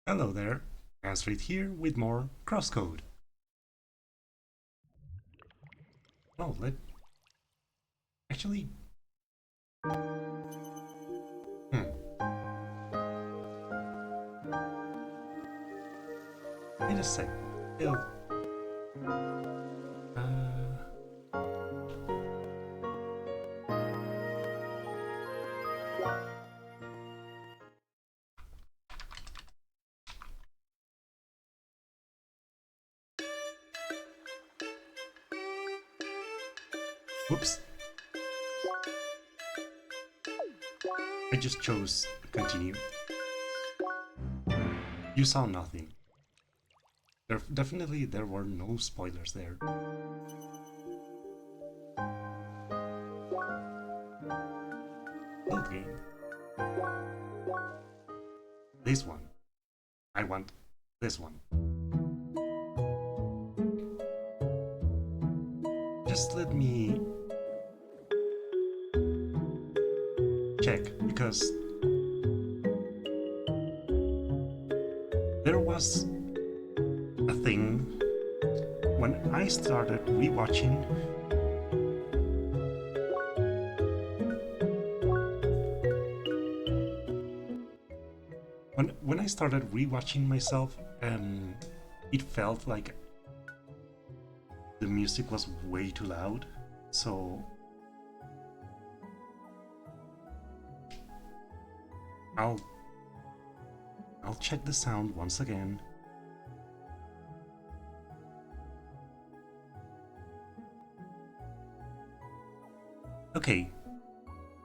Hello there, Astrid here with more Crosscode. Oh, actually, hmm, wait a sec. It'll, whoops, I just chose continue. You saw nothing. There were no spoilers there. Build game. This one. I want this one. Just let me check, because there was a thing when I started rewatching. When I started rewatching myself, it felt like the music was way too loud, so I'll check the sound once again. Okay,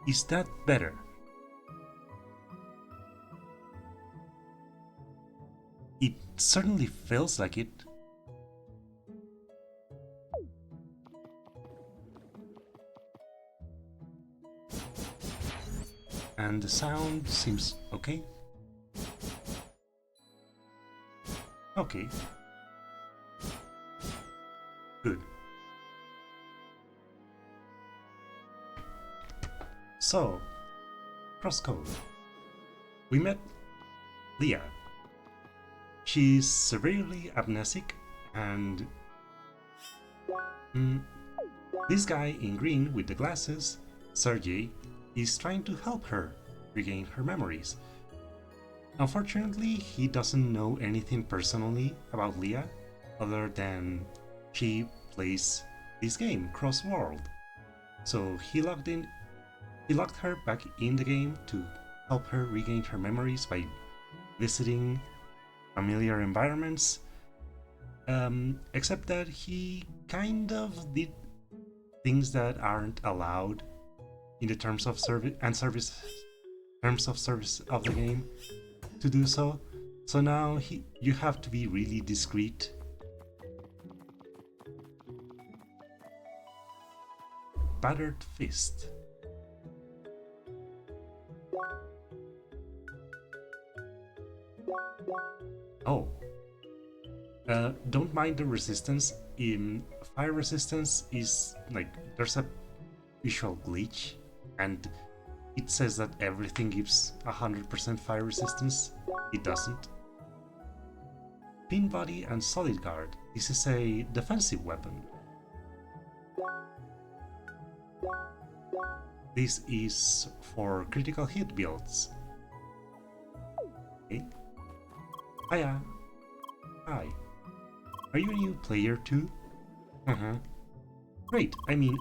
is that better? It certainly feels like it. And the sound seems okay. Okay. Good. So, Crosscode. We met Leah. She's severely amnesic, and this guy in green with the glasses, Sergey, is trying to help her regain her memories. Unfortunately, he doesn't know anything personally about Leah, other than she plays this game, Cross World. So he locked her back in the game to help her regain her memories by visiting familiar environments. Except that he kind of did things that aren't allowed in the terms of service of the game to do so. So now you have to be really discreet. Battered fist. Oh. Don't mind the resistance. In fire resistance is like there's a visual glitch, and it says that everything gives 100% fire resistance. It doesn't. Pin body and solid guard. This is a defensive weapon. This is for critical hit builds. Okay. Hiya. Hi. Are you a new player too? Great. I mean,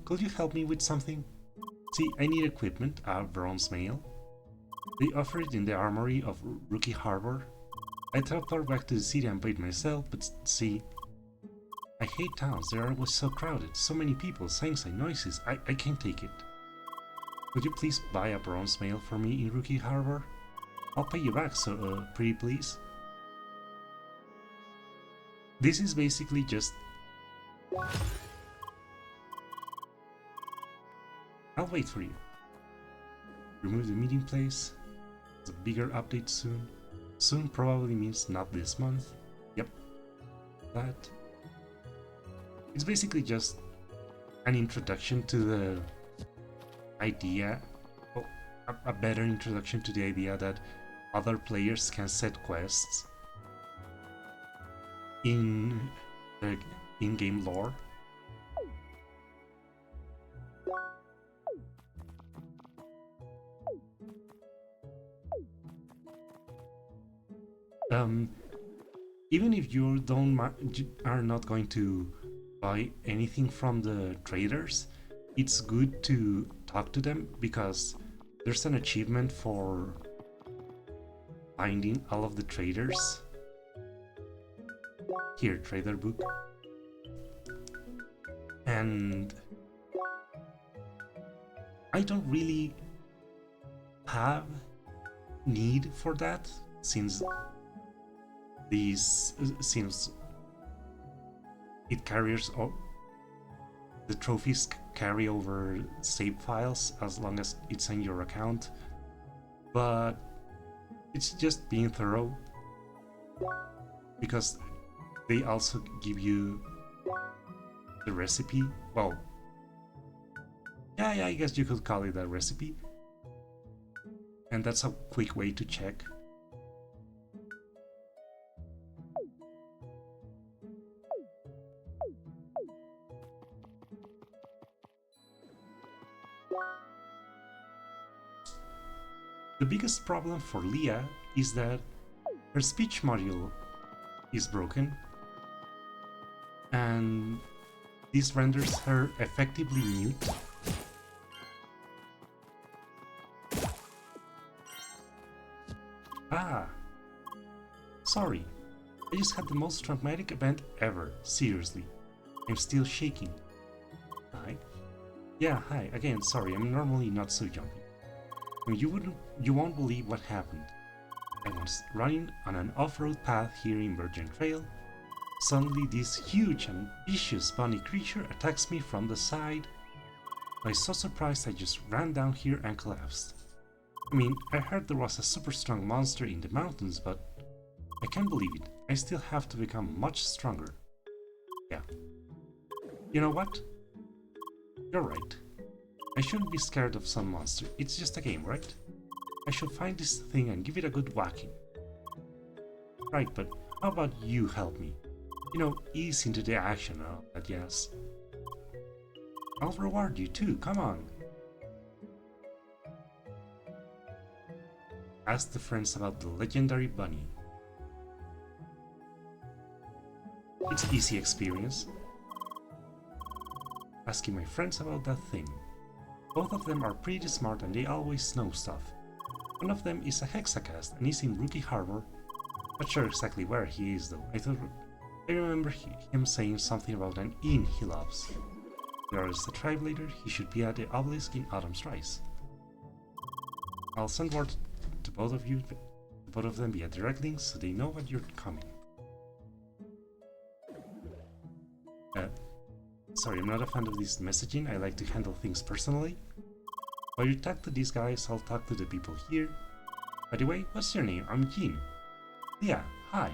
could you help me with something? See, I need equipment, a bronze mail. They offer it in the armory of Rookie Harbor. I teleported back to the city and paid myself, but see, I hate towns. They are always so crowded, so many people, signs and noises. I can't take it. Would you please buy a bronze mail for me in Rookie Harbor? I'll pay you back, so pretty please. This is basically just... I'll wait for you. Remove the meeting place. There's a bigger update soon. Soon probably means not this month. Yep. That. It's basically just an introduction to the idea, well, a better introduction to the idea that other players can set quests in the in-game lore. Even if you are not going to buy anything from the traders, it's good to talk to them because there's an achievement for finding all of the traders. Here, trader book. And I don't really have need for that since it carries the trophies carry over save files as long as it's in your account, but it's just being thorough because they also give you the recipe. Well, yeah, I guess you could call it a recipe, and that's a quick way to check. The biggest problem for Leah is that her speech module is broken, and this renders her effectively mute. Ah, sorry, I just had the most traumatic event ever, seriously. I'm still shaking. Hi. Yeah, hi, again, sorry, I'm normally not so jumpy. I mean, you won't believe what happened. I was running on an off-road path here in Virgin Trail. Suddenly this huge and vicious bunny creature attacks me from the side. I was so surprised I just ran down here and collapsed. I mean, I heard there was a super strong monster in the mountains, but I can't believe it. I still have to become much stronger. Yeah. You know what? You're right. I shouldn't be scared of some monster. It's just a game, right? I should find this thing and give it a good whacking. Right, but how about you help me? You know, ease into the action and all that, yes. I'll reward you too, come on. Ask the friends about the legendary bunny. It's easy experience. Asking my friends about that thing. Both of them are pretty smart and they always know stuff. One of them is a hexacast and is in Rookie Harbor. Not sure exactly where he is though. I remember him saying something about an inn he loves. There is a tribe leader, he should be at the obelisk in Autumn's Rise. I'll send word to both of them via direct links so they know what you're coming. Sorry, I'm not a fan of this messaging. I like to handle things personally. While you talk to these guys, I'll talk to the people here. By the way, what's your name? I'm Jean. Yeah, hi.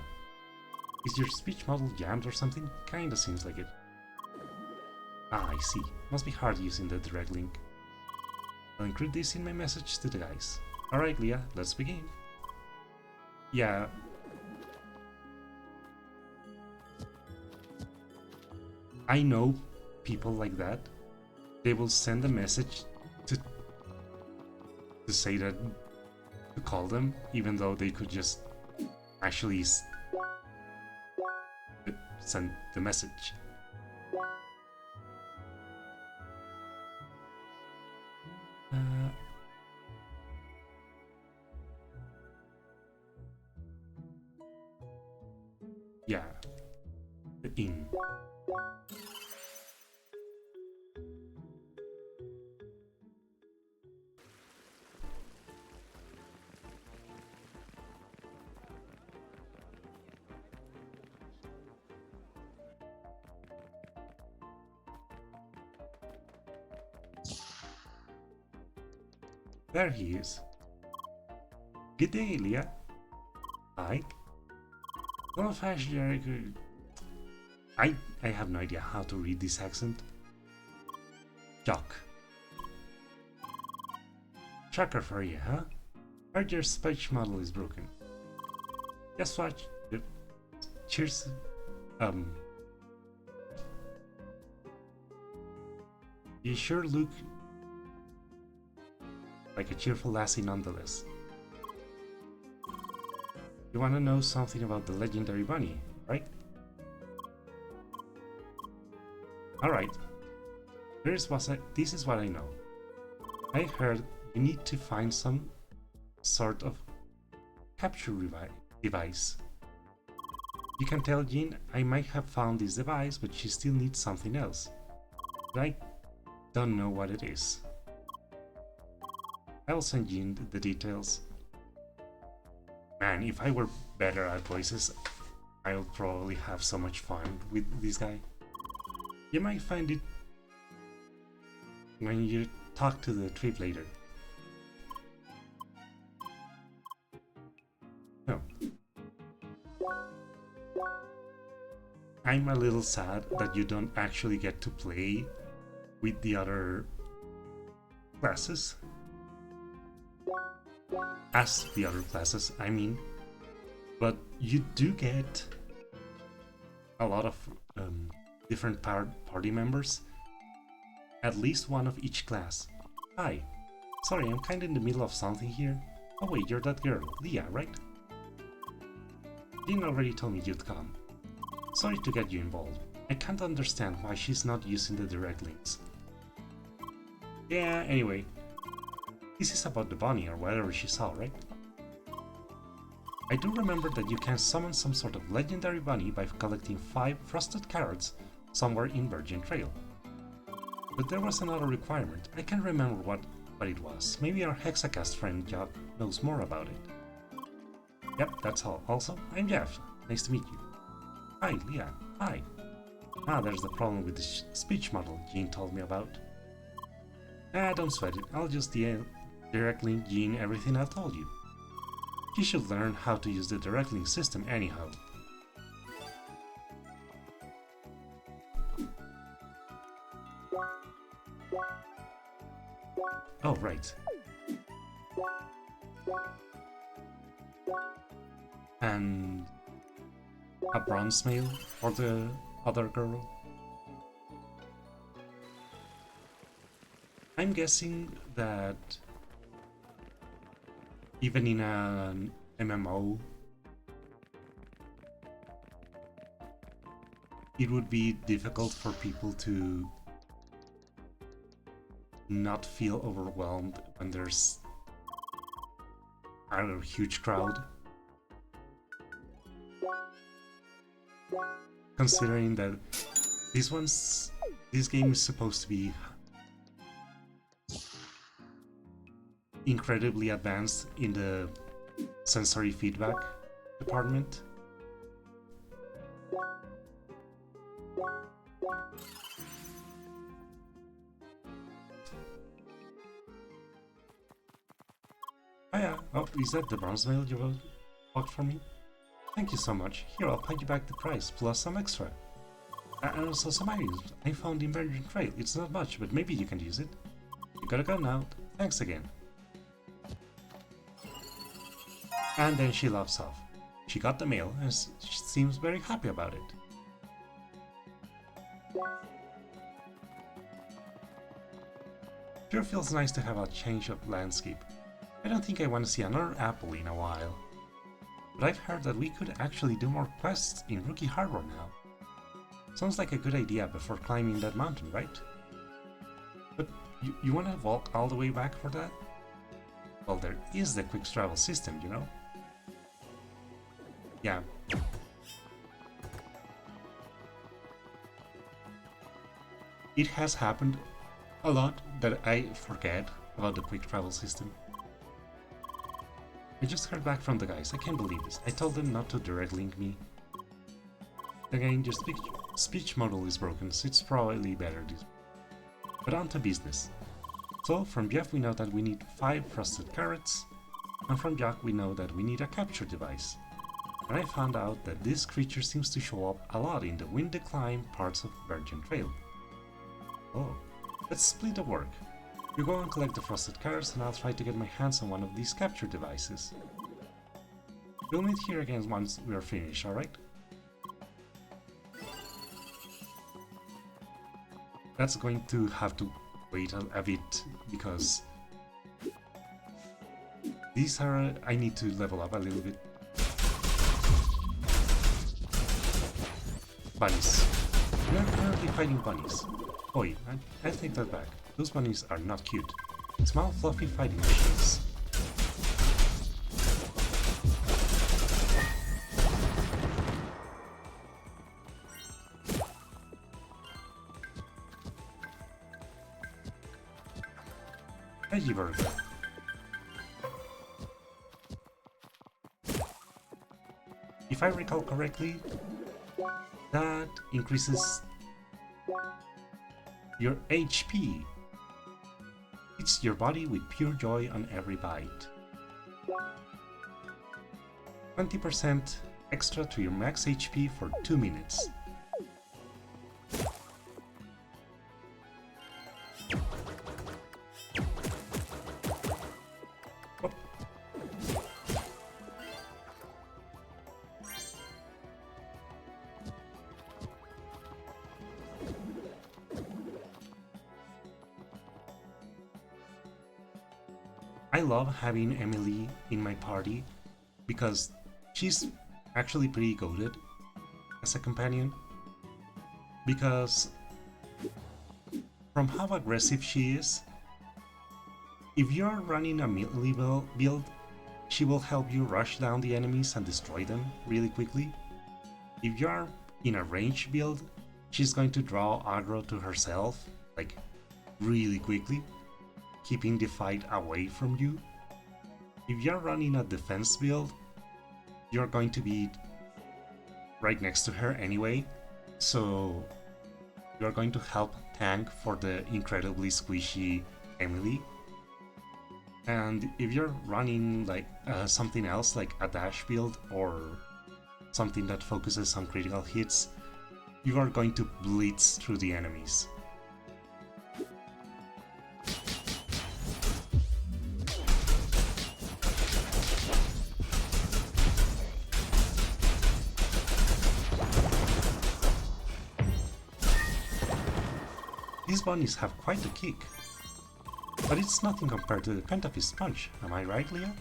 Is your speech model jammed or something? Kinda seems like it. Ah, I see. Must be hard using the direct link. I'll include this in my message to the guys. Alright, Leah, let's begin. Yeah. I know people like that. They will send a message to say that to call them, even though they could just actually send the message. Yeah, the inn. There he is. Good day, Leah. Hi. I have no idea how to read this accent. Jock. Shocker for you, huh? Heard your speech model is broken. Guess what? Cheers. You sure look like a cheerful lassie nonetheless. You want to know something about the legendary bunny, right? Alright. This is what I know. I heard you need to find some sort of capture device. You can tell Jean I might have found this device, but she still needs something else. But I don't know what it is. I'll send Jean the details. Man, if I were better at voices, I would probably have so much fun with this guy. You might find it when you talk to the trip later. No. I'm a little sad that you don't actually get to play with the other classes. As the other classes, I mean. But you do get a lot of different party members. At least one of each class. Hi. Sorry, I'm kinda in the middle of something here. Oh wait, you're that girl, Leah, right? Jean already told me you'd come. Sorry to get you involved. I can't understand why she's not using the direct links. Yeah, anyway. This is about the bunny or whatever she saw, right? I do remember that you can summon some sort of legendary bunny by collecting 5 frosted carrots somewhere in Virgin Trail. But there was another requirement. I can't remember what it was. Maybe our Hexacast friend Jack knows more about it. Yep, that's all. Also, I'm Jeff. Nice to meet you. Hi, Leah. Hi. Ah, there's the problem with the speech model Jean told me about. Ah, don't sweat it. I'll just direct link Jean everything I've told you. She should learn how to use the direct link system anyhow. Oh, right. And a bronze mail for the other girl? I'm guessing that even in an MMO, it would be difficult for people to not feel overwhelmed when there's a huge crowd. Considering that this game is supposed to be incredibly advanced in the sensory feedback department. Oh yeah, oh, is that the bronze mail you bought for me? Thank you so much. Here, I'll pay you back the price, plus some extra. And also some items I found in Virgin Trail. It's not much, but maybe you can use it. You gotta go now. Thanks again. And then she logs off. She got the mail and she seems very happy about it. Sure feels nice to have a change of landscape. I don't think I want to see another apple in a while. But I've heard that we could actually do more quests in Rookie Harbor now. Sounds like a good idea before climbing that mountain, right? But you want to walk all the way back for that? Well, there is the quick travel system, you know? Yeah. It has happened a lot that I forget about the quick travel system. I just heard back from the guys. I can't believe this. I told them not to direct link me. Again, your speech model is broken, so it's probably better this way. But on to business. So, from Jeff we know that we need 5 frosted carrots, and from Jack we know that we need a capture device. And I found out that this creature seems to show up a lot in the wind decline parts of Virgin Trail. Oh, let's split the work. You go and collect the frosted cards, and I'll try to get my hands on one of these capture devices. We'll meet here again once we're finished, alright? That's going to have to wait a bit, because these are... I need to level up a little bit. Bunnies. We are currently fighting bunnies. Oi, I take that back. Those bunnies are not cute. Small, fluffy fighting machines. Veggie burger. If I recall correctly, that increases your HP. It's your body with pure joy on every bite. 20% extra to your max HP for 2 minutes. Oh. I love having Emily in my party because she's actually pretty goated as a companion, because from how aggressive she is, if you're running a melee build, she will help you rush down the enemies and destroy them really quickly. If you're in a range build, she's going to draw aggro to herself, like, really quickly, keeping the fight away from you. If you're running a defense build, you're going to be right next to her anyway, so you're going to help tank for the incredibly squishy Emily. And if you're running like something else, like a dash build or something that focuses on critical hits, you are going to blitz through the enemies. These bunnies have quite a kick, but it's nothing compared to the Pentafist punch, am I right, Leah?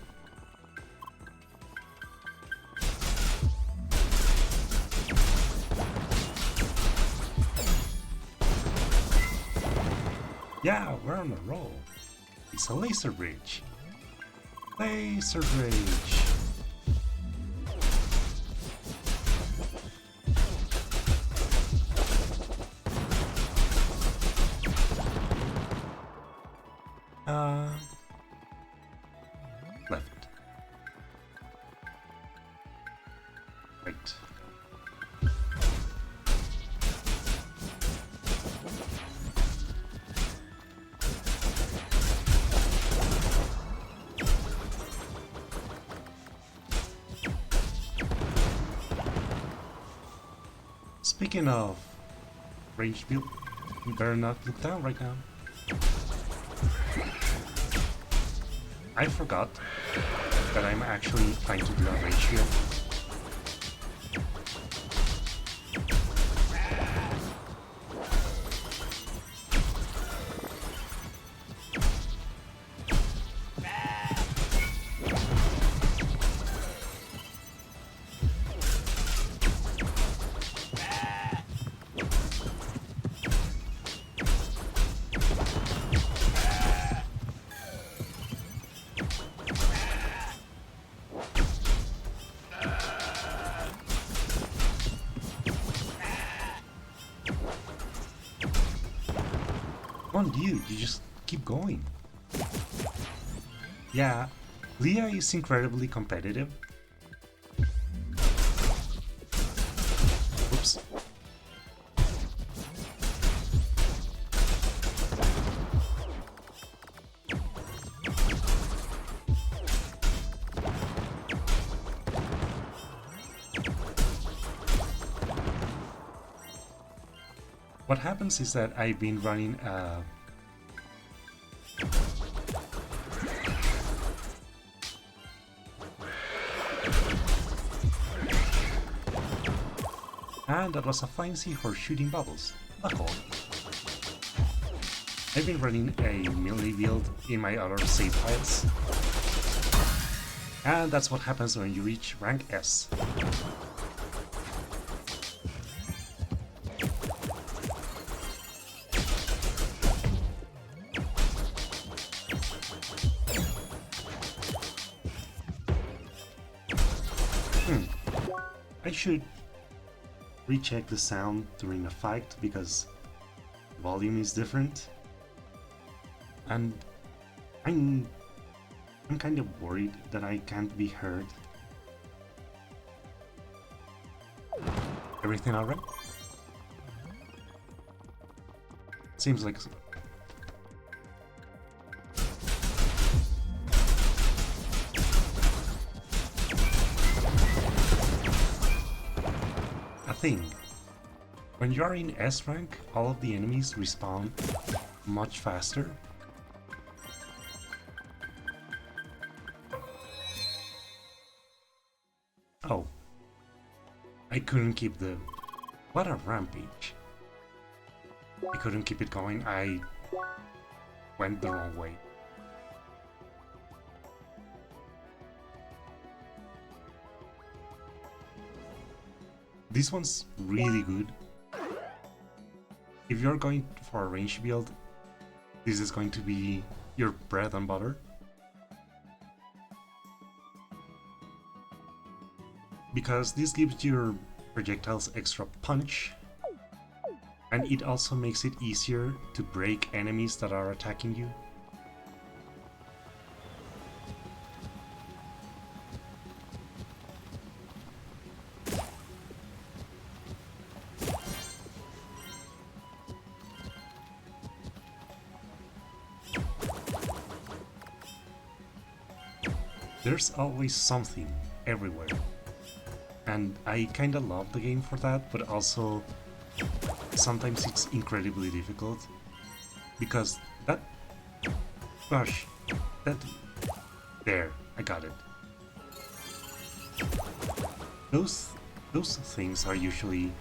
Yeah, we're on a roll. It's a laser bridge. Laser bridge. Left. Right. Speaking of range build, you better not look down right now. I forgot that I'm actually trying to do a range build. Come on, dude, you just keep going. Yeah, Leah is incredibly competitive. Oops. What happens is that I've been running And that was a flying seahorse shooting bubbles. A hole. I've been running a melee build in my other save files. And that's what happens when you reach rank S. I should recheck the sound during a fight because volume is different, and I'm kind of worried that I can't be heard. Everything alright? Seems like thing. When you are in S rank, all of the enemies respawn much faster. Oh. I couldn't keep the... What a rampage. I couldn't keep it going, I went the wrong way. This one's really good. If you're going for a range build, this is going to be your bread and butter. Because this gives your projectiles extra punch, and it also makes it easier to break enemies that are attacking you. There's always something everywhere, and I kinda love the game for that, but also sometimes it's incredibly difficult because that... Gosh, that... There, I got it. Those things are usually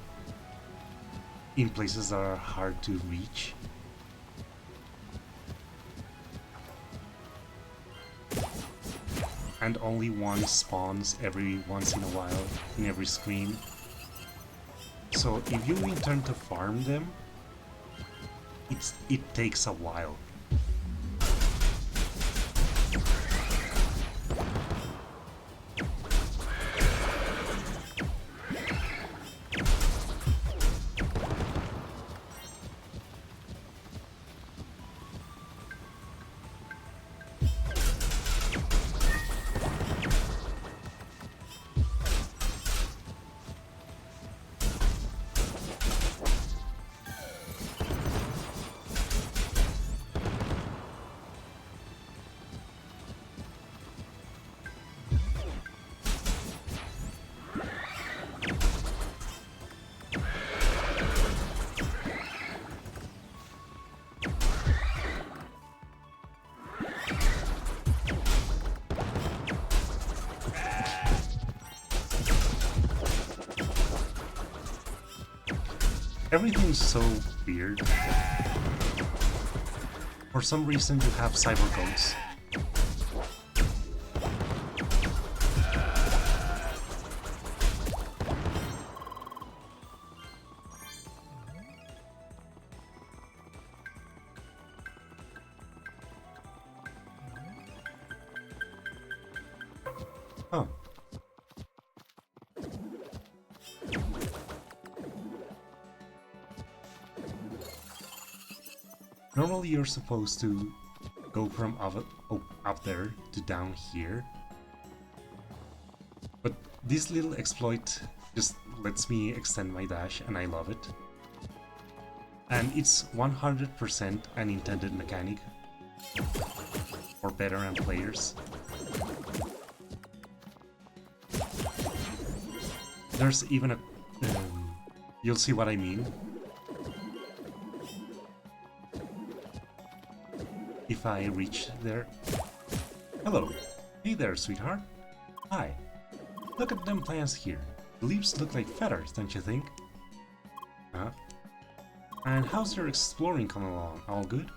in places that are hard to reach. And only one spawns every once in a while in every screen. So if you intend to farm them, it takes a while. Everything is so weird. For some reason you have cyber goats. Huh. Normally you're supposed to go from up there to down here, but this little exploit just lets me extend my dash and I love it. And it's 100% an intended mechanic for veteran players. There's even a... you'll see what I mean. If I reach there. Hello. Hey there, sweetheart. Hi. Look at them plants here. The leaves look like feathers, don't you think? Huh? And how's your exploring coming along? All good?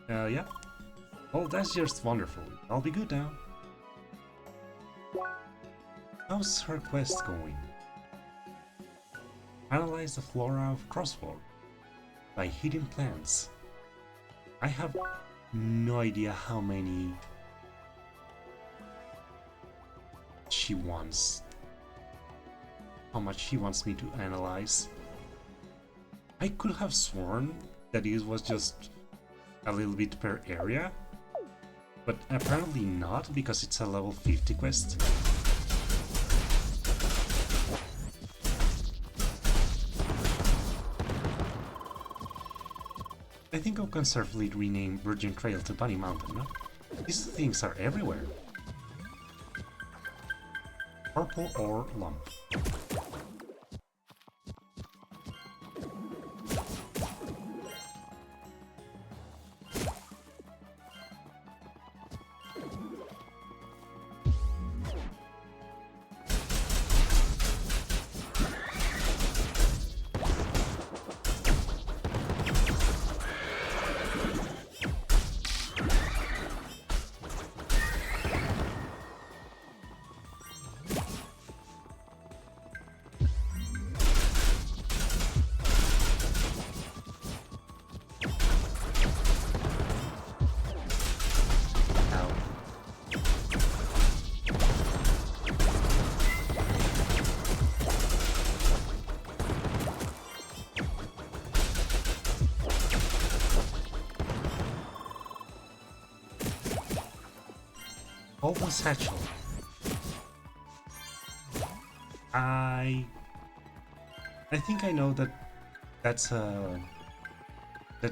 Yeah? Well, that's just wonderful. I'll be good now. How's her quest going? Analyze the flora of Crosscode by hidden plants. I have no idea how many she wants. How much she wants me to analyze. I could have sworn that it was just a little bit per area, but apparently not, because it's a level 50 quest. I think I'll conservatively rename Virgin Trail to Bunny Mountain, no? These things are everywhere. Purple ore lump. Open satchel. I think I know that's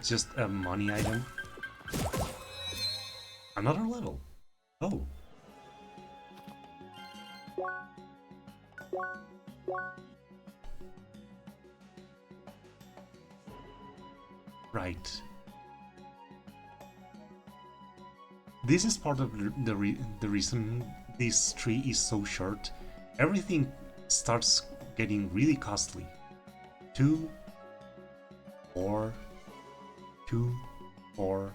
just a money item. Another level. Oh. Right. This is part of the reason this tree is so short. Everything starts getting really costly. 2, 4, 2, 4.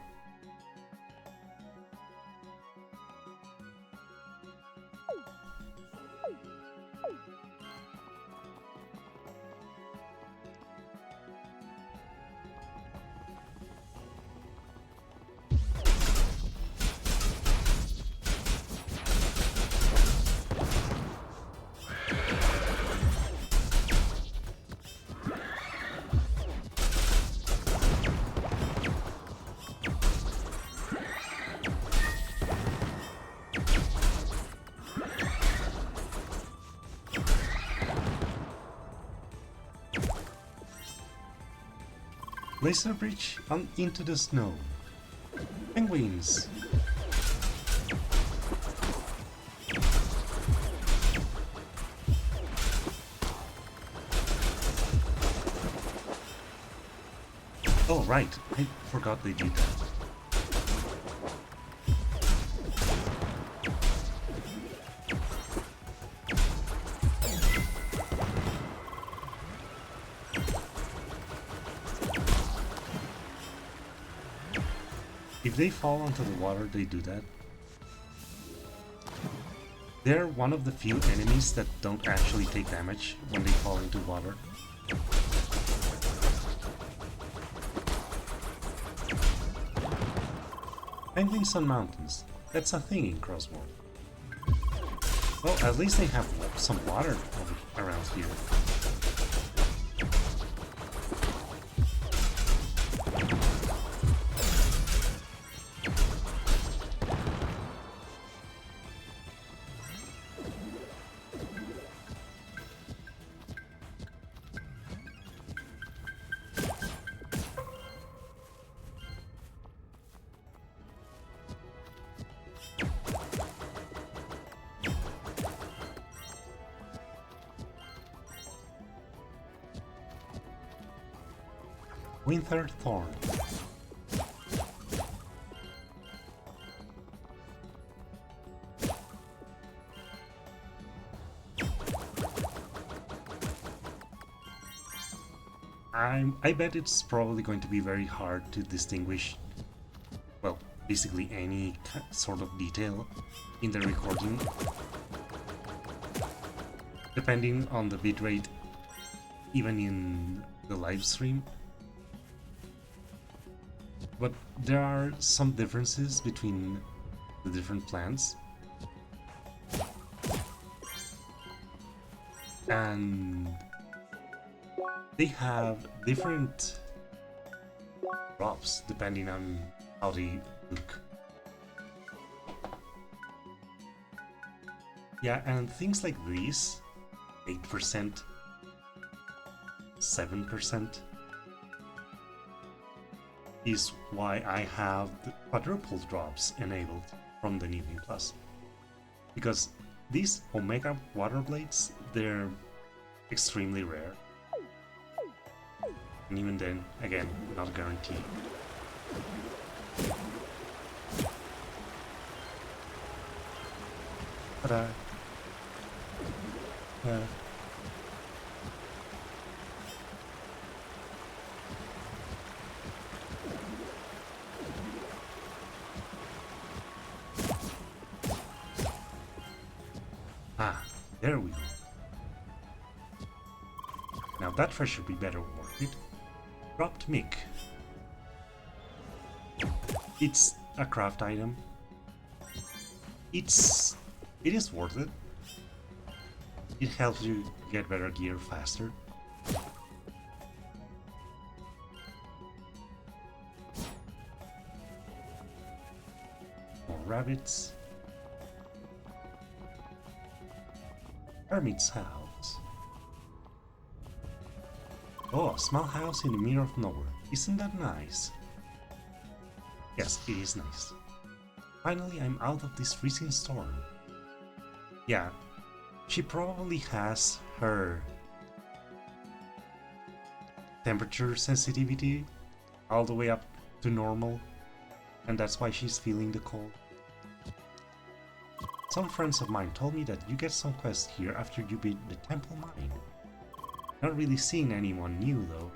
Laser bridge on into the snow. Penguins. Oh right, I forgot they did that. If they fall onto the water, they do that. They're one of the few enemies that don't actually take damage when they fall into water. Penguins on mountains. That's a thing in Crosscode. Well, at least they have some water around here. Winter Thorn. I bet it's probably going to be very hard to distinguish, well, basically any sort of detail in the recording, depending on the bitrate, even in the live stream. But there are some differences between the different plants, and they have different drops depending on how they look. Yeah, and things like these, 8%, 7%, is why I have the quadruple drops enabled from the New Game Plus. Because these Omega water blades, they're extremely rare. And even then, again, not guaranteed. Ta-da! There we go. Now that should be better worth it. Dropped mic. It's a craft item. It is worth it. It helps you get better gear faster. More rabbits. Hermit's house. Oh, a small house in the middle of nowhere. Isn't that nice? Yes, it is nice. Finally, I'm out of this freezing storm. Yeah, she probably has her temperature sensitivity all the way up to normal, and that's why she's feeling the cold. Some friends of mine told me that you get some quests here after you beat the temple mine. Not really seeing anyone new though.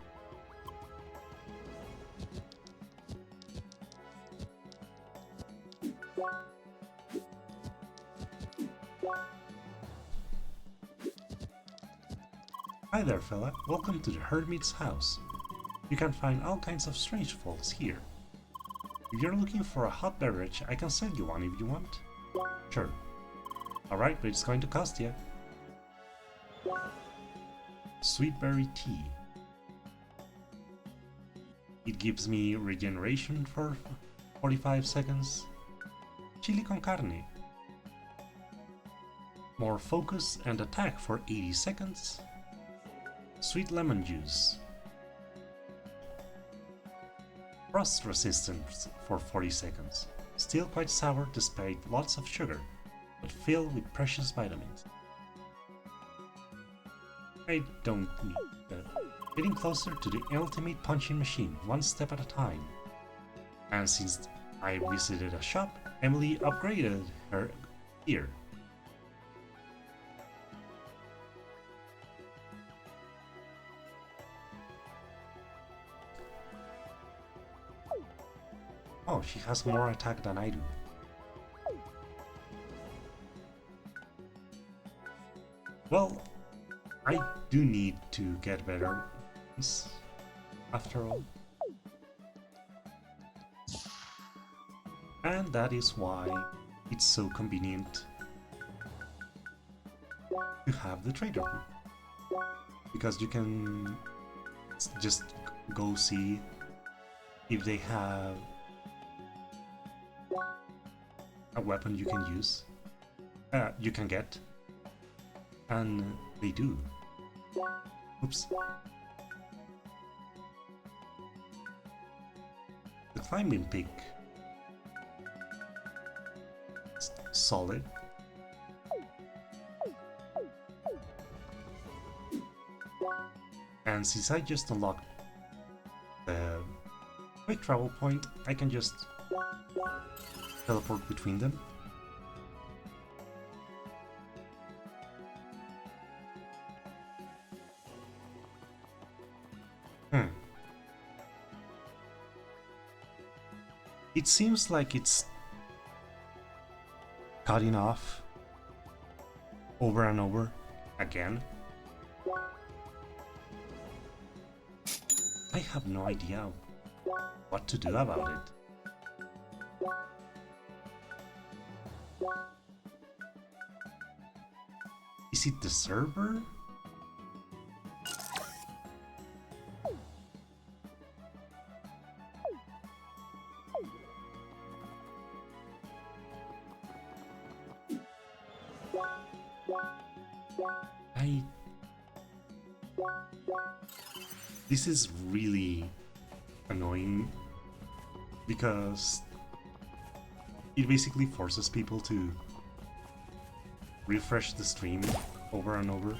Hi there fella, welcome to the Hermit's house. You can find all kinds of strange folks here. If you're looking for a hot beverage, I can sell you one if you want. Sure. Alright, but it's going to cost you. Sweet berry tea. It gives me regeneration for 45 seconds. Chili con carne. More focus and attack for 80 seconds. Sweet lemon juice. Frost resistance for 40 seconds. Still quite sour despite lots of sugar, but filled with precious vitamins. I don't need that. Getting closer to the ultimate punching machine, one step at a time. And since I visited a shop, Emily upgraded her gear. Oh, she has more attack than I do. Well, I do need to get better after all. And that is why it's so convenient to have the trader group. Because you can just go see if they have a weapon you can use, you can get, and they do. Oops. The climbing peak, solid. And since I just unlocked the quick travel point, I can just teleport between them. Hmm. It seems like it's cutting off over and over again. I have no idea what to do about it. Is it the server? This is really annoying because it basically forces people to refresh the stream over and over.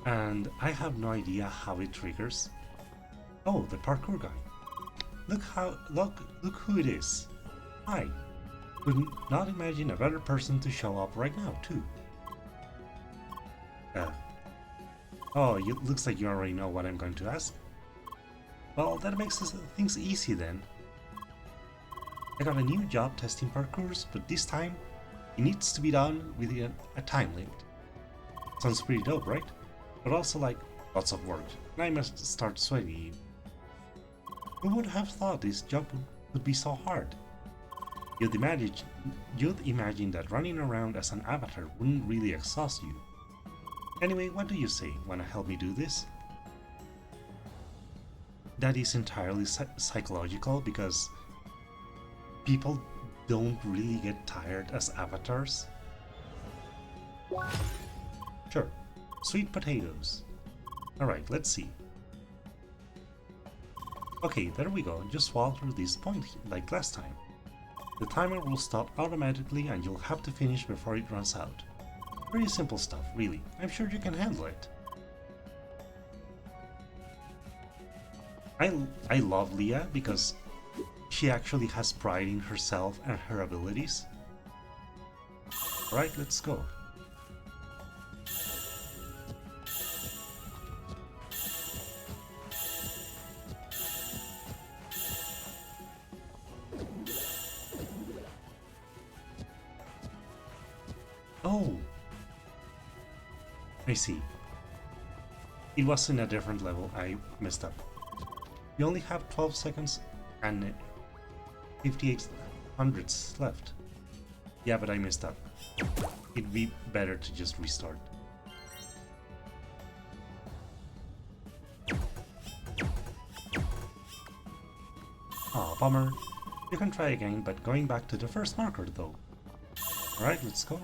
And I have no idea how it triggers. Oh, the parkour guy. Look who it is. Hi. Could not imagine a better person to show up right now, too. Oh, it looks like you already know what I'm going to ask. Well, that makes things easy then. I got a new job testing parkours, but this time it needs to be done within a time limit. Sounds pretty dope, right? But also like lots of work, and I must start sweating. Who would have thought this job would be so hard? You'd imagine that running around as an avatar wouldn't really exhaust you. Anyway, what do you say? Wanna help me do this? That is entirely psychological because people don't really get tired as avatars. Sure, sweet potatoes. Alright, let's see. Okay, there we go, just walk through this point like last time. The timer will stop automatically and you'll have to finish before it runs out. Pretty simple stuff, really. I'm sure you can handle it. I love Leah because she actually has pride in herself and her abilities. Alright, let's go. Oh! I see. It was in a different level, I messed up. You only have 12 seconds and 58 hundredths left. Yeah, but I messed up. It'd be better to just restart. Aw, bummer. You can try again, but going back to the first marker though. Alright, let's go.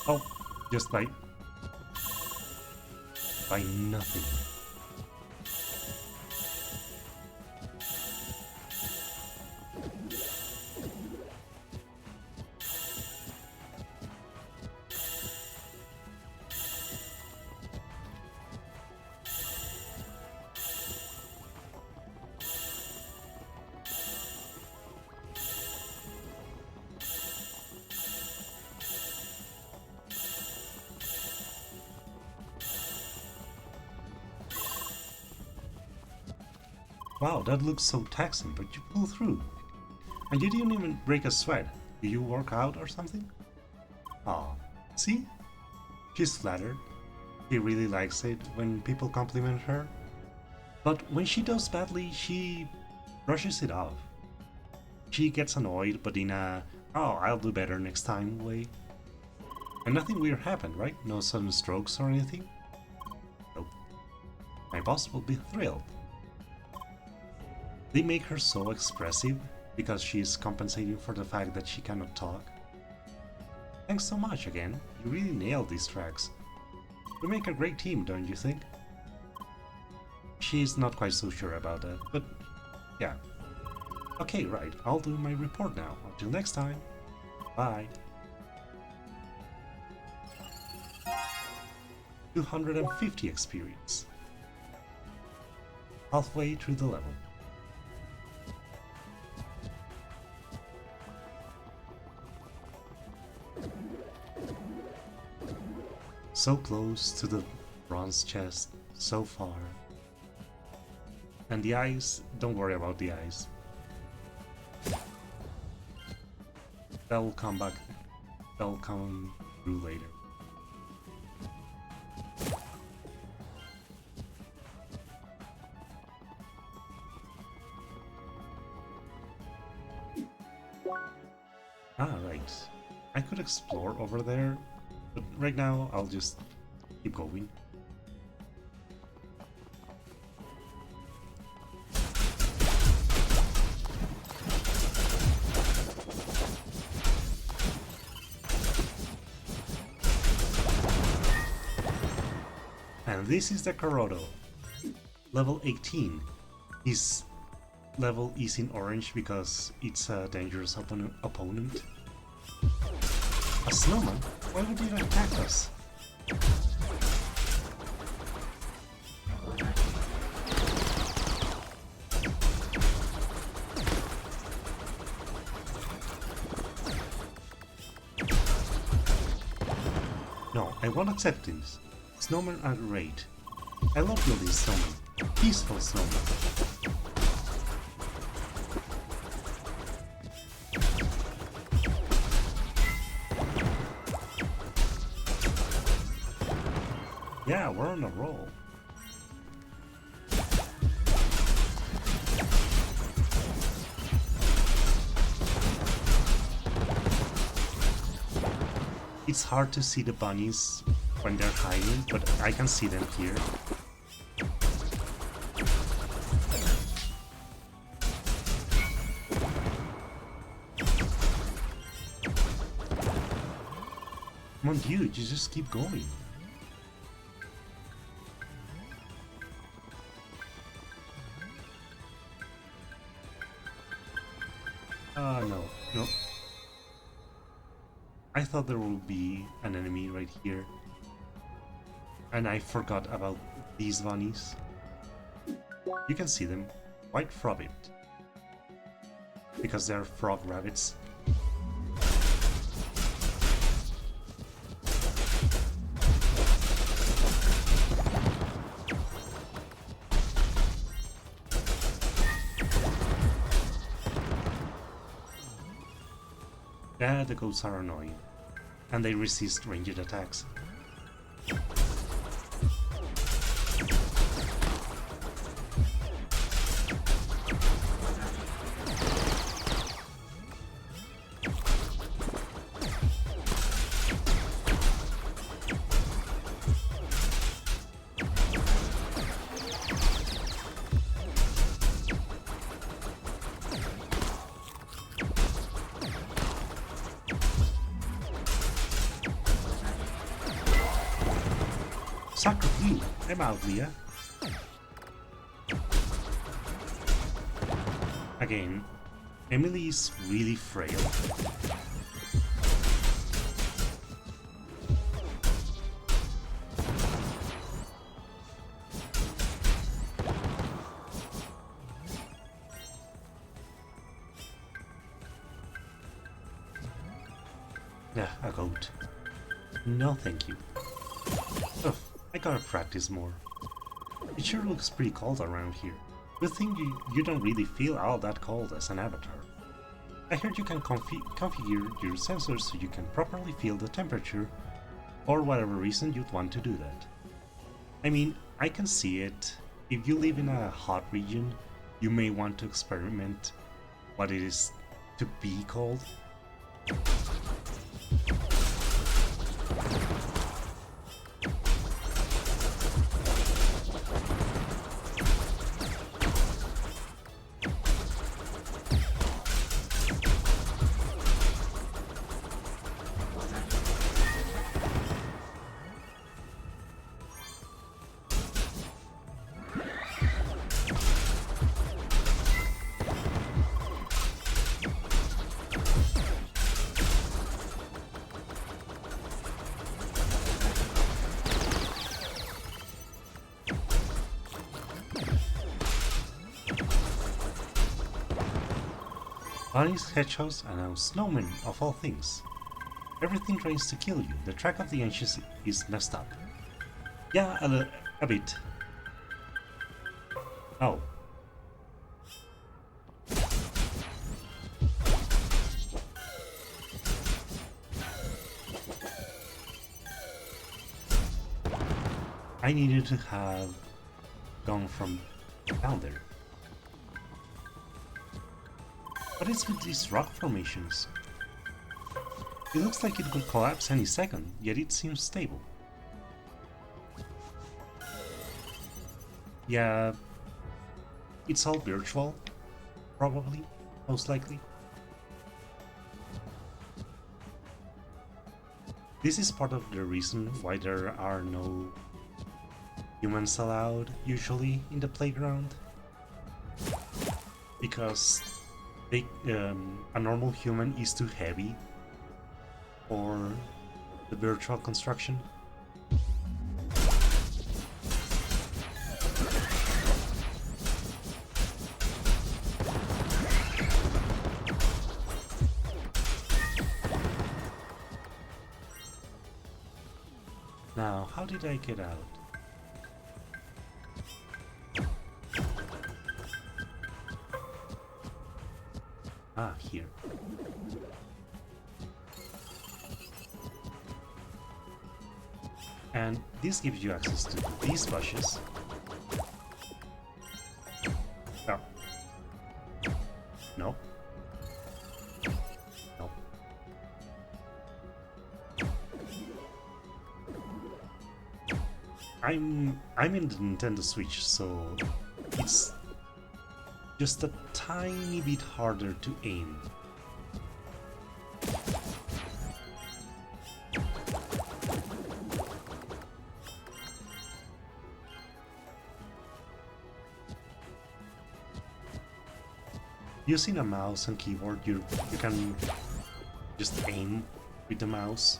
Oh, just by nothing. Wow, that looks so taxing, but you pull through. And you didn't even break a sweat. Did you work out or something? Aw, see? She's flattered. She really likes it when people compliment her. But when she does badly, she brushes it off. She gets annoyed, but in a, oh, I'll do better next time way. And nothing weird happened, right? No sudden strokes or anything? Nope. My boss will be thrilled. They make her so expressive, because she's compensating for the fact that she cannot talk. Thanks so much again, you really nailed these tracks. We make a great team, don't you think? She's not quite so sure about that, but yeah. Okay, right, I'll do my report now. Until next time, bye. 250 experience. Halfway through the level. So close to the bronze chest, so far. And the eyes, don't worry about the eyes. That'll come back, that'll come through later. Ah, right. I could explore over there, but right now I'll just keep going. And this is the Corodo, level 18. His level is in orange because it's a dangerous opponent. A snowman? Why would it attack us? No, I won't accept this. Snowmen are great. I love building snowmen. Peaceful snowmen. Yeah, we're on a roll. It's hard to see the bunnies when they're hiding, but I can see them here. Come on, dude, you just keep going. No. I thought there would be an enemy right here. And I forgot about these bunnies. You can see them. White Frobbit. Because they're frog rabbits. Yeah, the goats are annoying, and they resist ranged attacks. Suck you! I'm out, Leah. Again, Emily is really frail. Yeah, a goat. No, thank you. Ugh. I gotta practice more. It sure looks pretty cold around here. Good thing you don't really feel all that cold as an avatar. I heard you can configure your sensors so you can properly feel the temperature, or whatever reason you'd want to do that. I mean, I can see it. If you live in a hot region, you may want to experiment what it is to be cold. Bunnies, hedgehogs, and now snowmen of all things. Everything tries to kill you. The track of the ancients is messed up. Yeah, a bit. Oh. I needed to have gone from down there. What is with these rock formations? It looks like it could collapse any second, yet it seems stable. Yeah, it's all virtual, probably, most likely. This is part of the reason why there are no humans allowed, usually, in the playground. Because a normal human is too heavy for the virtual construction. Now, how did I get out? Ah, here. And this gives you access to these bushes. Oh. No. No. I'm in the Nintendo Switch, so it's just a tiny bit harder to aim. Using a mouse and keyboard, you can just aim with the mouse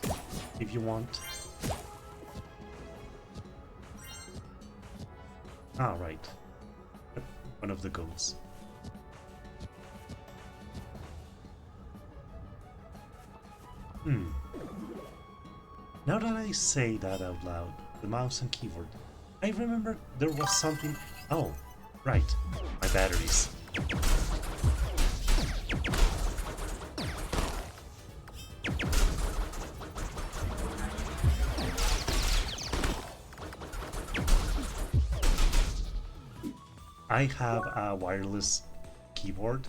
if you want. Ah, right. One of the goats. Now that I say that out loud, the mouse and keyboard, I remember there was something... Oh, right, my batteries. I have a wireless keyboard.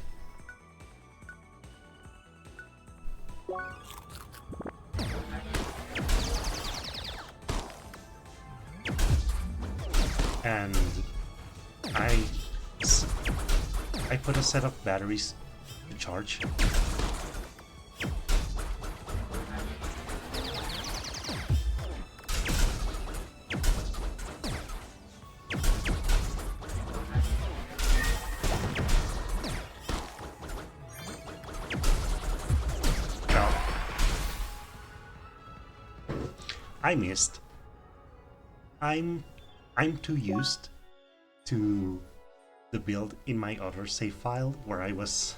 And I put a set of batteries to charge. I missed. I'm too used to the build in my other save file where I was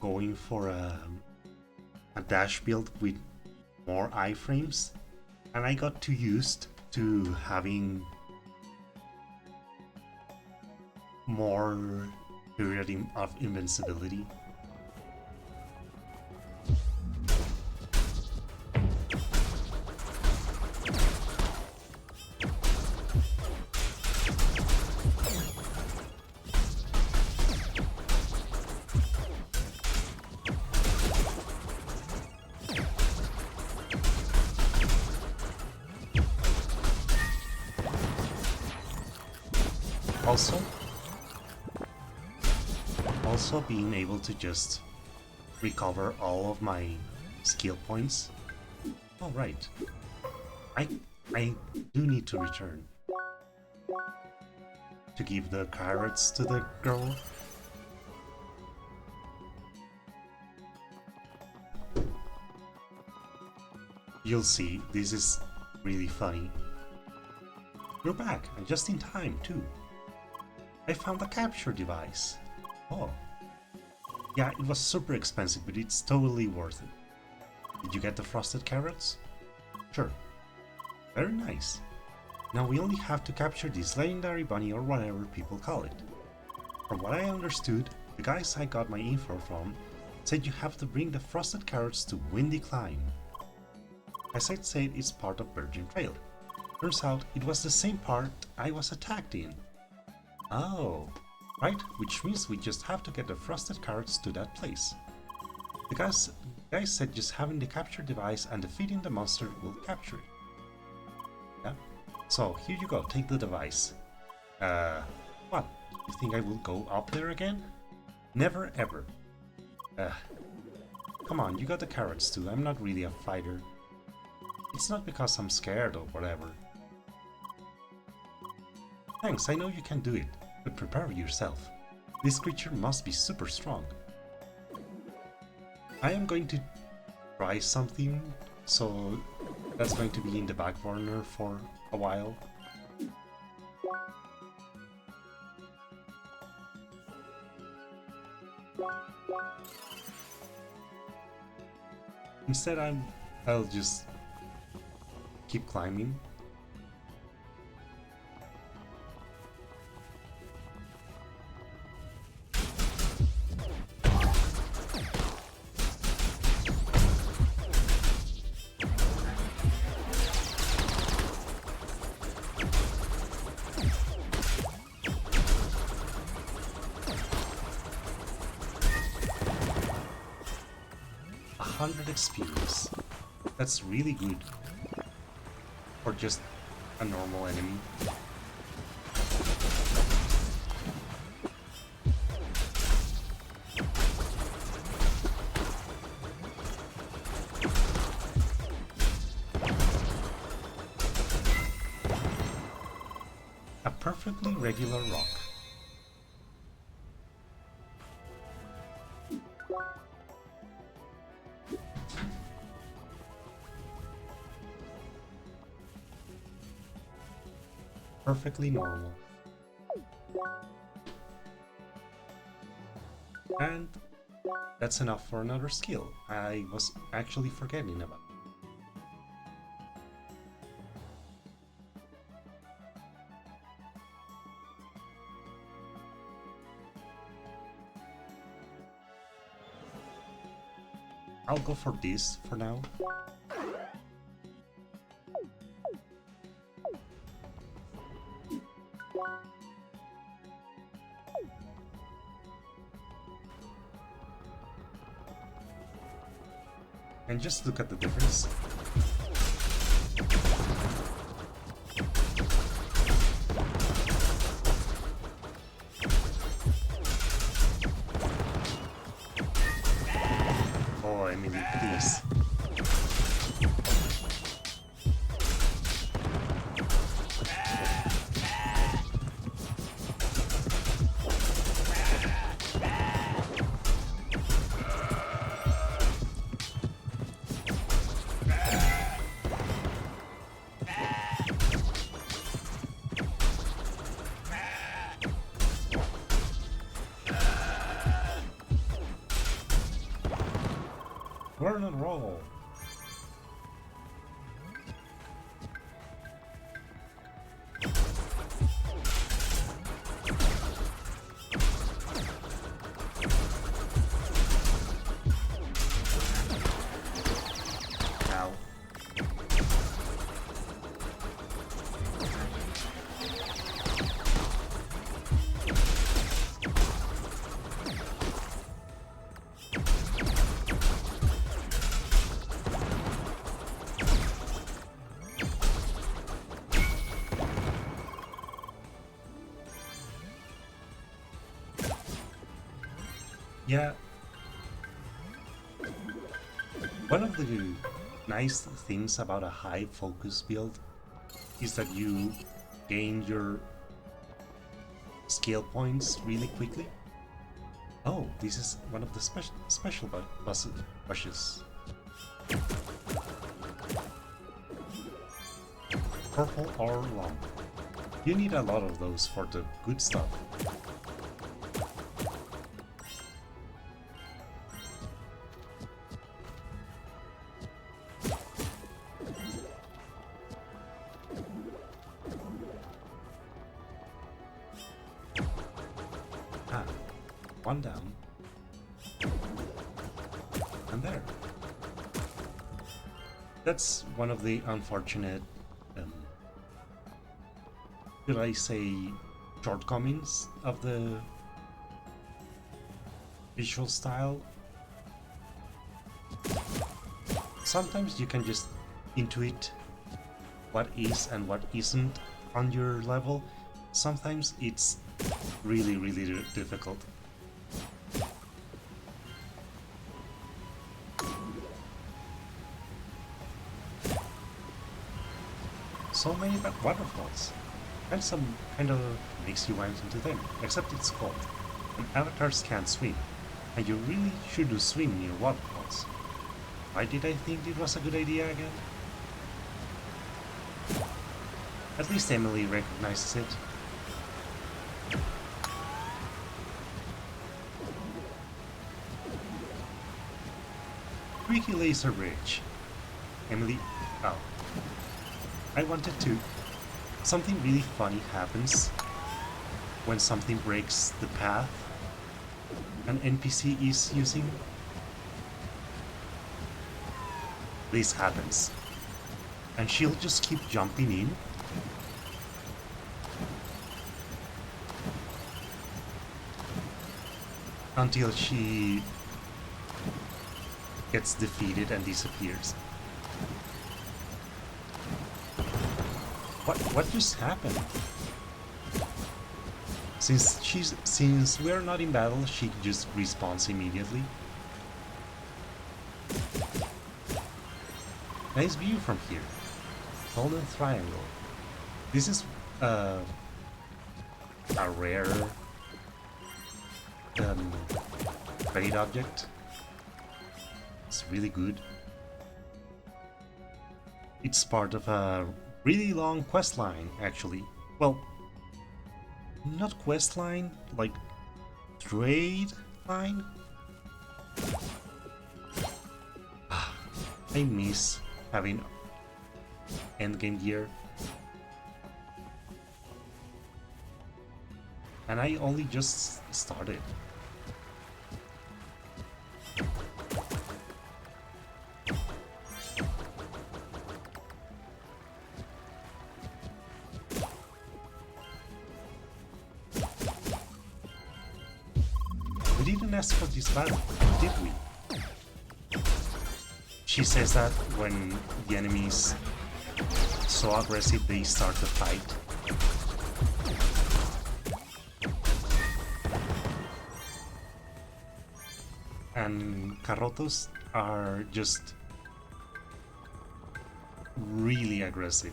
going for a dash build with more iframes, and I got too used to having more period of invincibility. Also being able to just recover all of my skill points. Oh right, I do need to return to give the carrots to the girl. You'll see, this is really funny. You're back, and just in time too. I found a capture device. Oh. Yeah, it was super expensive, but it's totally worth it. Did you get the frosted carrots? Sure. Very nice. Now we only have to capture this legendary bunny or whatever people call it. From what I understood, the guys I got my info from said you have to bring the frosted carrots to Windy Climb. As I said, it's part of Virgin Trail. Turns out it was the same part I was attacked in. Oh, right, which means we just have to get the frosted carrots to that place. The guys said just having the capture device and defeating the monster will capture it. Yeah, so here you go, take the device. What? You think I will go up there again? Never ever. Come on, you got the carrots too, I'm not really a fighter. It's not because I'm scared or whatever. Thanks, I know you can do it, but prepare yourself. This creature must be super strong. I am going to try something, so that's going to be in the back burner for a while. Instead, I'll just keep climbing. Experience. That's really good for just a normal enemy. A perfectly regular rock. Perfectly normal. And that's enough for another skill I was actually forgetting about. I'll go for this for now. And just look at the difference. Oh, Emily, please. We're on a roll. Ow. Yeah. One of the nice things about a high focus build is that you gain your skill points really quickly. Oh, this is one of the special bushes. Purple or lump. You need a lot of those for the good stuff. one down. And there. That's one of the unfortunate, should I say, shortcomings of the visual style. Sometimes you can just intuit what is and what isn't on your level. Sometimes it's really difficult. So many waterfalls, and some kind of makes you want into them, except it's cold, and avatars can't swim, and you really should swim near waterfalls. Why did I think it was a good idea again? At least Emily recognizes it. Tricky laser bridge. Emily... oh. I wanted to. Something really funny happens when something breaks the path an NPC is using. This happens, and she'll just keep jumping in. Until she gets defeated and disappears. What just happened? Since we're not in battle, she just respawns immediately. Nice view from here. Golden triangle. This is a rare trade object. It's really good. It's part of a really long quest line, actually. Well, not quest line, like trade line. I miss having endgame gear. And I only just started. We didn't ask for this battle, did we? She says that when the enemies so aggressive they start the fight. And Carrotos are just really aggressive.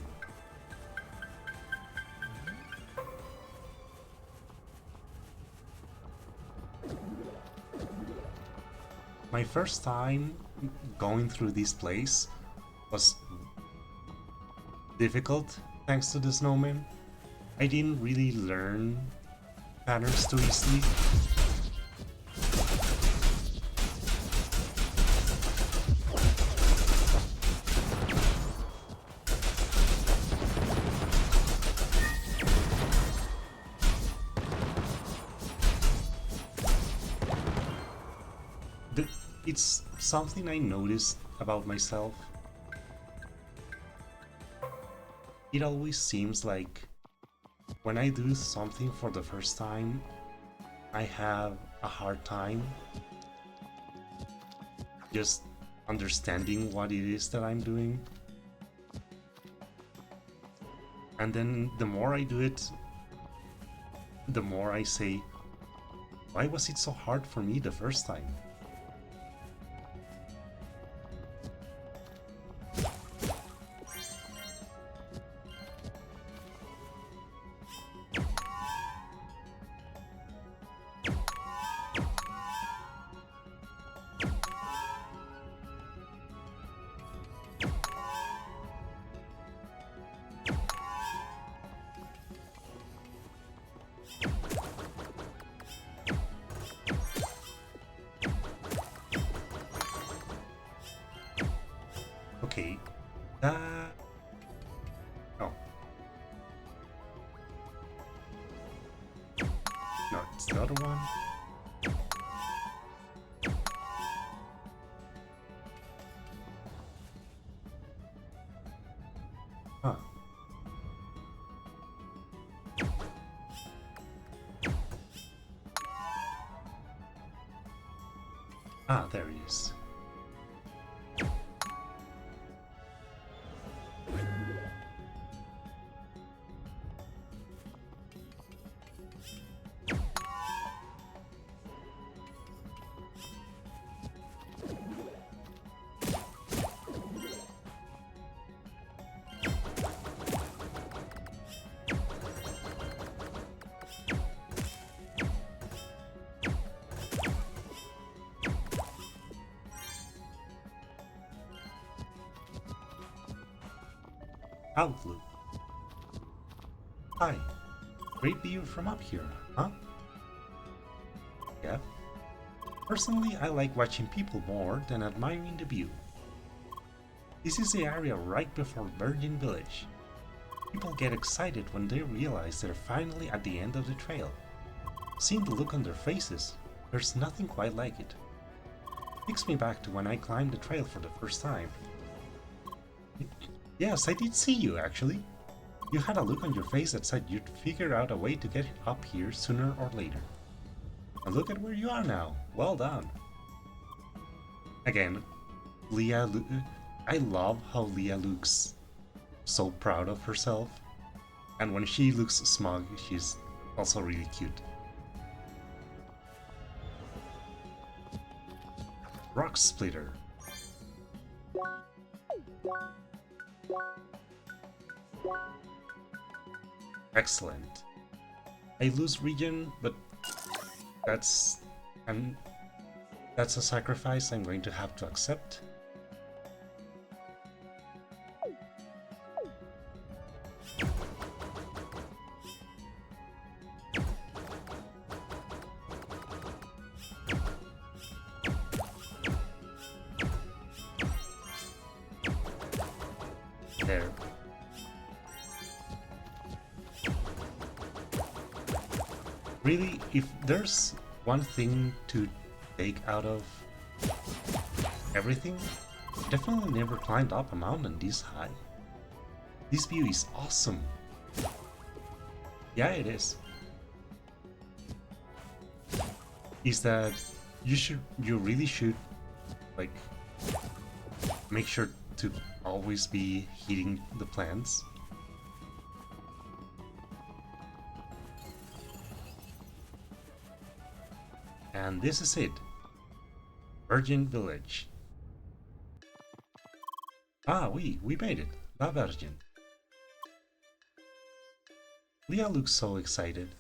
My first time going through this place was difficult thanks to the snowman. I didn't really learn patterns too easily. It's something I noticed about myself. It always seems like when I do something for the first time, I have a hard time just understanding what it is that I'm doing. And then the more I do it, the more I say, why was it so hard for me the first time? Okay, oh. No, it's the other one. Ah, there he is. Outlook. Hi. Great view from up here, huh? Yeah. Personally, I like watching people more than admiring the view. This is the area right before Virgin Village. People get excited when they realize they're finally at the end of the trail. Seeing the look on their faces, there's nothing quite like it. Takes me back to when I climbed the trail for the first time. Yes, I did see you, actually. You had a look on your face that said you'd figure out a way to get up here sooner or later. And look at where you are now. Well done. Again, I love how Leah looks so proud of herself. And when she looks smug, she's also really cute. Rock Splitter. Excellent. I lose regen, but that's a sacrifice I'm going to have to accept. There. Really, if there's one thing to take out of everything, I definitely never climbed up a mountain this high. This view is awesome. Yeah, it is. Is that you really should, like, make sure to always be hitting the plants. And this is it. Virgin Village. Ah, we made it. La Virgin. Leah looks so excited.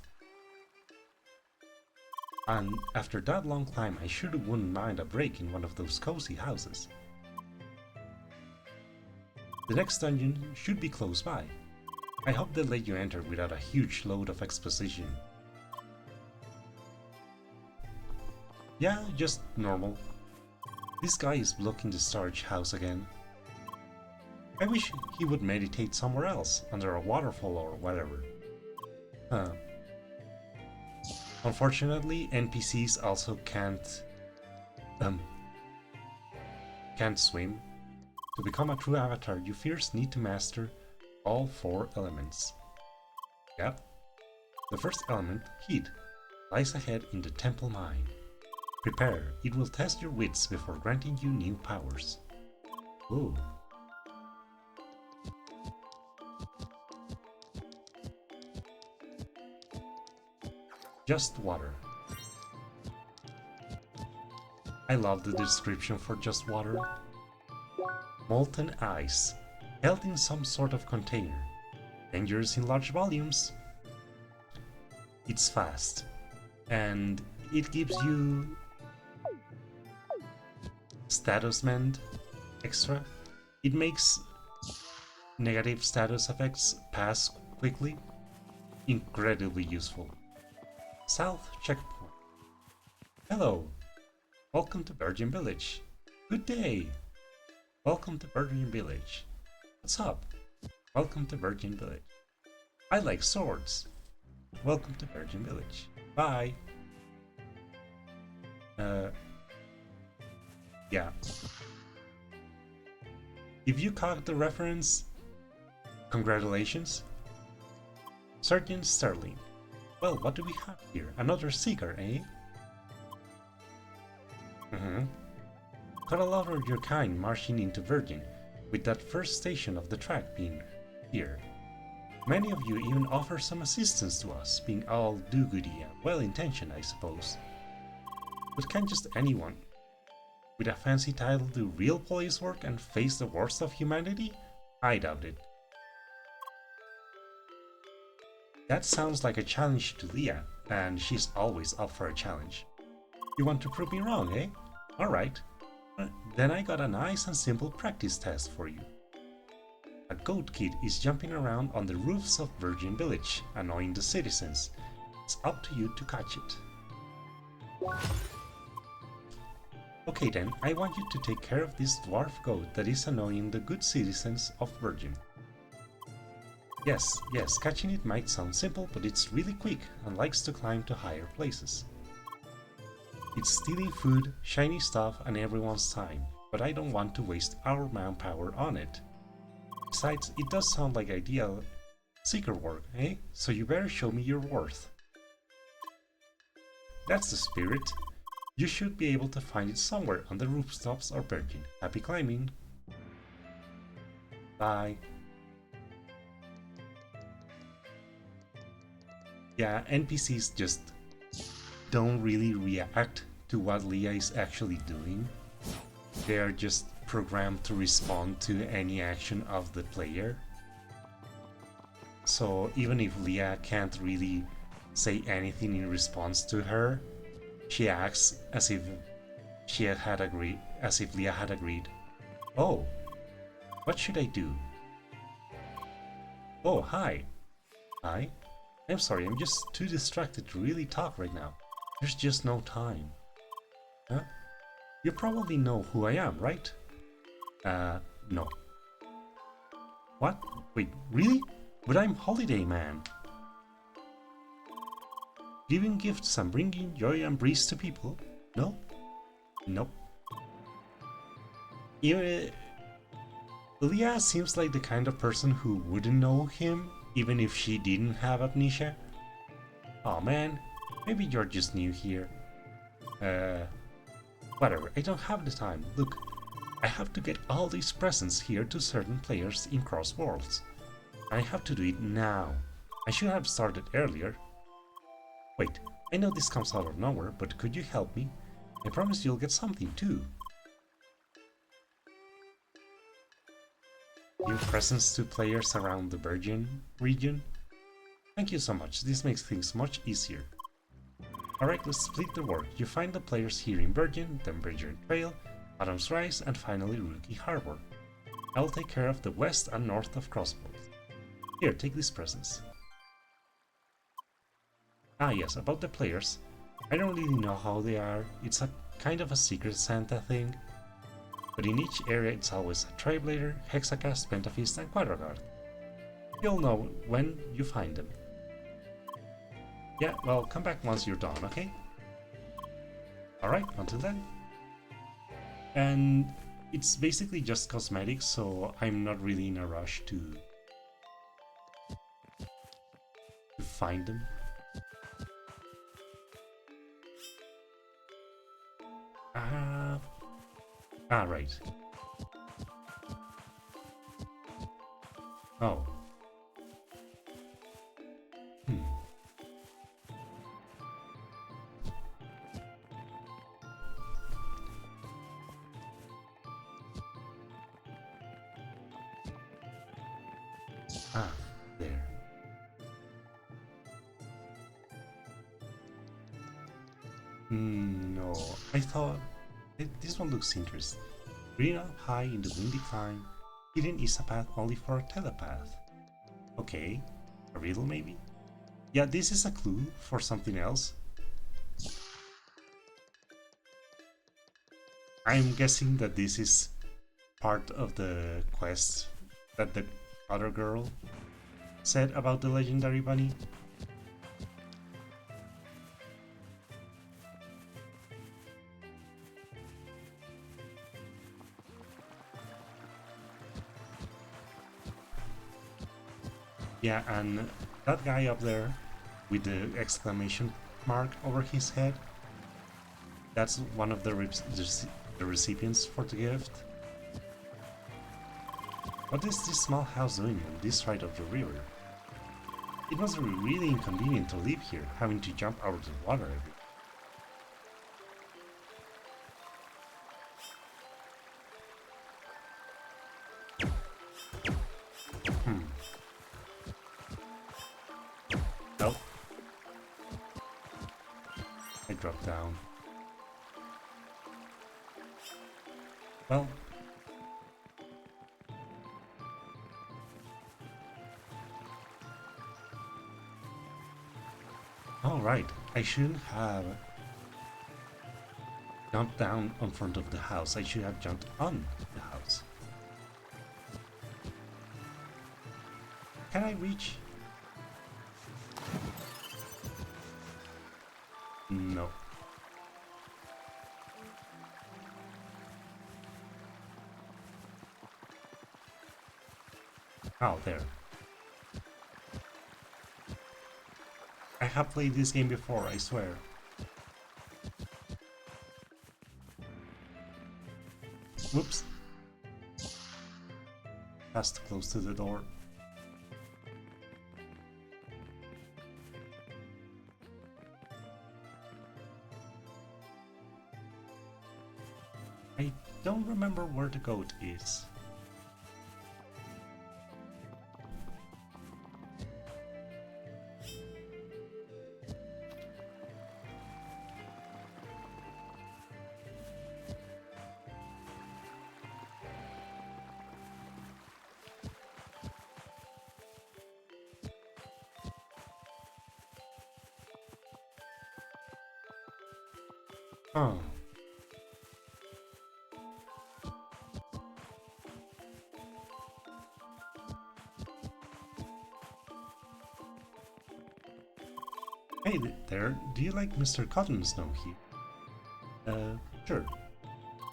And after that long climb, I sure wouldn't mind a break in one of those cozy houses. The next dungeon should be close by. I hope they let you enter without a huge load of exposition. Yeah, just normal. This guy is blocking the storage house again. I wish he would meditate somewhere else, under a waterfall or whatever. Huh. Unfortunately, NPCs also can't swim. To become a true avatar, you first need to master all 4 elements. Yep. The first element, heat, lies ahead in the temple mine. Prepare, it will test your wits before granting you new powers. Ooh. Just water. I love the description for just water. Molten ice, held in some sort of container. Dangerous in large volumes. It's fast, and it gives you status mend extra. It makes negative status effects pass quickly. Incredibly useful. South checkpoint. Hello. Welcome to Virgin Village. Good day. Welcome to Virgin Village. What's up? Welcome to Virgin Village. I like swords. Welcome to Virgin Village. Bye. Yeah. If you caught the reference, congratulations. Sergeant Sterling. Well, what do we have here? Another seeker, eh? Mm-hmm. Got a lot of your kind marching into Virgin, with that first station of the track being here. Many of you even offer some assistance to us, being all do-goody and well-intentioned, I suppose. But can just anyone with a fancy title do real police work and face the worst of humanity? I doubt it. That sounds like a challenge to Leah, and she's always up for a challenge. You want to prove me wrong, eh? Alright. Then I got a nice and simple practice test for you. A goat kid is jumping around on the roofs of Virgin Village, annoying the citizens. It's up to you to catch it. Okay then, I want you to take care of this dwarf goat that is annoying the good citizens of Virgin. Yes, catching it might sound simple, but it's really quick and likes to climb to higher places. It's stealing food, shiny stuff, and everyone's time, but I don't want to waste our manpower on it. Besides, it does sound like ideal seeker work, eh? So you better show me your worth. That's the spirit. You should be able to find it somewhere on the rooftops or Virgin. Happy climbing! Bye! Yeah, NPCs just don't really react to what Leah is actually doing. They are just programmed to respond to any action of the player. So even if Leah can't really say anything in response to her, she acts as if Leah had agreed. Oh, what should I do? Oh, hi. Hi? I'm sorry, I'm just too distracted to really talk right now. There's just no time. Huh? You probably know who I am, right? No. What? Wait, really? But I'm Holiday Man. Giving gifts and bringing joy and breeze to people? No? Nope. Leah seems like the kind of person who wouldn't know him, even if she didn't have amnesia. Aw man, maybe you're just new here. Whatever, I don't have the time. Look, I have to get all these presents here to certain players in Cross Worlds. I have to do it now. I should have started earlier. Wait, I know this comes out of nowhere, but could you help me? I promise you'll get something too. Give presents to players around the Virgin region? Thank you so much, this makes things much easier. Alright, let's split the work. You find the players here in Virgin, then Virgin Trail, Adam's Rise, and finally Rookie Harbor. I'll take care of the west and north of Crosscode. Here, take these presents. Ah yes, about the players. I don't really know how they are, it's a kind of a secret Santa thing. But in each area it's always a Triblader, Hexacast, Pentafist, and Quadraguard. You'll know when you find them. Yeah, well, come back once you're done, okay? Alright, until then. And it's basically just cosmetics, so I'm not really in a rush to find them. Right. Oh. There. No, I thought this one looks interesting. Green up high in the windy climb, hidden is a path only for a telepath. Okay, a riddle maybe? Yeah, this is a clue for something else. I'm guessing that this is part of the quest that the other girl said about the legendary bunny. Yeah, and that guy up there with the exclamation mark over his head, That's one of the recipients for the gift. What is this small house doing on this side of the river? It must be really inconvenient to live here, having to jump out of the water every day. Oh. I dropped down. Well. Alright, I shouldn't have jumped down in front of the house. I should have jumped on the house. Can I reach? No. Oh, there. I have played this game before, I swear. Whoops. Passed close to the door. I don't remember where the goat is. Oh. Hey there, do you like Mr. Cotton Snow here? Sure.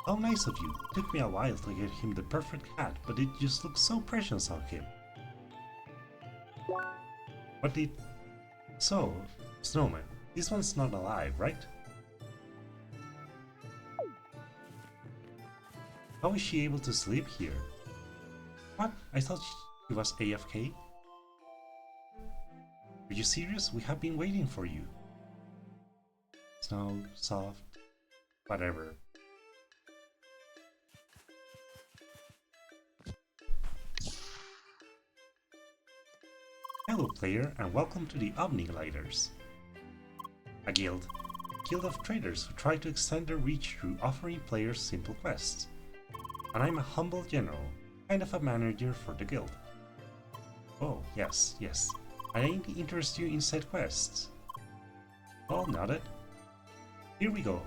How nice of you. It took me a while to get him the perfect hat, but it just looks so precious on him. What did... So, Snowman, this one's not alive, right? How is she able to sleep here? What? I thought she was AFK? Are you serious? We have been waiting for you. Snow, soft, whatever. Hello player and welcome to the Omniglighters. A guild of traders who try to extend their reach through offering players simple quests. And I'm a humble general, kind of a manager for the guild. Oh, yes. I ain't interested in said quests. Well, noted. Here we go.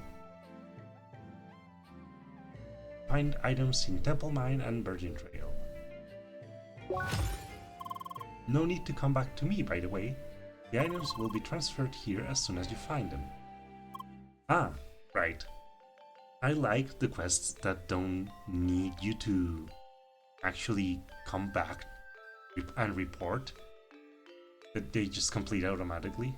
Find items in Temple Mine and Virgin Trail. No need to come back to me, by the way. The items will be transferred here as soon as you find them. Ah, right. I like the quests that don't need you to actually come back and report, that they just complete automatically.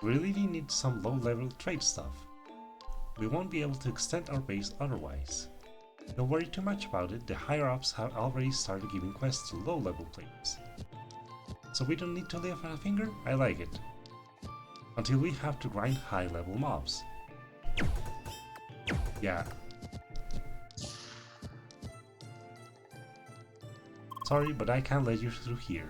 We really need some low-level trade stuff. We won't be able to extend our base otherwise. Don't worry too much about it, the higher-ups have already started giving quests to low-level players. So we don't need to lift a finger? I like it. Until we have to grind high-level mobs. Yeah. Sorry, but I can't let you through here.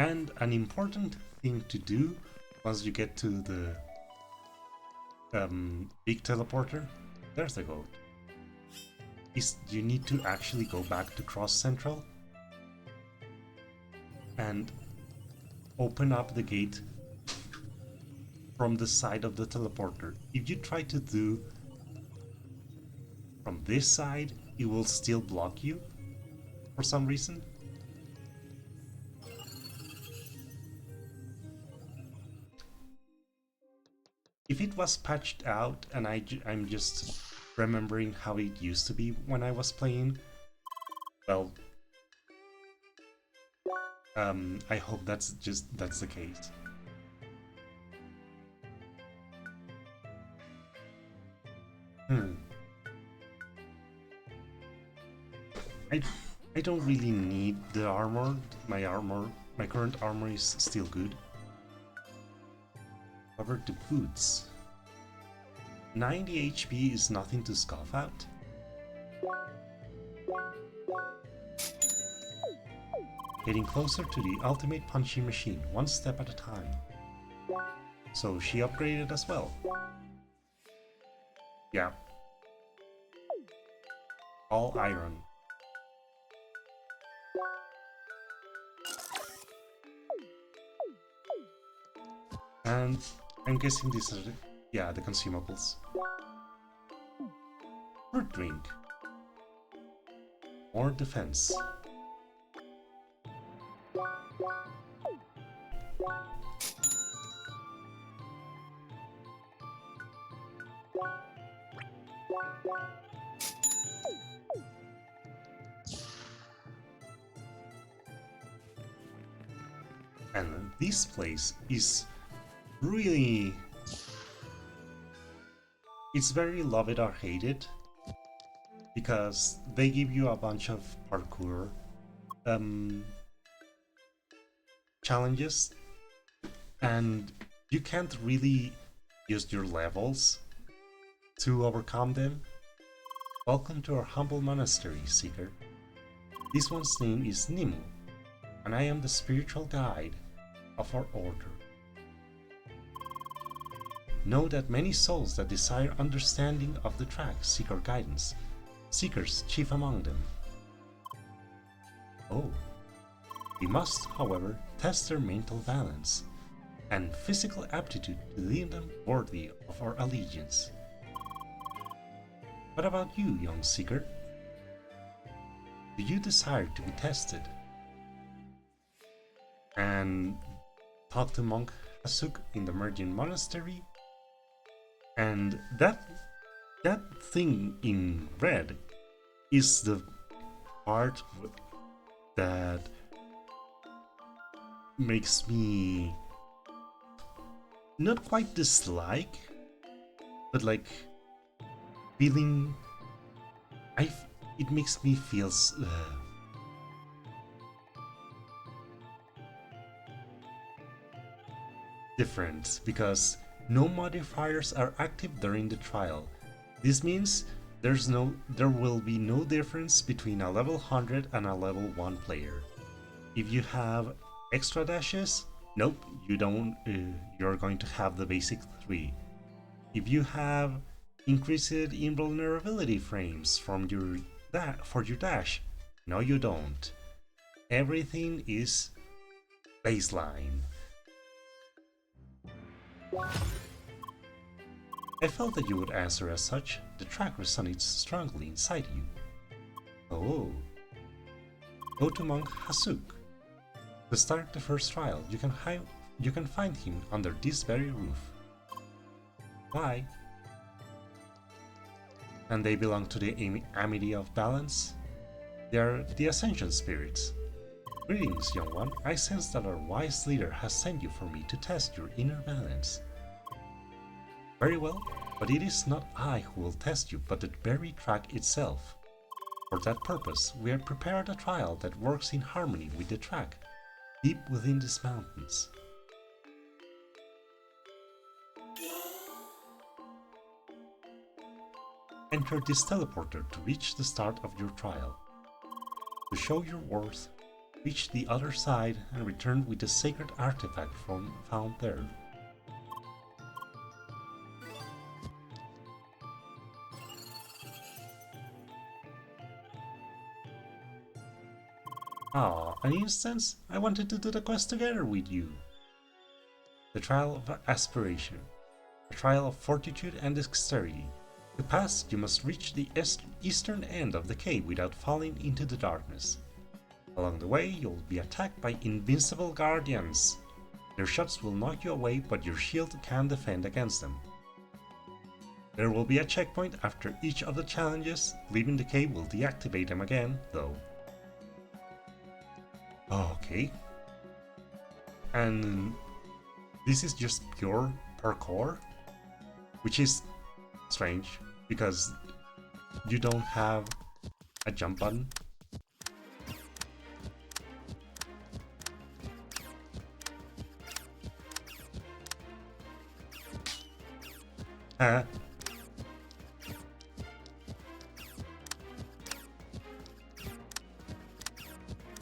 And an important thing to do once you get to the big teleporter, there's the goat, is you need to actually go back to Cross Central and open up the gate from the side of the teleporter. If you try to do from this side, it will still block you for some reason. was patched out and I'm just remembering how it used to be when I was playing, well, I hope that's the case. I I don't really need the armor. My current armor is still good. However, the boots. 90 HP is nothing to scoff at. Getting closer to the ultimate punching machine, one step at a time. So she upgraded as well. Yeah. All iron. And I'm guessing these are the consumables. Fruit drink. More defense. And this place is really... it's very love it or hate it, because they give you a bunch of parkour challenges, and you can't really use your levels to overcome them. Welcome to our humble monastery, Seeker. This one's name is Nimu, and I am the spiritual guide of our order. Know that many souls that desire understanding of the track seek our guidance, Seekers chief among them. Oh. We must, however, test their mental balance and physical aptitude to lead them worthy of our allegiance. What about you, young Seeker? Do you desire to be tested? And talk to Monk Hasuk in the Merging Monastery. And that thing in red is the part that makes me not quite dislike, but like feeling. It makes me feel different, because no modifiers are active during the trial. This means there will be no difference between a level 100 and a level 1 player. If you have extra dashes, nope, you don't. You're going to have the basic 3. If you have increased invulnerability frames for your dash, no, you don't. Everything is baseline. I felt that you would answer as such. The track resonates strongly inside you. Oh. Go to Monk Hasuk. To start the first trial, you can find him under this very roof. Why? And they belong to the Amity of Balance. They are the Ascension Spirits. Greetings, young one. I sense that our wise leader has sent you for me to test your inner balance. Very well, but it is not I who will test you, but the very track itself. For that purpose, we have prepared a trial that works in harmony with the track, deep within these mountains. Enter this teleporter to reach the start of your trial. To show your worth, reach the other side and return with the sacred artifact found there. Ah, an instance? I wanted to do the quest together with you. The Trial of Aspiration. A trial of fortitude and dexterity. To pass, you must reach the eastern end of the cave without falling into the darkness. Along the way, you'll be attacked by invincible guardians. Their shots will knock you away, but your shield can defend against them. There will be a checkpoint after each of the challenges. Leaving the cave will deactivate them again, though. Okay. And this is just pure parkour, which is strange because you don't have a jump button.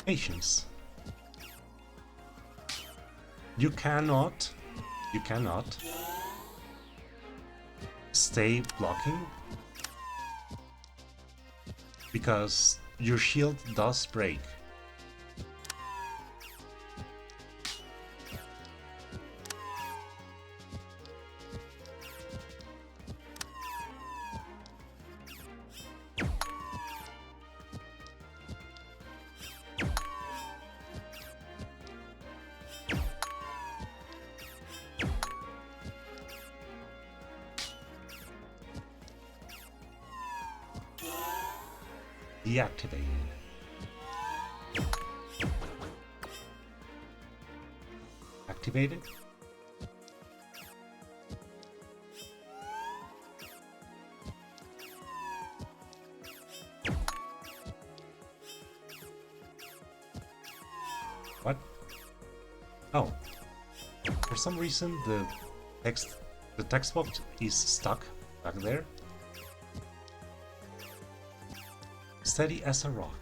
Patience. You cannot stay blocking because your shield does break. Deactivated. Activated. What? Oh. For some reason the text box is stuck back there. Steady as a rock.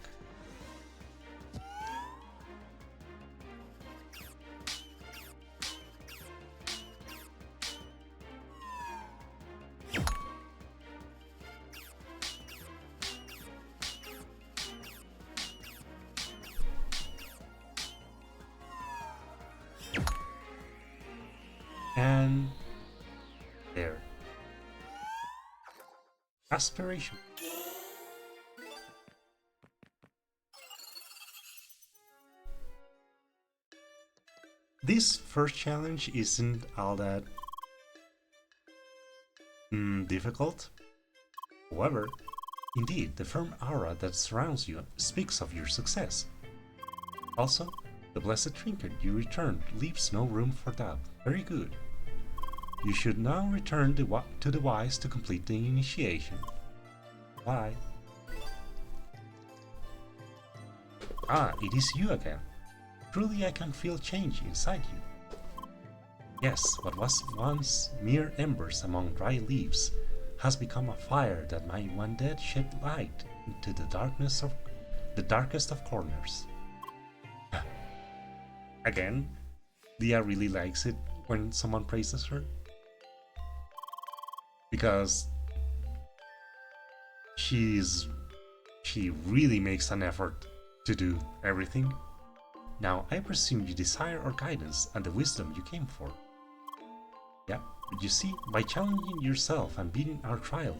And there. Aspiration. This first challenge isn't all that difficult. However, indeed, the firm aura that surrounds you speaks of your success. Also, the blessed trinket you returned leaves no room for doubt. Very good. You should now return to the wise to complete the initiation. Why? Ah, it is you again. Truly I can feel change inside you. Yes, what was once mere embers among dry leaves has become a fire that might one day shed light into the darkest of corners. Again, Dia really likes it when someone praises her. Because she really makes an effort to do everything. Now, I presume you desire our guidance and the wisdom you came for. Yeah, but you see, by challenging yourself and beating our trial,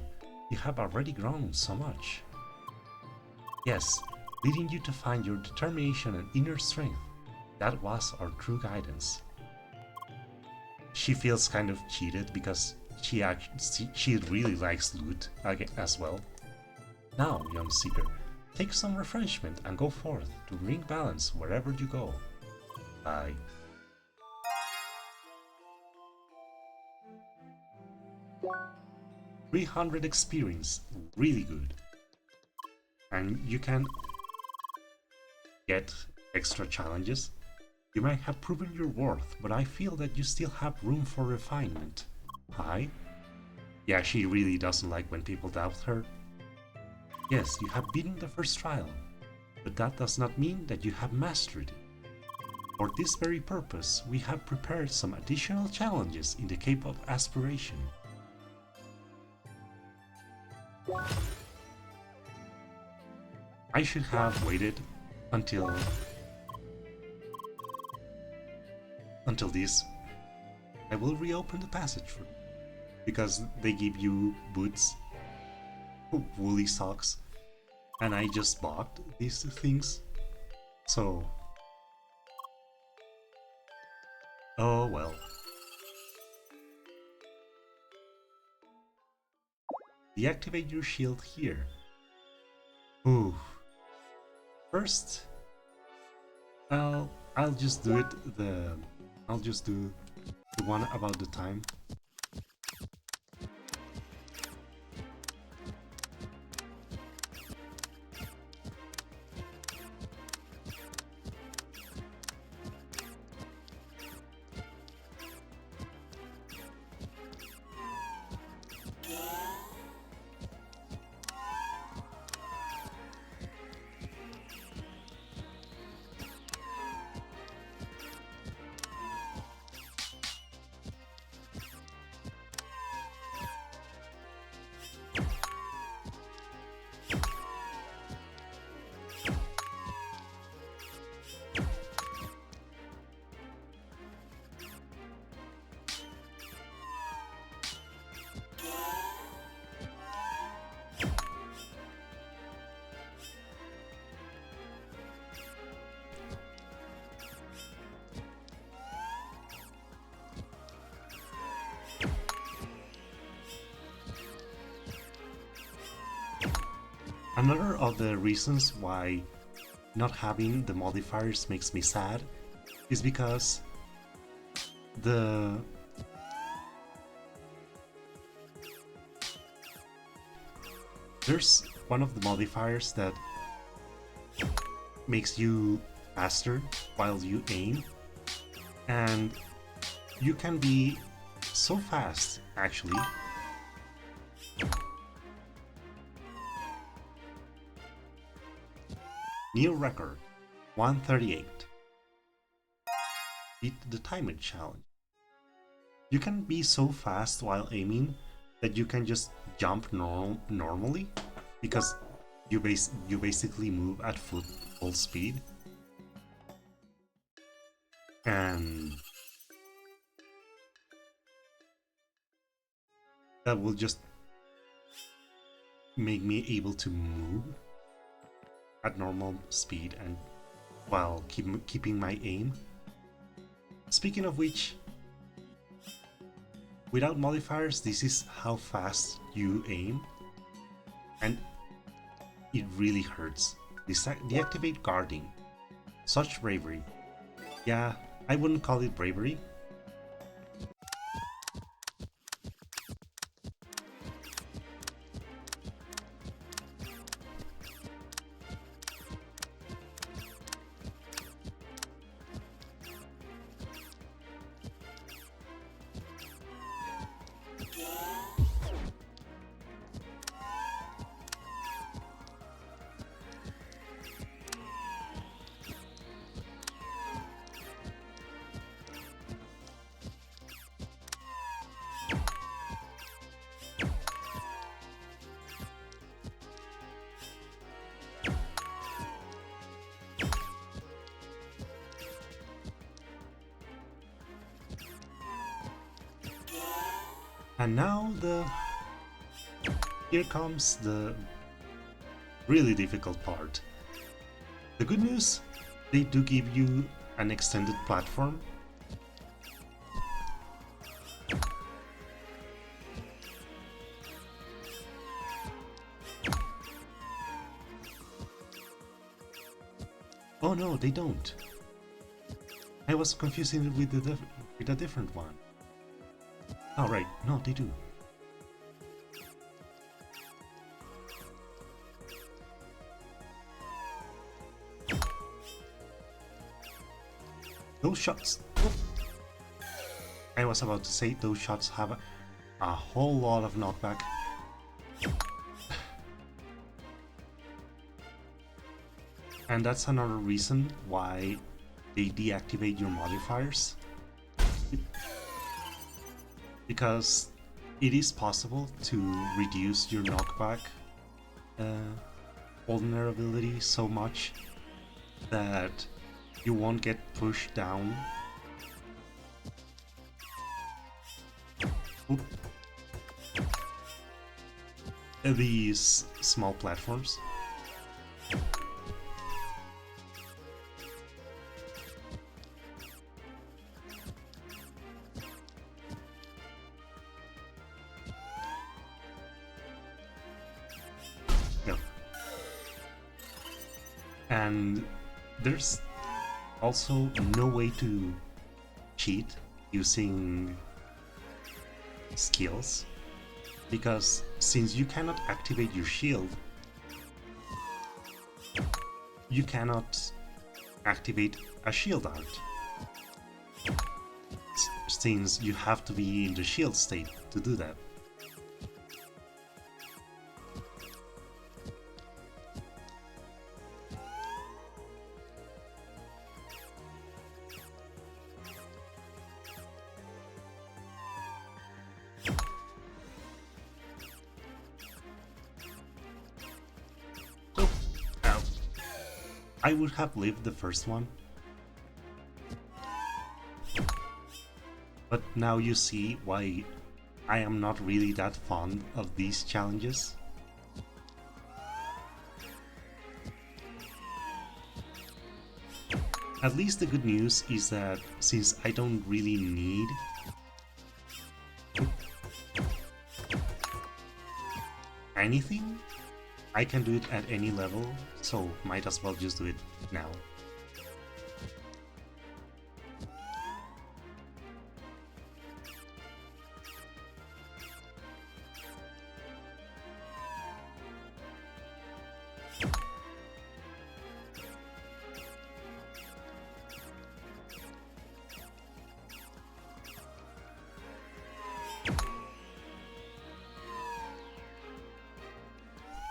you have already grown so much. Yes, leading you to find your determination and inner strength. That was our true guidance. She feels kind of cheated because she really likes loot as well. Now, young seeker, take some refreshment and go forth to bring balance wherever you go. Bye. $300 experience, really good. And you can get extra challenges. You might have proven your worth, but I feel that you still have room for refinement. Hi? Yeah, she really doesn't like when people doubt her. Yes, you have beaten the first trial, but that does not mean that you have mastered it. For this very purpose, we have prepared some additional challenges in the Cape of Aspiration. I should have waited until this. I will reopen the passage for because they give you boots, woolly socks, and I just bought these things. So, oh well. Deactivate your shield here. Ooh. First, I'll just do it I'll just do the one about the time. Another of the reasons why not having the modifiers makes me sad is because there's one of the modifiers that makes you faster while you aim, and you can be so fast actually. New record, 138. Beat the timing challenge. You can be so fast while aiming that you can just jump normally because you basically move at full speed. And that will just make me able to move at normal speed and while keeping my aim. Speaking of which, without modifiers, this is how fast you aim, and it really hurts. Deactivate guarding. Such bravery. Yeah, I wouldn't call it bravery. And now here comes the really difficult part. The good news, they do give you an extended platform. Oh no, they don't. I was confusing it with a different one. Oh right, no, they do. Those shots. Oh. I was about to say those shots have a whole lot of knockback. And that's another reason why they deactivate your modifiers. Because it is possible to reduce your knockback vulnerability so much that you won't get pushed down. Oop. These small platforms. And there's also no way to cheat using skills, because since you cannot activate your shield, you cannot activate a shield art, since you have to be in the shield state to do that. So, I would have lived the first one, but now you see why I am not really that fond of these challenges. At least the good news is that since I don't really need anything, I can do it at any level, so might as well just do it now.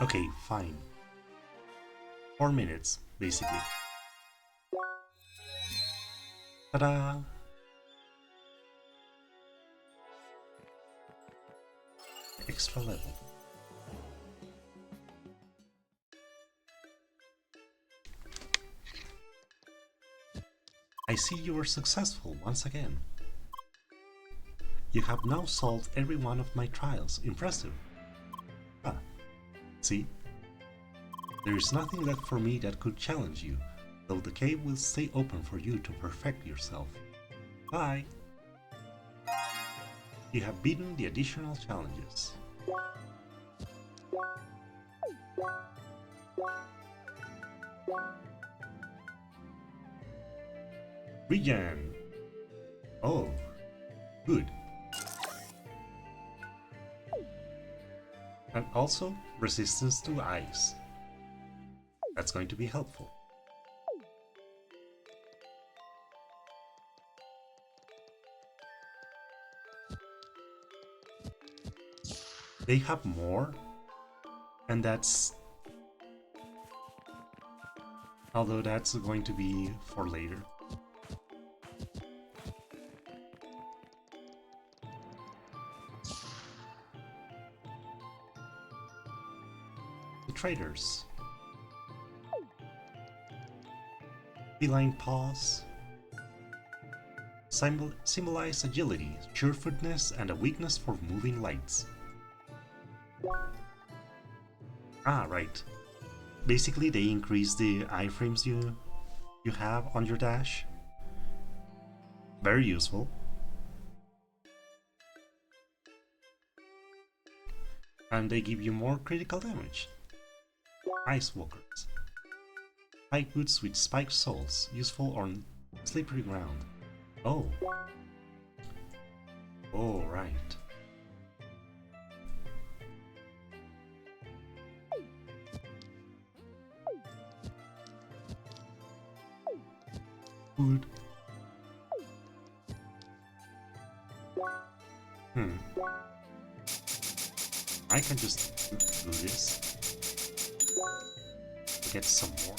Okay, fine. 4 minutes, basically. Ta-da! Extra level. I see you were successful once again. You have now solved every one of my trials. Impressive. Ah, see? There is nothing left for me that could challenge you, though the cave will stay open for you to perfect yourself. Bye! You have beaten the additional challenges. Regen! Oh, good. And also resistance to ice. That's going to be helpful. They have more, and that's... although that's going to be for later. The traders. Feline paws symbolize agility, surefootness, and a weakness for moving lights. Ah, right. Basically, they increase the iframes you have on your dash. Very useful. And they give you more critical damage. Ice walkers. Spike boots with spiked soles, useful on slippery ground. Oh. Oh, right. Good. I can just do this. Get some more.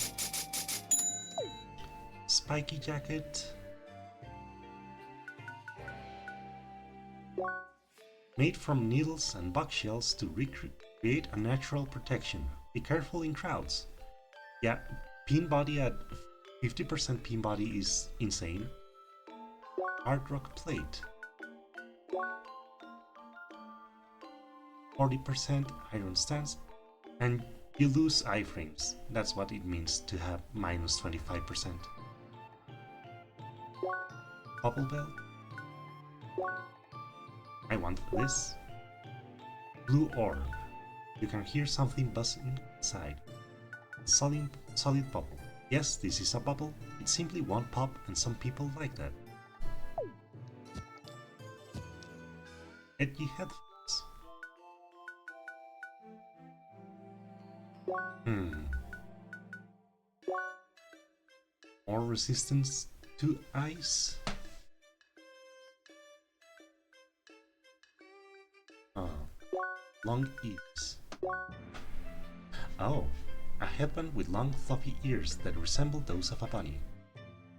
Spiky jacket. Made from needles and bug shells to recreate a natural protection. Be careful in crowds. Yeah, pin body at 50% pin body is insane. Hard rock plate. 40% iron stance, and you lose iframes. That's what it means to have minus 25%. Bubble bell. I want this. Blue orb. You can hear something buzzing inside. Solid bubble. Yes, this is a bubble. It simply won't pop, and some people like that. Edgy headphones. More resistance to ice? Long ears. Oh, a headband with long fluffy ears that resemble those of a bunny.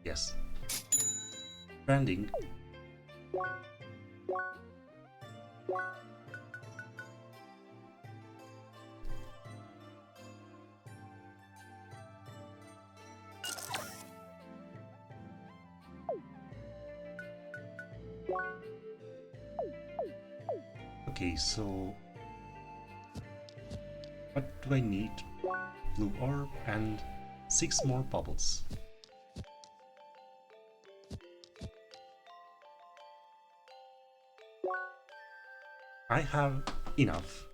Yes. Branding. Okay, so what do I need? Blue orb and 6 more bubbles. I have enough.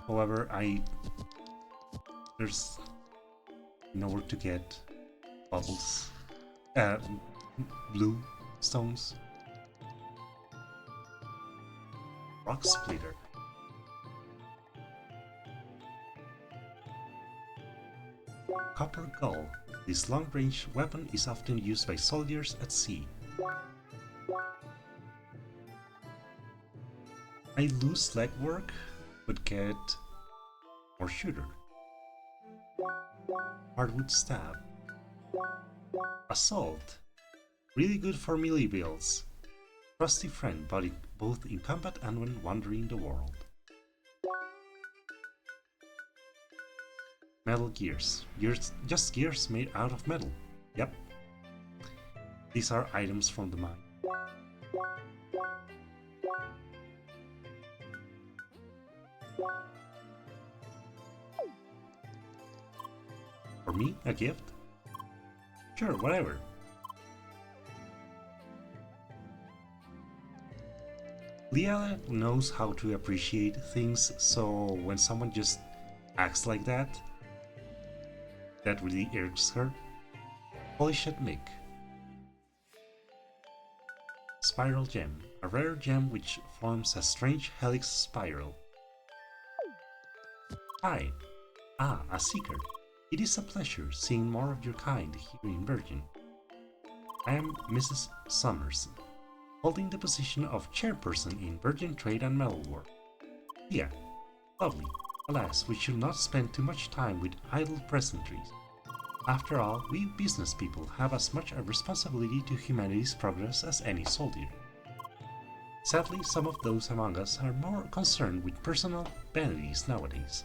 However, there's nowhere to get bubbles. Blue stones. Rock splitter. Copper gull. This long-range weapon is often used by soldiers at sea. I lose legwork, but get more shooter. Hardwood stab. Assault. Really good for melee builds. Trusty friend, both in combat and when wandering the world. Metal gears. Just gears made out of metal. Yep. These are items from the mine. For me, a gift? Sure, whatever. Leah knows how to appreciate things, so when someone just acts like that really irks her. Polish it, Mick. Spiral gem, a rare gem which forms a strange helix spiral. Hi. Ah, a seeker. It is a pleasure seeing more of your kind here in Virgin. I am Mrs. Summers, holding the position of chairperson in Virgin Trade and Metalwork. Yeah, lovely. Alas, we should not spend too much time with idle pleasantries. After all, we business people have as much a responsibility to humanity's progress as any soldier. Sadly, some of those among us are more concerned with personal vanities nowadays.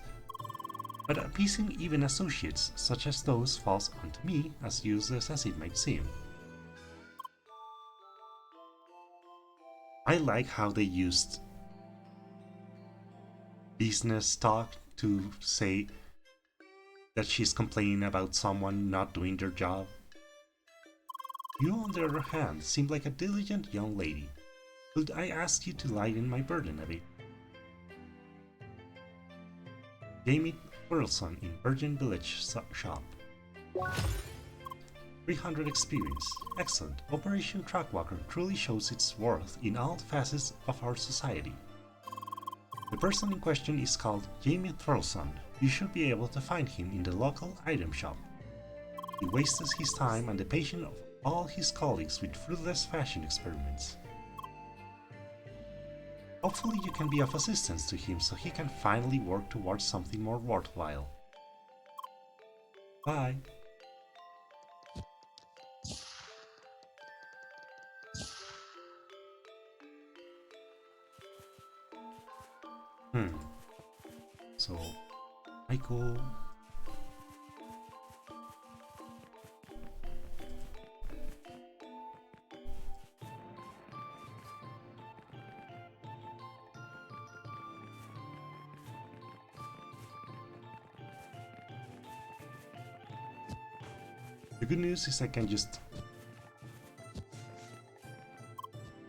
But appeasing even associates such as those falls onto me, as useless as it might seem. I like how they used business talk to say that she's complaining about someone not doing their job. You, on the other hand, seem like a diligent young lady. Could I ask you to lighten my burden a bit? Jamie Wilson in Virgin Village Shop. 300 experience. Excellent. Operation Trackwalker truly shows its worth in all facets of our society. The person in question is called Jamie Thorlson. You should be able to find him in the local item shop. He wastes his time and the patience of all his colleagues with fruitless fashion experiments. Hopefully you can be of assistance to him so he can finally work towards something more worthwhile. Bye. So, I go. The good news is I can just...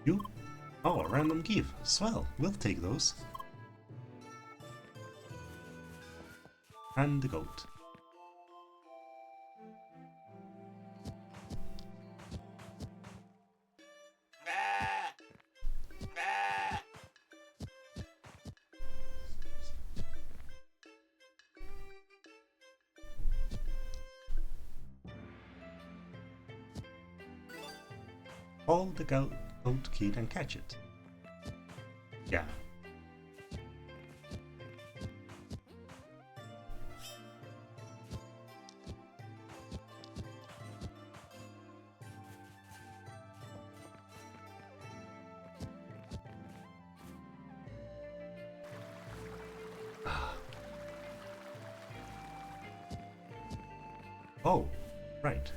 You? Oh, a random gift. Swell, we'll take those. and the goat. Call the goat kid and catch it. Yeah. Oh, right.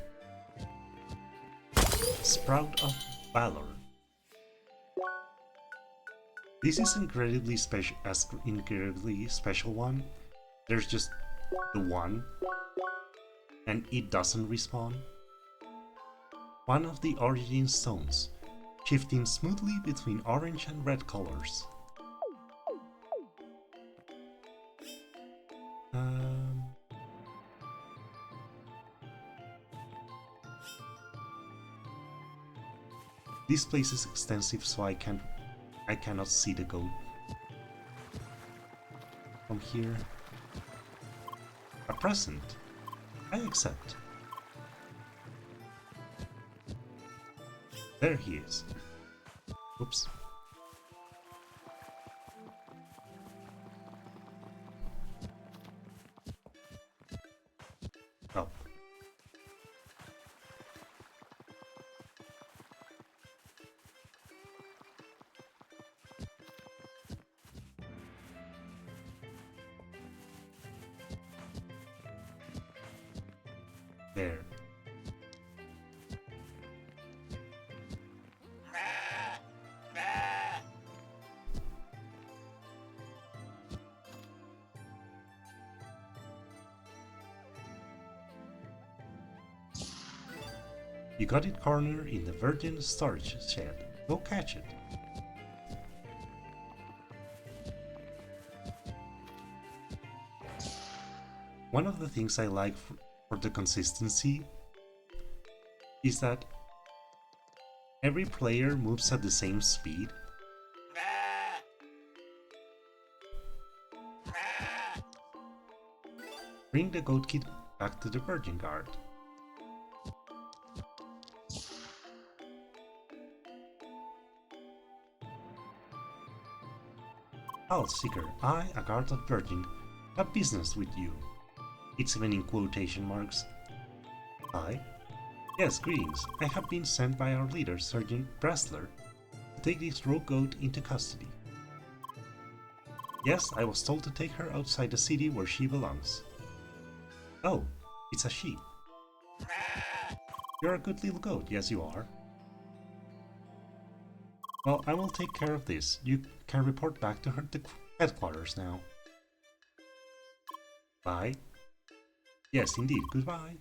Sprout of Valor. This is incredibly special one. There's just the one, and it doesn't respawn. One of the origin stones, shifting smoothly between orange and red colors. This place is extensive, so I cannot see the goat from here. A present. I accept. There he is. Oops. Oh. There. You got it cornered in the Virgin storage shed. Go catch it. One of the things I like for the consistency is that every player moves at the same speed. Bring the goat kid back to the Virgin Guard. Al Seeker, I, a guard of Virgin, have business with you. It's even in quotation marks. I? Yes, greetings. I have been sent by our leader, Sergeant Bressler, to take this rogue goat into custody. Yes, I was told to take her outside the city where she belongs. Oh, it's a she. You're a good little goat, yes you are. Well, I will take care of this. You can report back to the headquarters now. Bye. Yes, indeed, goodbye.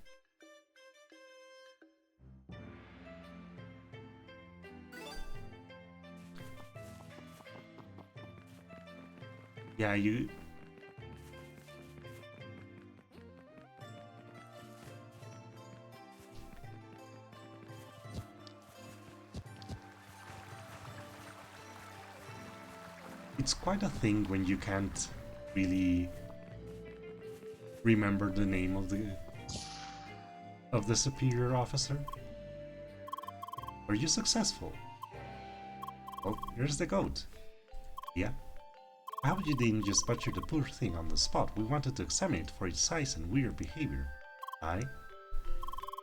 Yeah, you... It's quite a thing when you can't really remember the name of the superior officer. Are you successful? Oh, here's the goat. Yeah? How you didn't just butcher the poor thing on the spot? We wanted to examine it for its size and weird behavior. Aye?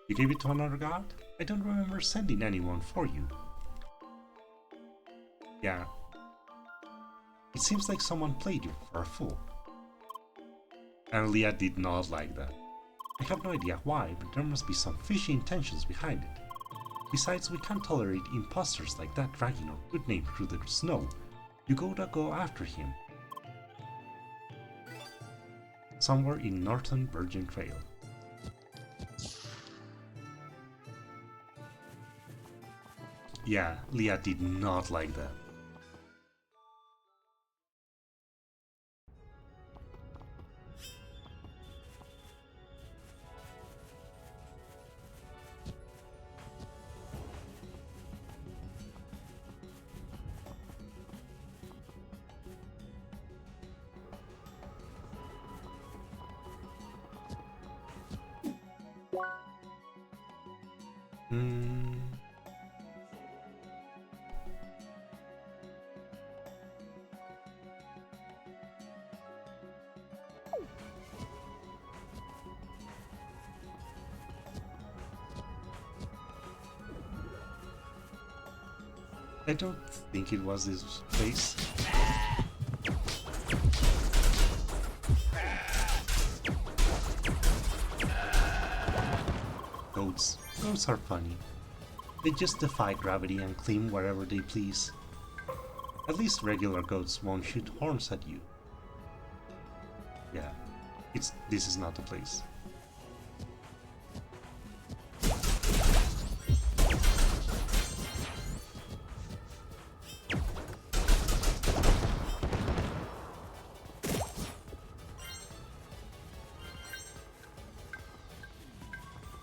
You gave it to another guard? I don't remember sending anyone for you. Yeah. It seems like someone played you for a fool. And Leah did not like that. I have no idea why, but there must be some fishy intentions behind it. Besides, we can't tolerate imposters like that dragging our good name through the snow. You gotta go after him. Somewhere in Northern Virgin Trail. Yeah, Leah did not like that. Hmm. I don't think it was this place. Goats. Goats are funny. They just defy gravity and climb wherever they please. At least regular goats won't shoot horns at you. Yeah, this is not the place.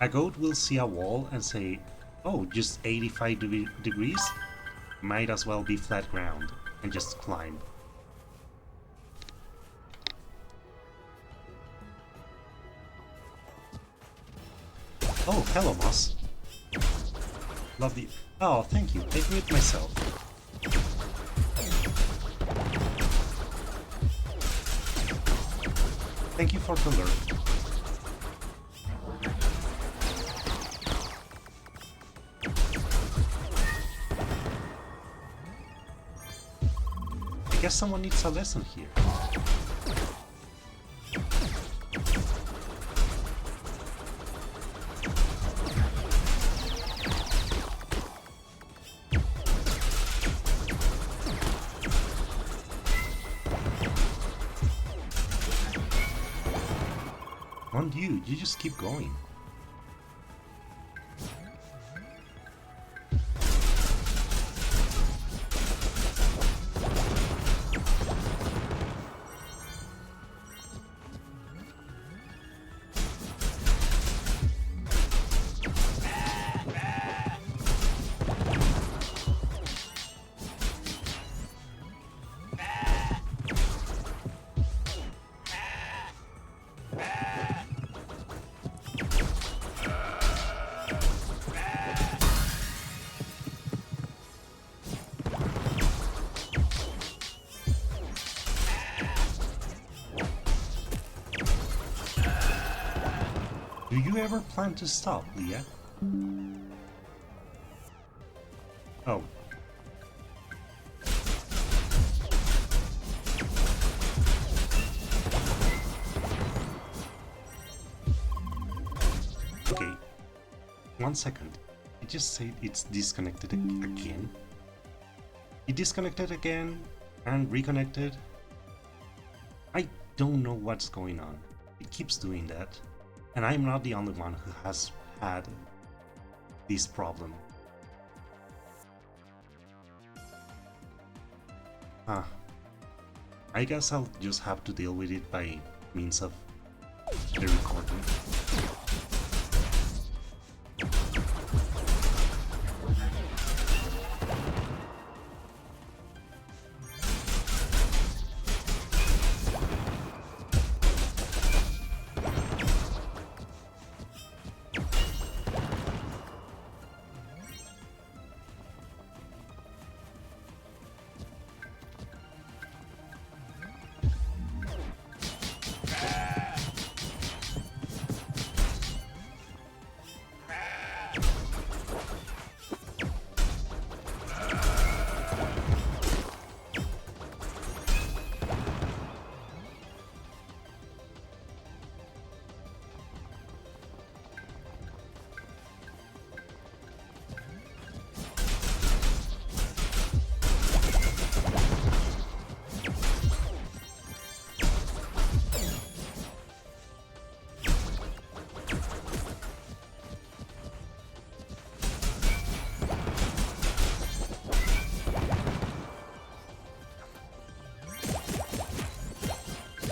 A goat will see a wall and say, oh, just 85 degrees? Might as well be flat ground, and just climb. Oh, hello, Moss. Love the... Oh, thank you. I grew it myself. Thank you for the lure. I guess someone needs a lesson here. On you just keep going. Do you ever plan to stop, Leah? Oh. Okay. 1 second. It just said it's disconnected again. It disconnected again and reconnected. I don't know what's going on. It keeps doing that. And I'm not the only one who has had this problem. I guess I'll just have to deal with it by means of the recording.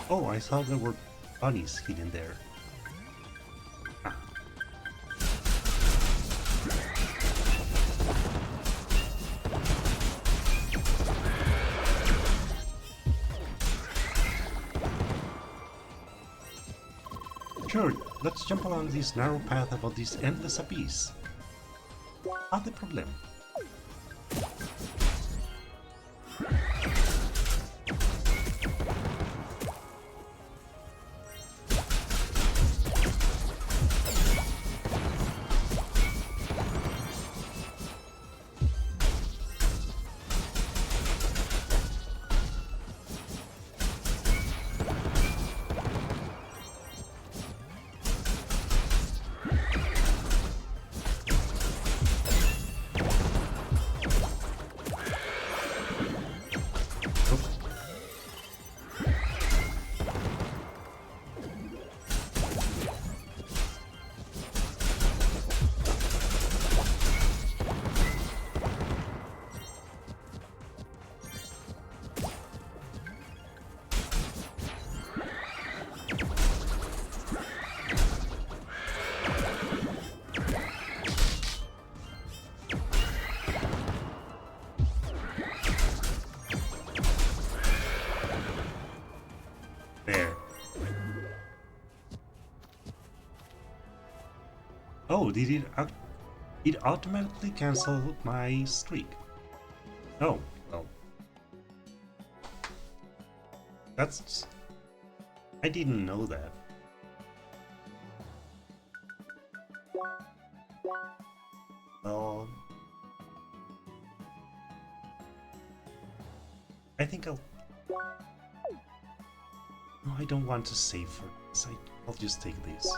Oh, I thought there were bunnies hidden there. Ah. Sure, let's jump along this narrow path about this endless abyss. Pas de problème. There. Oh, did it? It automatically canceled my streak. Oh, well. That's... I didn't know that. Well... I think I'll... No, I don't want to save for this. I'll just take this.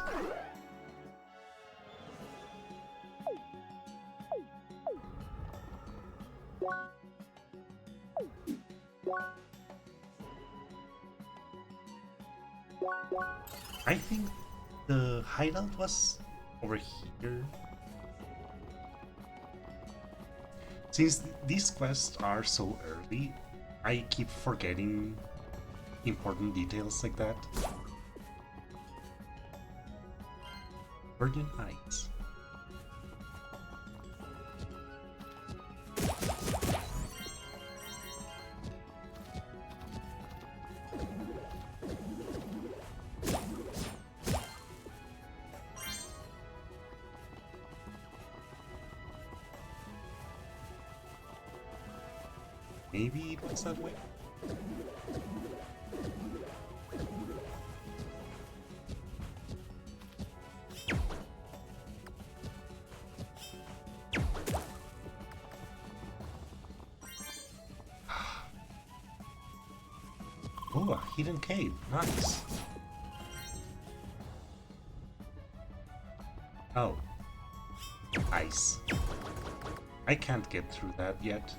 I think the hideout was over here. Since these quests are so early, I keep forgetting important details like that. Virgin Heights. Maybe it was that way. Oh, a hidden cave. Nice. Oh. Ice. I can't get through that yet.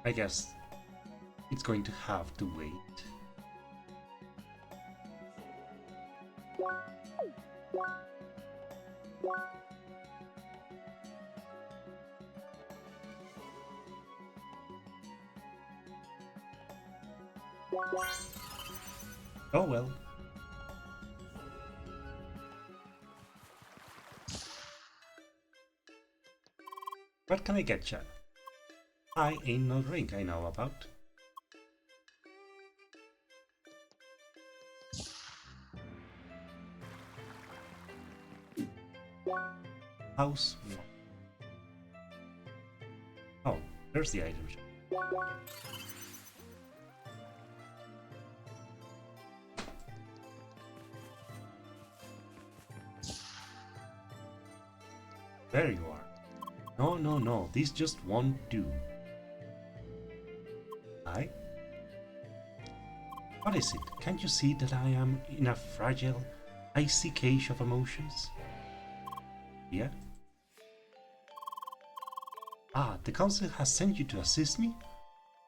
I guess it's going to have to wait. Oh well. What can I get ya? I ain't no drink I know about. House 1. Oh, there's the item shop. There you are. No, no, no, this just won't do. I? What is it? Can't you see that I am in a fragile, icy cage of emotions? Yeah? Ah, the council has sent you to assist me?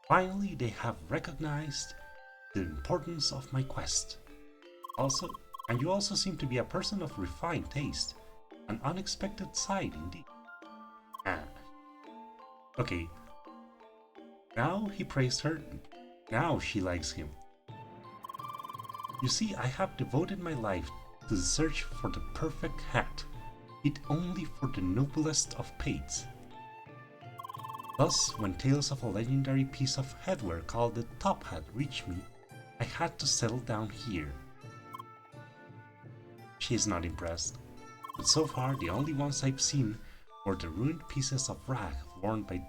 Finally, they have recognized the importance of my quest. And you also seem to be a person of refined taste. An unexpected sight indeed. Ah. Okay. Now he praised her. Now she likes him. You see, I have devoted my life to the search for the perfect hat, fit only for the noblest of pates. Thus, when tales of a legendary piece of headwear called the top hat reached me, I had to settle down here. She is not impressed, but so far the only ones I've seen were the ruined pieces of rag worn by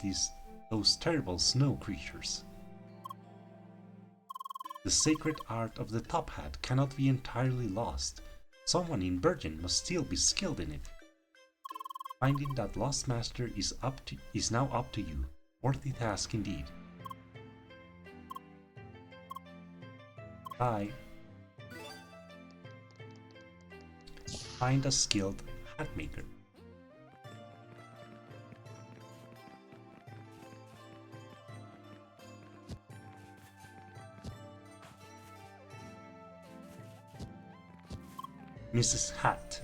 those terrible snow creatures. The sacred art of the top hat cannot be entirely lost. Someone in Bergen must still be skilled in it. Finding that lost master is now up to you. Worthy task indeed. Bye. Find a skilled hat maker. Mrs. Hat.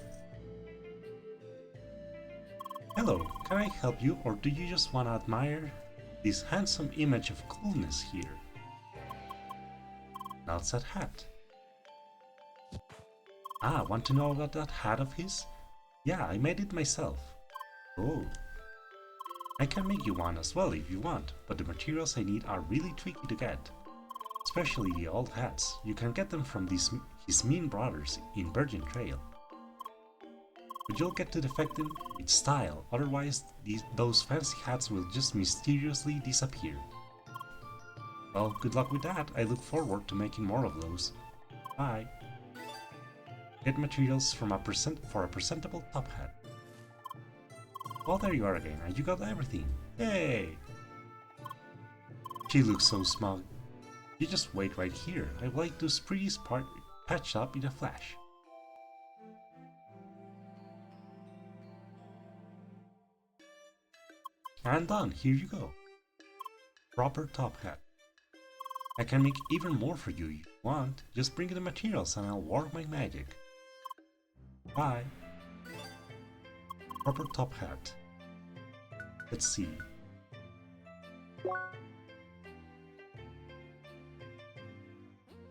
Hello, can I help you, or do you just want to admire this handsome image of coolness here? Nods at Hat. Ah, want to know about that hat of his? Yeah, I made it myself. Oh. I can make you one as well if you want, but the materials I need are really tricky to get. Especially the old hats. You can get them from his mean brothers in Virgin Trail. But you'll get to defect them with style, otherwise those fancy hats will just mysteriously disappear. Well, good luck with that. I look forward to making more of those. Bye. Get materials from for a presentable top hat. Well, there you are again, and you got everything. Yay! She looks so smug. You just wait right here. I will like those pretty patched up in a flash. And done, here you go. Proper top hat. I can make even more for you if you want. Just bring the materials and I'll work my magic. Bye. Proper top hat. Let's see.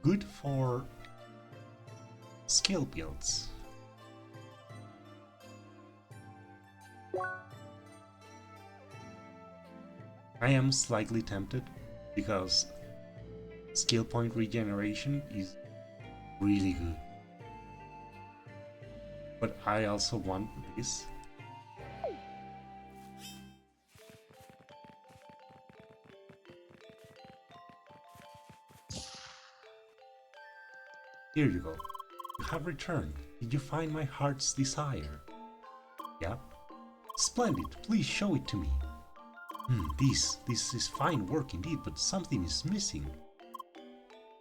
Good for skill builds. I am slightly tempted because skill point regeneration is really good. But I also want this. Here you go. You have returned. Did you find my heart's desire? Yep. Splendid. Please show it to me. This is fine work indeed, but something is missing.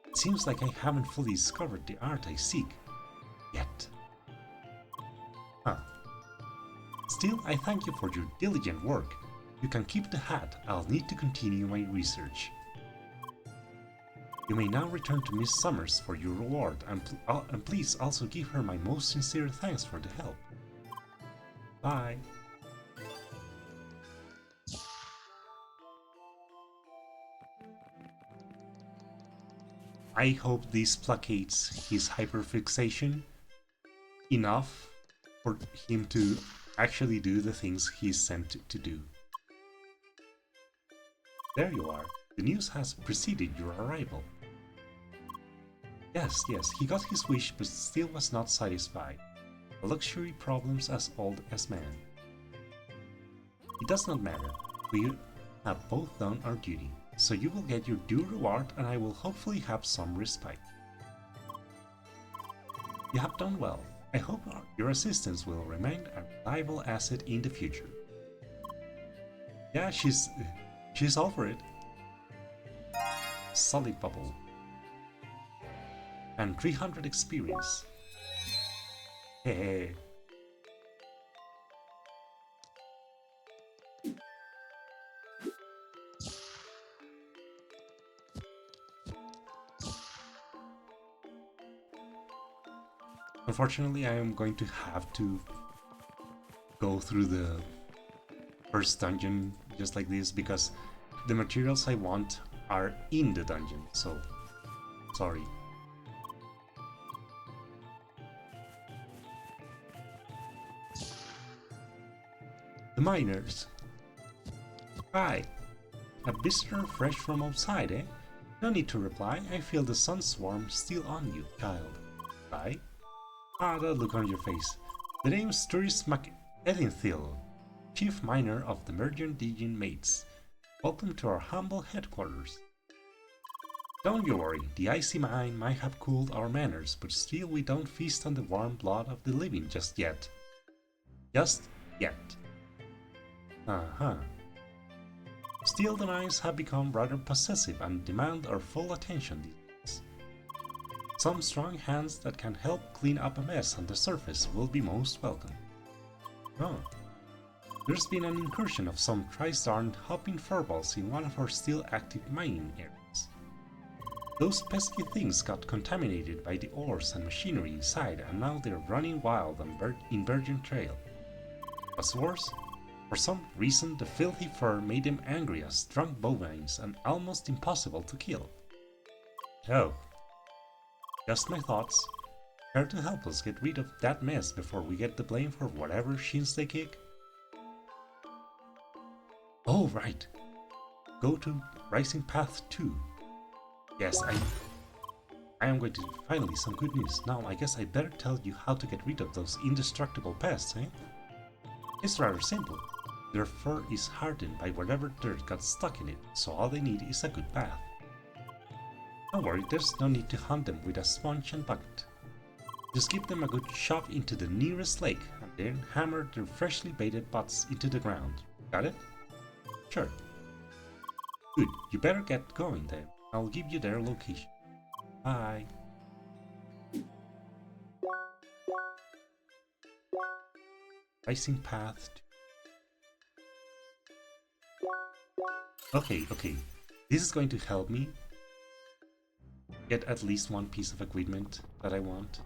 It seems like I haven't fully discovered the art I seek. Yet. Huh. Still, I thank you for your diligent work. You can keep the hat. I'll need to continue my research. You may now return to Miss Summers for your reward, and please also give her my most sincere thanks for the help. Bye. I hope this placates his hyperfixation enough for him to actually do the things he's sent to do. There you are. The news has preceded your arrival. Yes, he got his wish but still was not satisfied. A luxury problems as old as man. It does not matter. We have both done our duty, so you will get your due reward and I will hopefully have some respite. You have done well. I hope your assistance will remain a reliable asset in the future. Yeah, she's all for it. Solid bubble. And 300 experience. Hey. Unfortunately, I am going to have to go through the first dungeon just like this because the materials I want are in the dungeon, so sorry. The miners. Hi. A visitor fresh from outside, eh? No need to reply, I feel the sun's warmth still on you, child. Right? Ah, that look on your face. The name's Turis MacEdinthil, Chief Miner of the Mergent Digian Mates. Welcome to our humble headquarters. Don't you worry, the icy mine might have cooled our manners, but still we don't feast on the warm blood of the living just yet. Just yet. Uh-huh. Still, the mines have become rather possessive and demand our full attention these days. Some strong hands that can help clean up a mess on the surface will be most welcome. Oh. There's been an incursion of some thrice-darned hopping furballs in one of our still active mining areas. Those pesky things got contaminated by the ores and machinery inside, and now they're running wild in Virgin Trail. What's worse? For some reason the filthy fur made them angry as drunk bovines and almost impossible to kill. Oh. Just my thoughts. Care to help us get rid of that mess before we get the blame for whatever shins they kick? Oh, right. Go to Rising Path 2. Yes, I am going to finally some good news. Now I guess I better tell you how to get rid of those indestructible pests, eh? It's rather simple. Their fur is hardened by whatever dirt got stuck in it, so all they need is a good bath. Don't worry, there's no need to hunt them with a sponge and bucket. Just give them a good shove into the nearest lake, and then hammer their freshly baited butts into the ground. Got it? Sure. Good, you better get going then. I'll give you their location. Bye. Rising Path 2. Okay. This is going to help me get at least one piece of equipment that I want.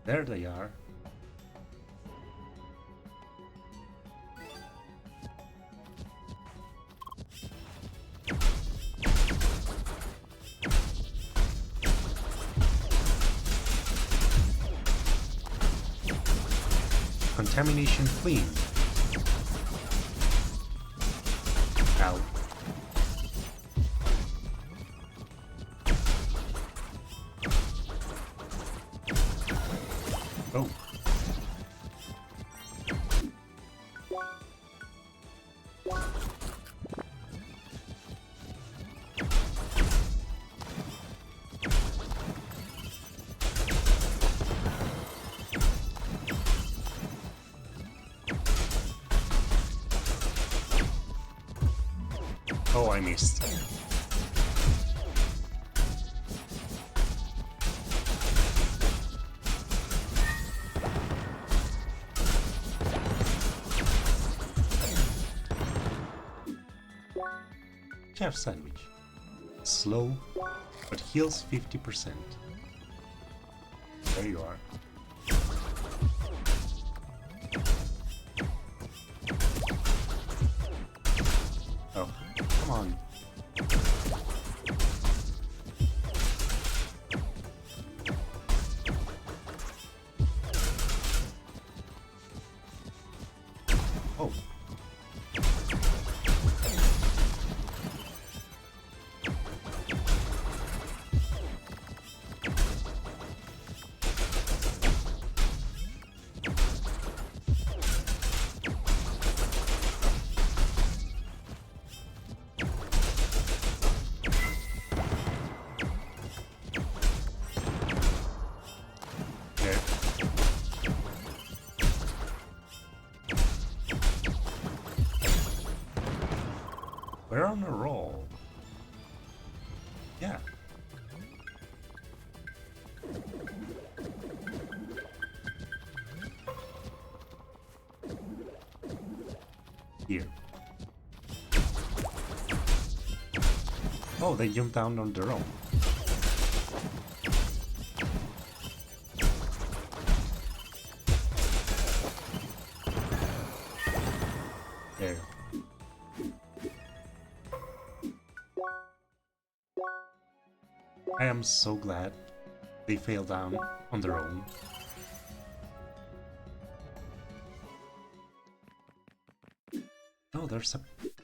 There they are. Contamination clean. Ow. Oh. Oh, I missed. Chef sandwich. Slow, but heals 50%. There you are. Oh, come on. Oh. We're on a roll. Yeah. Here. Oh, they jumped down on their own. There. I am so glad they fell down on their own. Oh, there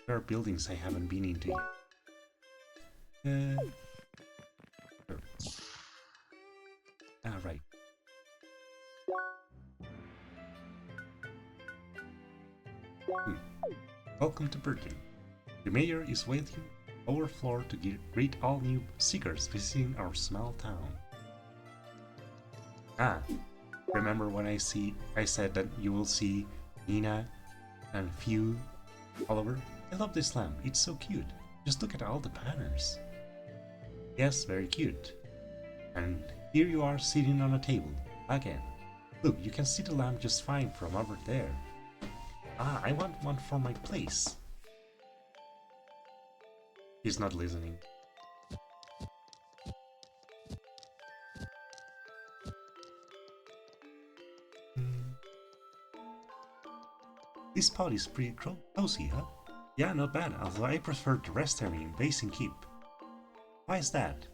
are buildings I haven't been into yet. Sure. Ah, right. Welcome to Bergen. The mayor is waiting on our floor to greet all new seekers visiting our small town. Ah, remember when I said that you will see Nina and Few all over? I love this lamp, it's so cute. Just look at all the patterns. Yes, very cute. And here you are sitting on a table, again. Look, you can see the lamp just fine from over there. Ah, I want one for my place. He's not listening. This spot is pretty cozy, huh? Yeah, not bad, although I prefer the rest area in Basin Keep. Why is that?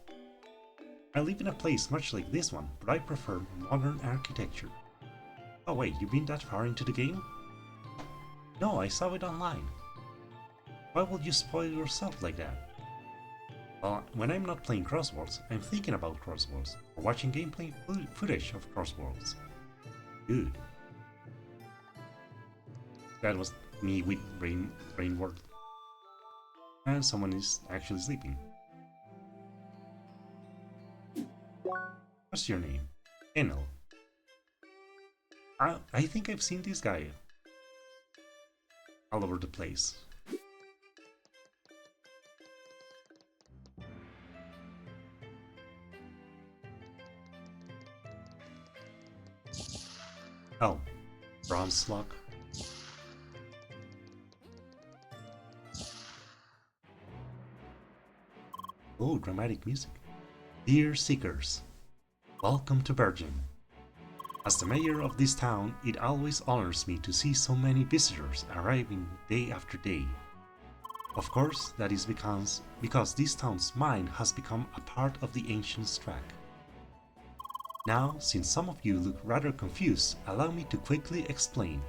I live in a place much like this one, but I prefer modern architecture. Oh wait, you've been that far into the game? No, I saw it online. Why would you spoil yourself like that? Well, when I'm not playing Crossworlds, I'm thinking about Crossworlds, or watching gameplay footage of Crossworlds. Good. That was me with Brain World. And someone is actually sleeping. What's your name? Enel. I think I've seen this guy all over the place. Oh, bronze lock. Oh, dramatic music. Dear Seekers, welcome to Bergen. As the mayor of this town, it always honors me to see so many visitors arriving day after day. Of course, that is because this town's mind has become a part of the Ancients' track. Now, since some of you look rather confused, allow me to quickly explain.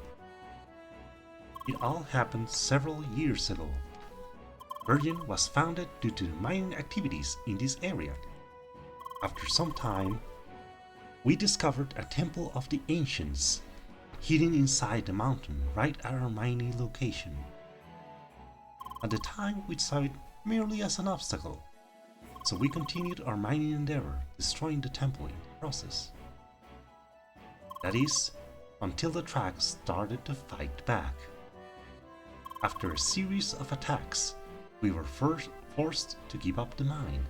It all happened several years ago. Bergen was founded due to the mining activities in this area. After some time, we discovered a temple of the ancients, hidden inside the mountain right at our mining location. At the time, we saw it merely as an obstacle, so we continued our mining endeavor, destroying the temple in the process. That is, until the track started to fight back. After a series of attacks, we were forced to give up the mine.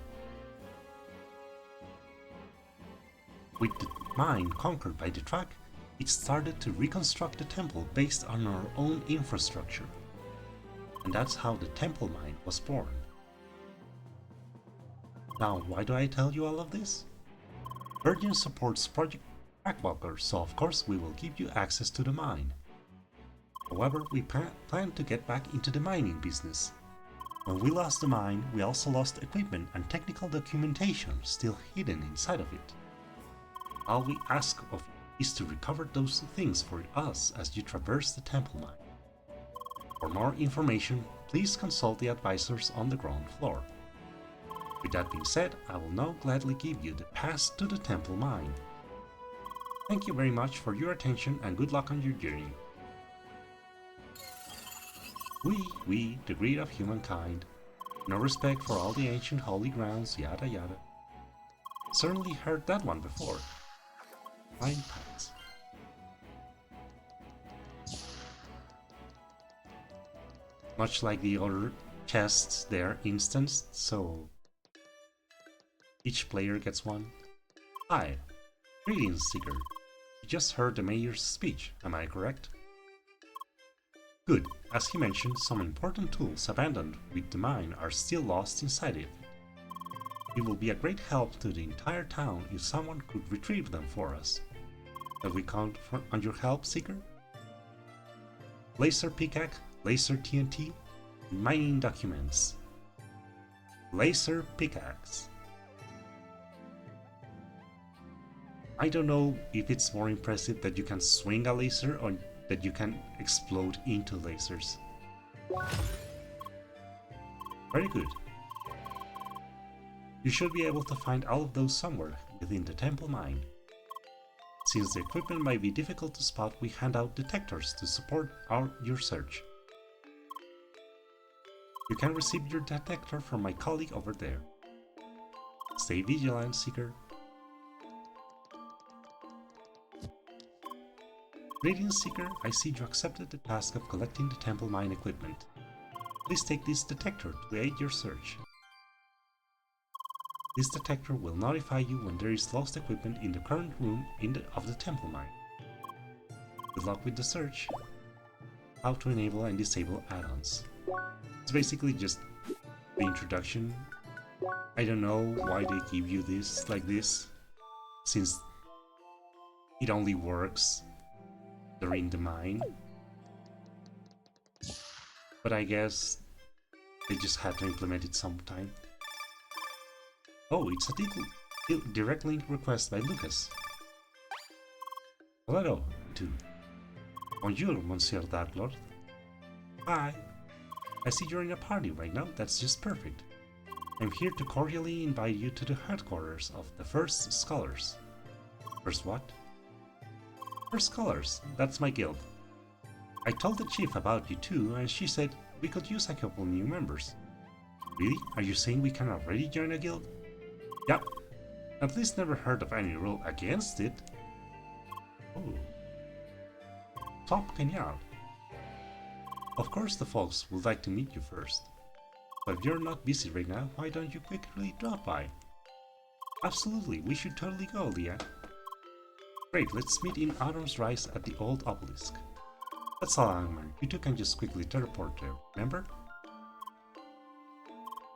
With the mine conquered by the track, it started to reconstruct the temple based on our own infrastructure. And that's how the temple mine was born. Now, why do I tell you all of this? Virgin supports Project Trackwalker, so of course we will give you access to the mine. However, we plan to get back into the mining business. When we lost the mine, we also lost equipment and technical documentation still hidden inside of it. All we ask of you is to recover those things for us as you traverse the temple mine. For more information, please consult the advisors on the ground floor. With that being said, I will now gladly give you the pass to the temple mine. Thank you very much for your attention and good luck on your journey. We, the greed of humankind, no respect for all the ancient holy grounds, yada yada. Certainly heard that one before. Fine pass. Much like the other chests, they are instanced, so each player gets one. Hi, greetings, Seeker. You just heard the mayor's speech, am I correct? Good, as he mentioned, some important tools abandoned with the mine are still lost inside it. It will be a great help to the entire town if someone could retrieve them for us. Can we count on your help, Seeker? Laser pickaxe, laser TNT, mining documents. Laser pickaxe. I don't know if it's more impressive that you can swing a laser or that you can explode into lasers. Very good. You should be able to find all of those somewhere within the temple mine. Since the equipment might be difficult to spot, we hand out detectors to support your search. You can receive your detector from my colleague over there. Stay vigilant, Seeker. Greetings, Seeker. I see you accepted the task of collecting the temple mine equipment. Please take this detector to aid your search. This detector will notify you when there is lost equipment in the current room of the temple mine. Good luck with the search. How to enable and disable add-ons. It's basically just the introduction. I don't know why they give you this like this, since it only works during the mine. But I guess they just had to implement it sometime. Oh, it's a direct link request by Lucas. Hello, too. Bonjour, Monsieur Dark Lord. Hi. I see you're in a party right now, that's just perfect. I'm here to cordially invite you to the headquarters of the First Scholars. First what? First Scholars, that's my guild. I told the chief about you too, and she said we could use a couple new members. Really? Are you saying we can already join a guild? Yep. At least never heard of any rule against it. Oh. Top genial. Of course the folks would like to meet you first. But if you're not busy right now, why don't you quickly drop by? Absolutely, we should totally go, Leah. Great, let's meet in Autumn's Rise at the old obelisk. That's all, Angmar. You two can just quickly teleport there, remember?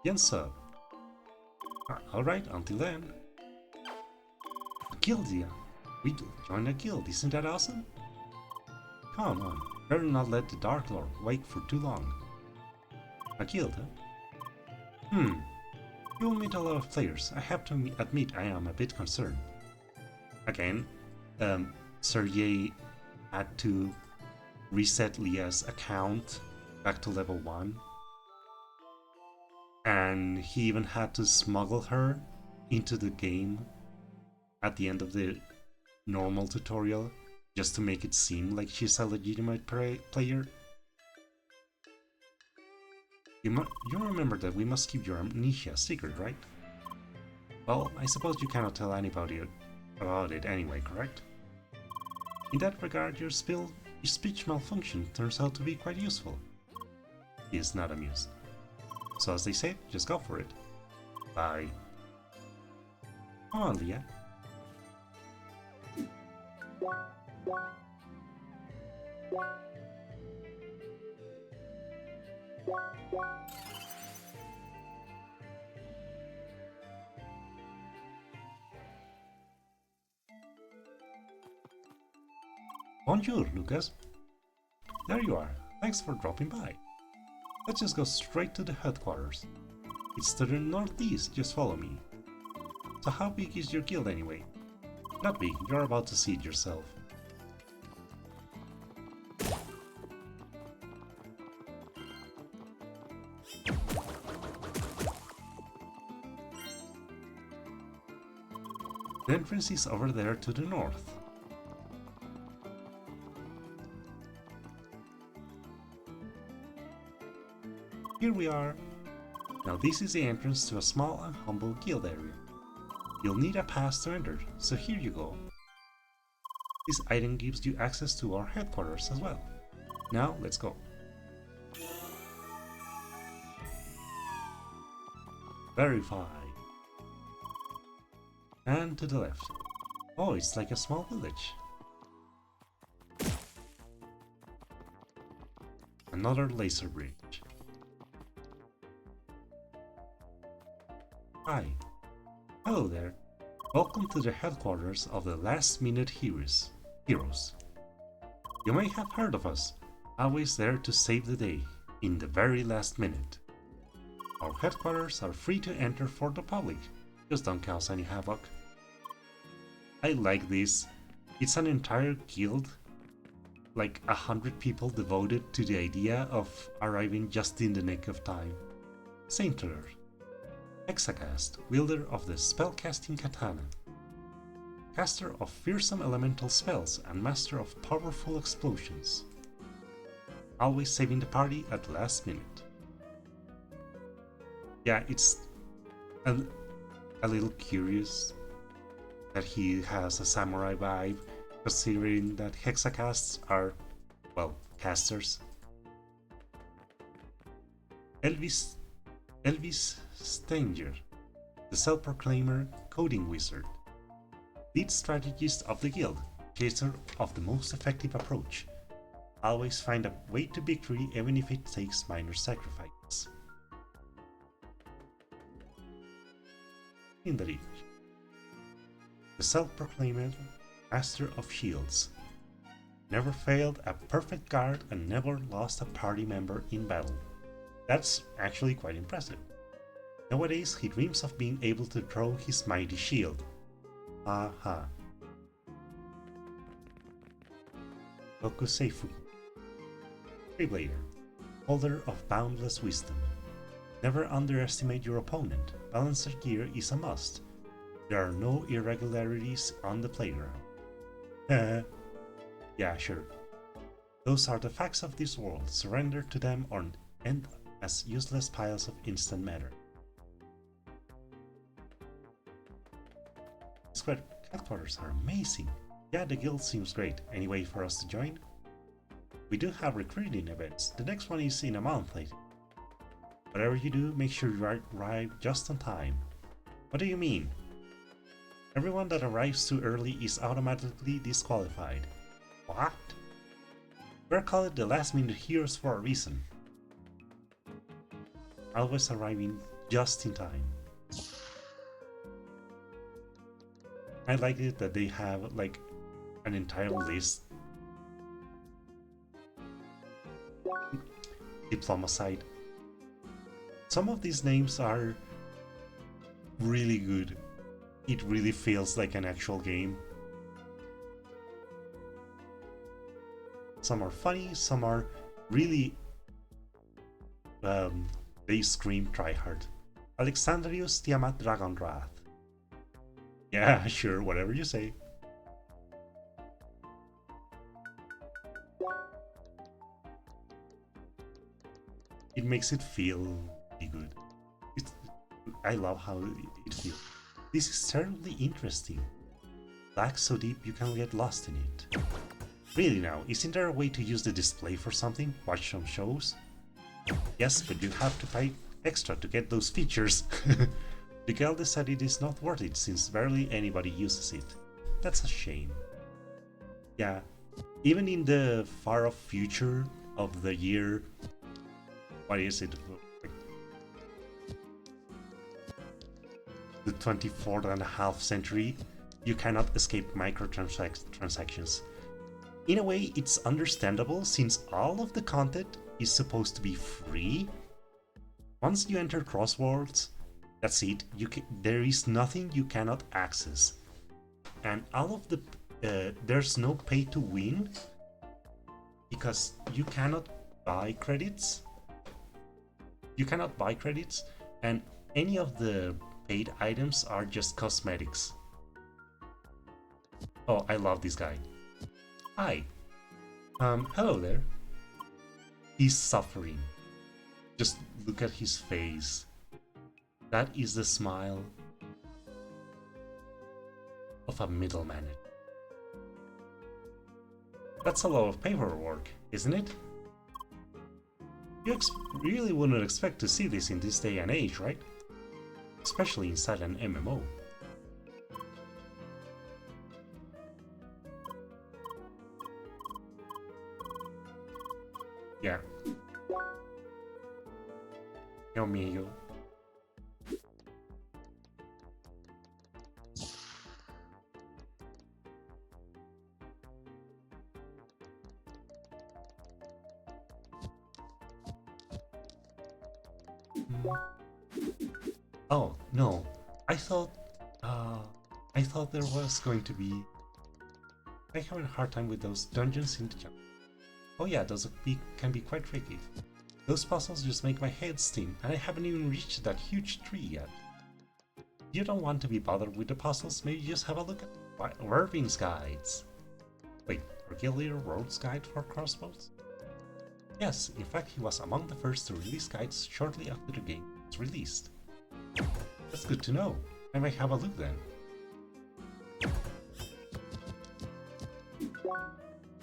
Yes, sir. Alright, until then. A guild, Leah. We joined a guild, isn't that awesome? Come on, better not let the Dark Lord wait for too long. A guild, huh? You will meet a lot of players. I have to admit I am a bit concerned. Again, Sergei had to reset Leah's account back to level 1. And he even had to smuggle her into the game at the end of the normal tutorial just to make it seem like she's a legitimate player. You remember that we must keep your amnesia secret, right? Well, I suppose you cannot tell anybody about it anyway, correct? In that regard, your speech malfunction turns out to be quite useful. He is not amused. So as they say, just go for it. Bye. Come on, Leah. Bonjour, Lucas. There you are. Thanks for dropping by. Let's just go straight to the headquarters. It's to the northeast, just follow me. So how big is your guild anyway? Not big, you're about to see it yourself. The entrance is over there to the north. Here we are. Now this is the entrance to a small and humble guild area. You'll need a pass to enter, so here you go. This item gives you access to our headquarters as well. Now let's go. Verify. And to the left. Oh, it's like a small village. Another laser bridge. Hi. Hello there. Welcome to the headquarters of the Last Minute Heroes. You may have heard of us, always there to save the day, in the very last minute. Our headquarters are free to enter for the public, just don't cause any havoc. I like this. It's an entire guild, like 100 people devoted to the idea of arriving just in the nick of time. Saintler, Hexacast, wielder of the spellcasting katana, caster of fearsome elemental spells and master of powerful explosions, always saving the party at the last minute. Yeah, it's a little curious that he has a samurai vibe, considering that hexacasts are, well, casters. Elvis Stanger, the self-proclaimed coding wizard, lead strategist of the guild, chaser of the most effective approach. Always find a way to victory even if it takes minor sacrifices. Indeed, the self-proclaimed master of shields, never failed a perfect guard and never lost a party member in battle. That's actually quite impressive. Nowadays, he dreams of being able to throw his mighty shield. Aha. Tokuseifu, Freeblader, holder of boundless wisdom. Never underestimate your opponent. Balanced gear is a must. There are no irregularities on the playground. Yeah, sure. Those are the facts of this world. Surrender to them or end as useless piles of instant matter. Squad headquarters are amazing. Yeah, the guild seems great. Any way for us to join? We do have recruiting events. The next one is in a month later. Whatever you do, make sure you arrive just on time. What do you mean? Everyone that arrives too early is automatically disqualified. What? We're called the last minute heroes for a reason. Always arriving just in time. I like it that they have like an entire list. Diplomacide. Some of these names are really good. It really feels like an actual game. Some are funny, some are really they scream tryhard. Alexandrius Tiamat Dragonwrath. Yeah, sure, whatever you say. It makes it feel really good. I love how it feels. This is terribly interesting. Black so deep you can get lost in it. Really now, isn't there a way to use the display for something? Watch some shows? Yes, but you have to pay extra to get those features. The guild decided it is not worth it since barely anybody uses it. That's a shame. Yeah, even in the far off future of the year, what is it? The 24th and a half century, you cannot escape microtransactions. In a way, it's understandable since all of the content is supposed to be free. Once you enter Crossworlds, that's it. There is nothing you cannot access, and all of the there's no pay to win because you cannot buy credits. You cannot buy credits, and any of the paid items are just cosmetics. Oh, I love this guy. Hi. Hello there. He's suffering. Just look at his face. That is the smile of a middleman. That's a lot of paperwork, isn't it? You really wouldn't expect to see this in this day and age, right? Especially inside an MMO. Yeah. Yo mío. Oh, no. I thought... I thought there was going to be... I'm having a hard time with those dungeons in the jungle. Oh yeah, those can be quite tricky. Those puzzles just make my head steam, and I haven't even reached that huge tree yet. If you don't want to be bothered with the puzzles, maybe just have a look at Irving's guides. Wait, our guild leader wrote guide for crossbows? Yes, in fact he was among the first to release guides shortly after the game was released. That's good to know. I might have a look then.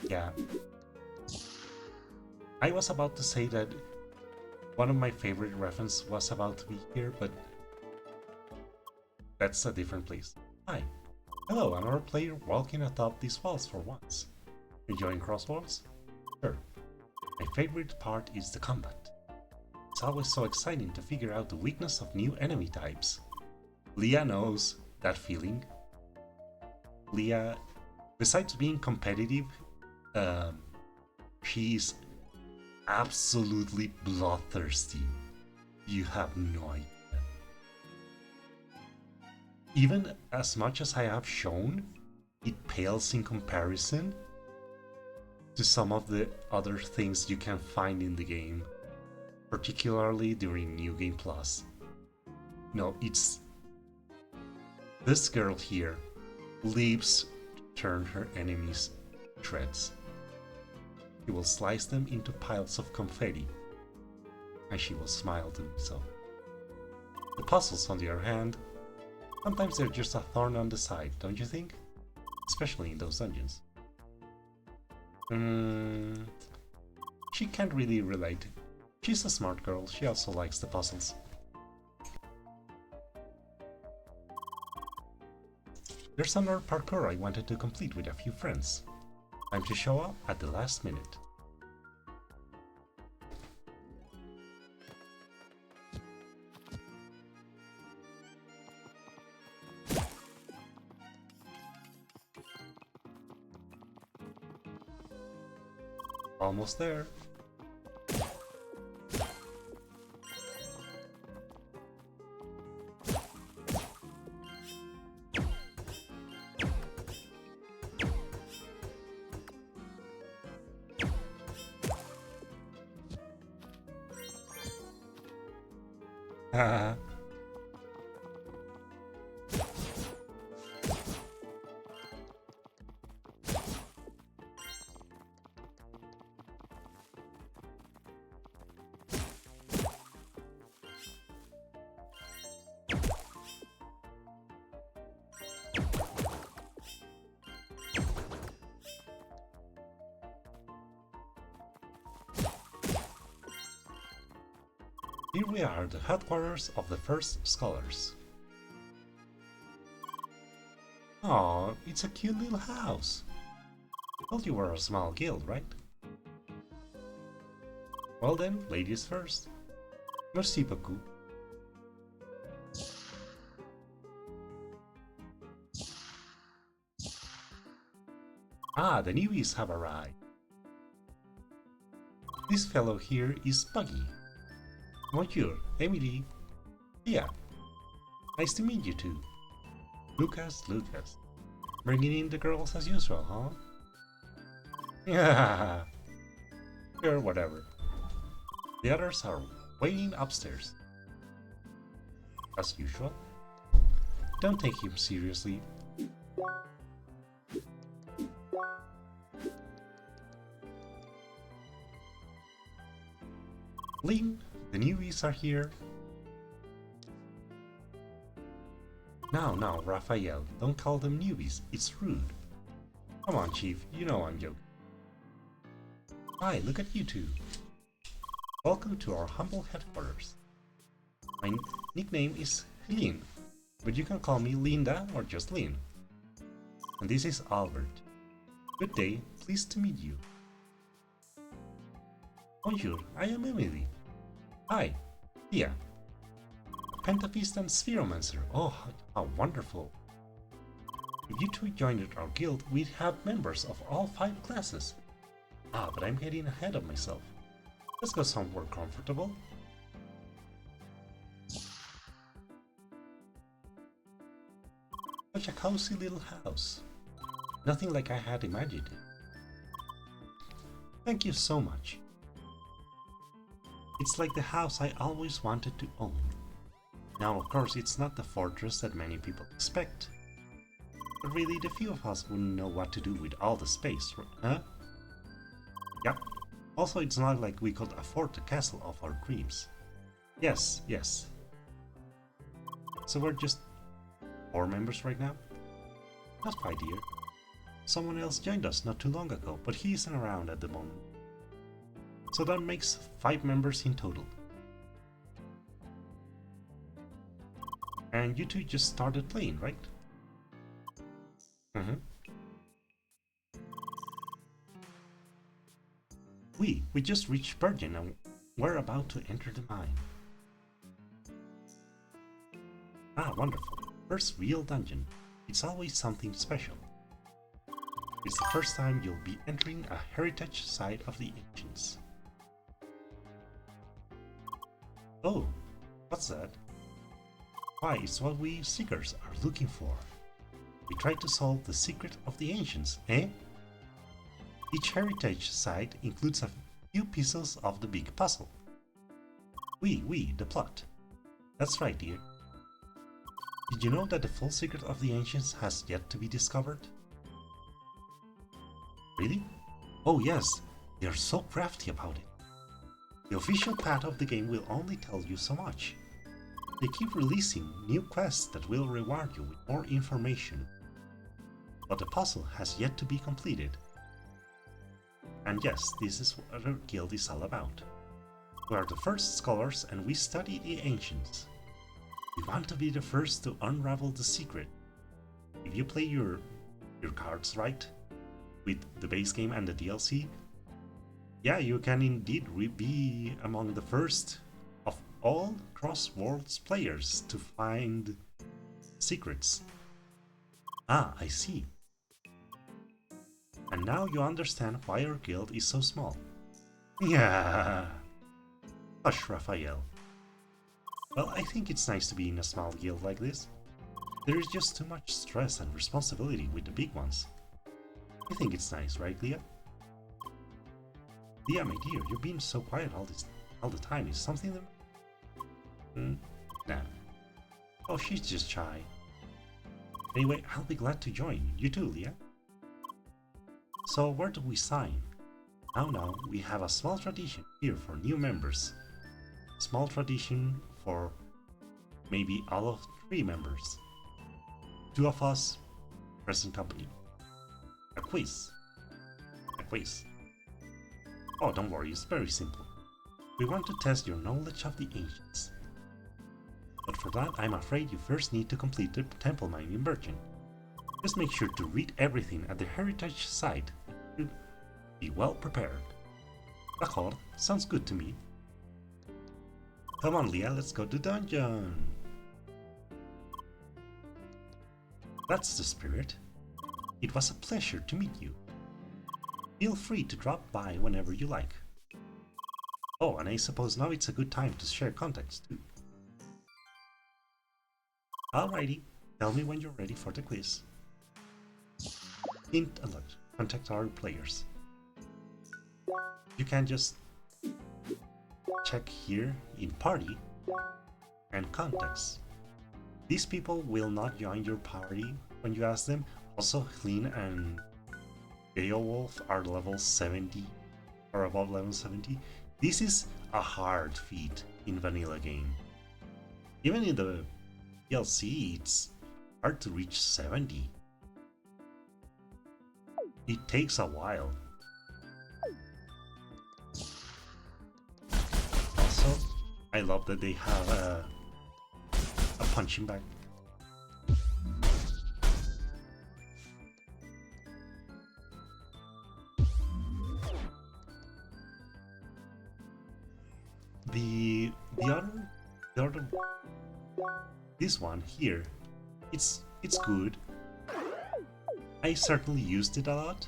Yeah. I was about to say that one of my favorite references was about to be here, but that's a different place. Hi. Hello, another player walking atop these walls for once. Enjoying crossbows? Sure. My favorite part is the combat. It's always so exciting to figure out the weakness of new enemy types. Leah knows that feeling. Leah, besides being competitive, she's absolutely bloodthirsty. You have no idea. Even as much as I have shown, it pales in comparison to some of the other things you can find in the game, particularly during New Game Plus. No, it's... This girl here lives to turn her enemies to shreds. She will slice them into piles of confetti, and she will smile to herself. The puzzles, on the other hand, sometimes they're just a thorn on the side, don't you think? Especially in those dungeons. She can't really relate. She's a smart girl, she also likes the puzzles. There's another parkour I wanted to complete with a few friends. Time to show up at the last minute. Almost there. Here we are, the headquarters of the First Scholars. Aw, it's a cute little house. Thought you were a small guild, right? Well then, ladies first. Merci beaucoup. Ah, the newbies have arrived. This fellow here is Buggy. Bonjour, Emily. Yeah. Nice to meet you too. Lucas. Bringing in the girls as usual, huh? Yeah. Sure, whatever. The others are waiting upstairs. As usual. Don't take him seriously. Lynn, the newbies are here. Now, Raphael, don't call them newbies, it's rude. Come on, Chief, you know I'm joking. Hi, look at you two. Welcome to our humble headquarters. My nickname is Lynn, but you can call me Linda or just Lynn. And this is Albert. Good day, pleased to meet you. Bonjour, I am Emily. Hi, Thea. Pentafist and Spheromancer. Oh, how wonderful. If you two joined our guild, we'd have members of all 5 classes. Ah, but I'm getting ahead of myself. Let's go somewhere comfortable. such a cozy little house. Nothing like I had imagined. Thank you so much. It's like the house I always wanted to own. Now, of course, it's not the fortress that many people expect. But really, the few of us wouldn't know what to do with all the space, huh? Yep. Also, it's not like we could afford the castle of our dreams. Yes, yes. So we're just 4 members right now? Not quite, dear. Someone else joined us not too long ago, but he isn't around at the moment. So that makes 5 members in total. And you two just started playing, right? Mm-hmm. We just reached Virgin and we're about to enter the mine. Ah, wonderful. First real dungeon. It's always something special. It's the first time you'll be entering a heritage site of the ancients. Oh, what's that? Why, it's what we seekers are looking for. We try to solve the secret of the ancients, eh? Each heritage site includes a few pieces of the big puzzle. The plot. That's right, dear. Did you know that the full secret of the ancients has yet to be discovered? Really? Oh yes, they are so crafty about it. The official path of the game will only tell you so much. They keep releasing new quests that will reward you with more information. But the puzzle has yet to be completed. And yes, this is what our guild is all about. We are the first scholars and we study the ancients. We want to be the first to unravel the secret. If you play your cards right, with the base game and the DLC, yeah, you can indeed be among the first of all Crossworlds players to find secrets. Ah, I see. And now you understand why our guild is so small. Yeah. Hush, Raphael. Well, I think it's nice to be in a small guild like this. There is just too much stress and responsibility with the big ones. I think it's nice, right, Leah? Leah, my dear, you've been so quiet all the time. Is something that... Nah. Oh, she's just shy. Anyway, I'll be glad to join. You too, Leah. So, where do we sign? Now, we have a small tradition here for new members. Small tradition for maybe all of 3 members. 2 of us, present company. A quiz. Oh, don't worry, it's very simple. We want to test your knowledge of the ancients. But for that, I'm afraid you first need to complete the temple mine in Virgin. Just make sure to read everything at the heritage site and be well prepared. D'accord, sounds good to me. Come on, Leah, let's go to dungeon. That's the spirit. It was a pleasure to meet you. Feel free to drop by whenever you like. Oh, and I suppose now it's a good time to share contacts too. Alrighty, tell me when you're ready for the quiz. Hint alert, contact our players. You can just check here in party and contacts. These people will not join your party when you ask them. Also, Clean and Beowulf are level 70 or above level 70. This is a hard feat in vanilla game. Even in the DLC, it's hard to reach 70. It takes a while. Also, I love that they have a punching bag. The other this one here, it's good. I certainly used it a lot.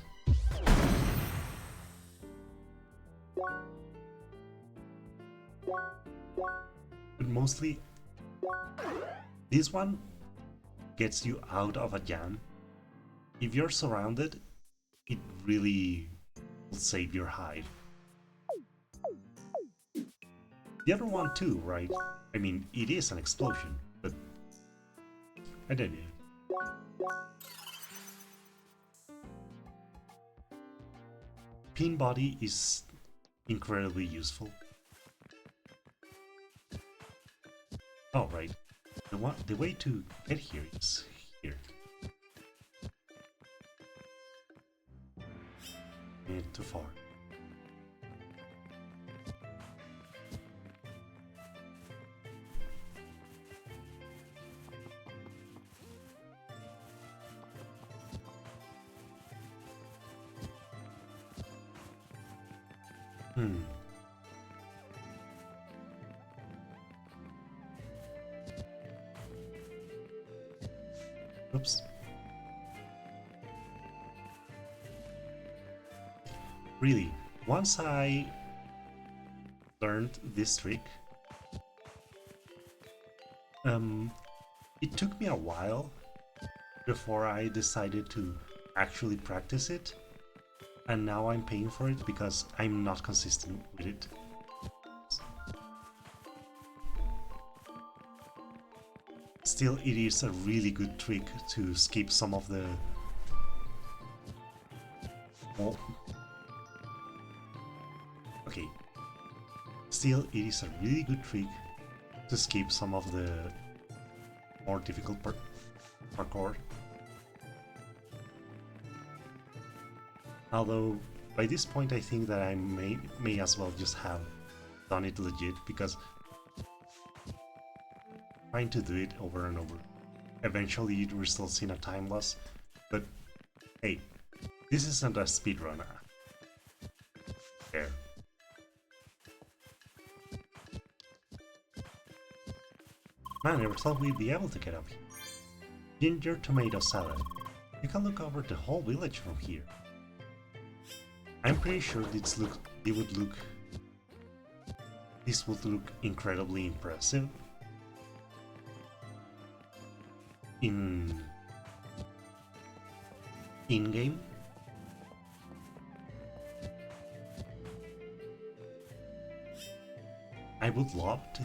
But mostly this one gets you out of a jam. If you're surrounded, it really will save your hide. The other one too, right? I mean, it is an explosion, but I don't know. Pin body is incredibly useful. Oh, right. The way to get here is here. And too far. Oops. Really, once I learned this trick, it took me a while before I decided to actually practice it, and now I'm paying for it because I'm not consistent with it. Still, it is a really good trick to skip some of the... Oh. Okay. Still, it is a really good trick to skip some of the more difficult parkour. Although, by this point I think that I may as well just have done it legit, because trying to do it over and over, eventually it results in a time loss. But hey, this isn't a speedrunner. There. Man, I never thought we'd be able to get up here. Ginger tomato salad. You can look over the whole village from here. I'm pretty sure this would look incredibly impressive in-game. I would love to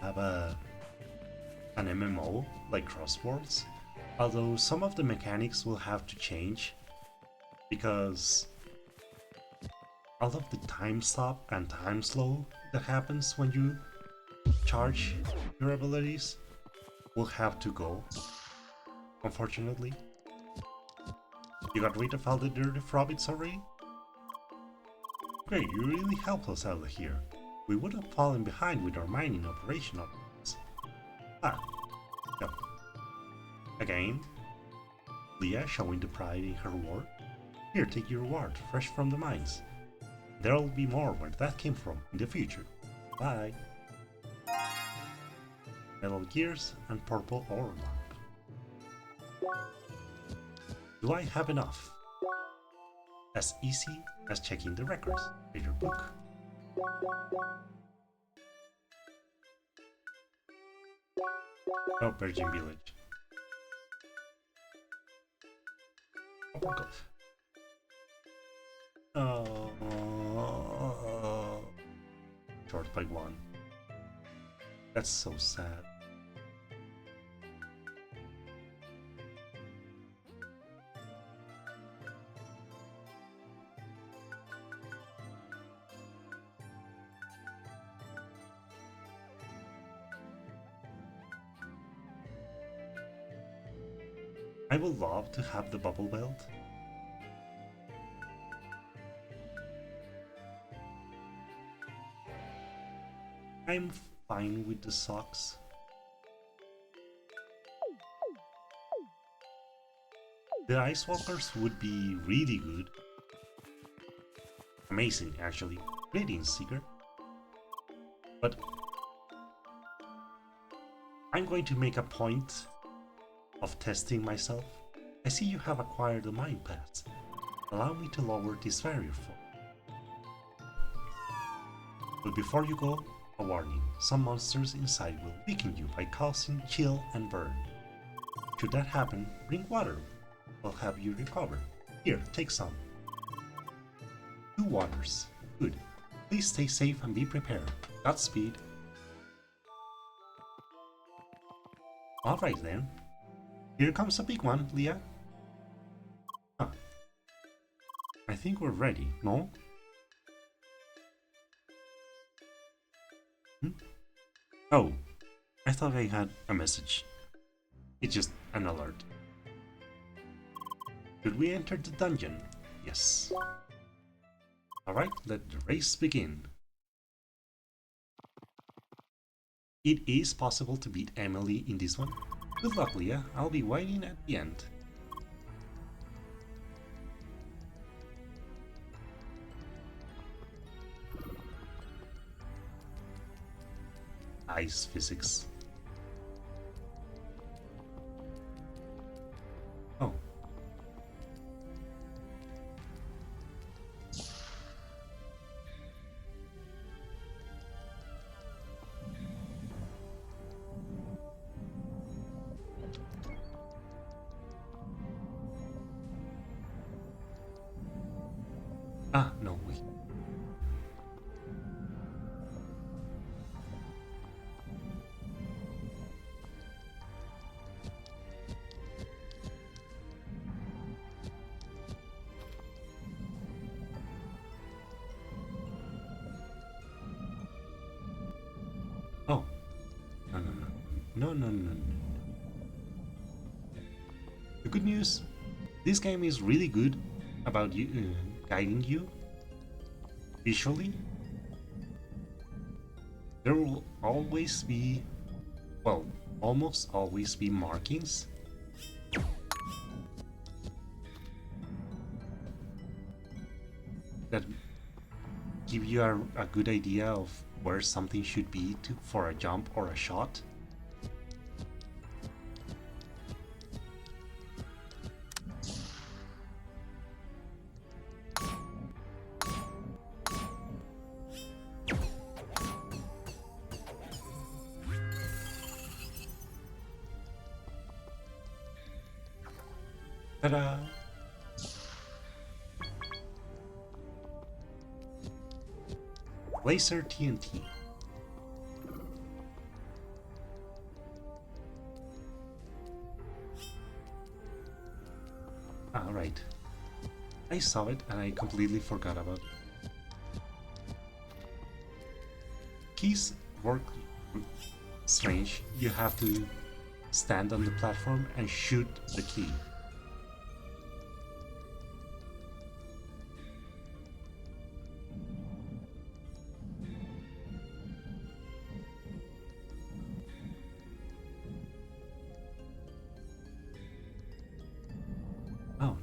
have an MMO like Crosswords, although some of the mechanics will have to change because all of the time stop and time slow that happens when you charge your abilities will have to go, unfortunately. You got rid of all the dirty frobbits already? Great, you really helped us out here. We would have fallen behind with our mining operation operations. Ah, no. Again, Leah showing the pride in her work. Here, take your reward, fresh from the mines. There'll be more where that came from in the future. Bye. Metal gears and purple ore lamp. Do I have enough? As easy as checking the records. Read your book. Oh, Virgin Village. Oh my god. Oh, short by one. That's so sad. I would love to have the bubble belt. I'm fine with the socks. The ice walkers would be really good. Amazing, actually. Greetings, Seeker. But I'm going to make a point of testing myself. I see you have acquired the mind pass. Allow me to lower this barrier for. But before you go, a warning. Some monsters inside will weaken you by causing chill and burn. Should that happen, drink water. Will help you recover. Here, take some. 2 waters. Good. Please stay safe and be prepared. Godspeed. Alright then. Here comes a big one, Leah. Huh. I think we're ready, no? Oh, I thought I had a message. It's just an alert. Should we enter the dungeon? Yes. Alright, let the race begin. It is possible to beat Emily in this one. Good luck, Leah. I'll be waiting at the end. Ice physics. Oh. Ah, no, wait. Oh. No, no, no. No, no, no, no. The good news, this game is really good about you guiding you visually. There will always be, well, almost always be markings that give you a good idea of where something should be for a jump or a shot. Ta-da! Laser TNT. Alright. I saw it and I completely forgot about it. Keys work strange. You have to stand on the platform and shoot the key. Oh.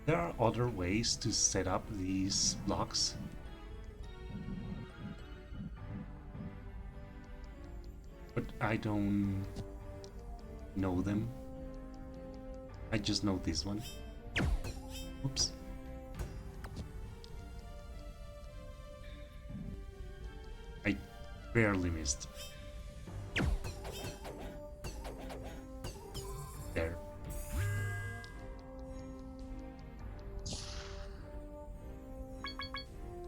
There are other ways to set up these blocks. But I don't know them. I just know this one. Oops. I barely missed. There.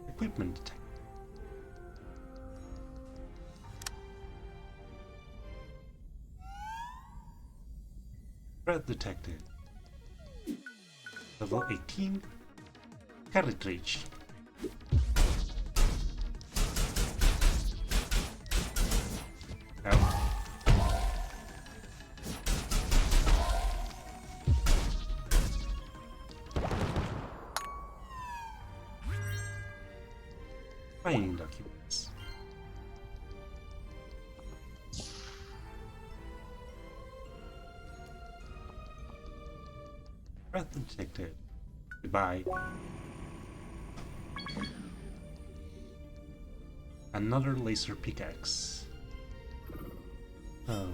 Equipment detected. Threat detected. Level 18. Cartridge. Finding documents. Threat detected. Goodbye. Another laser pickaxe. Oh.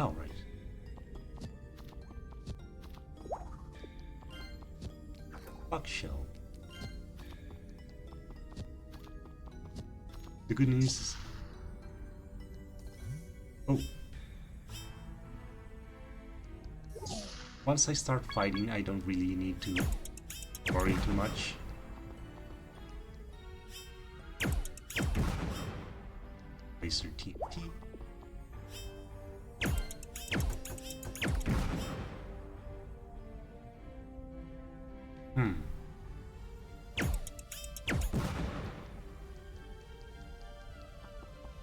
Oh, right. Buckshell. The good news is... Oh. Once I start fighting, I don't really need to worry too much. Laser TNT.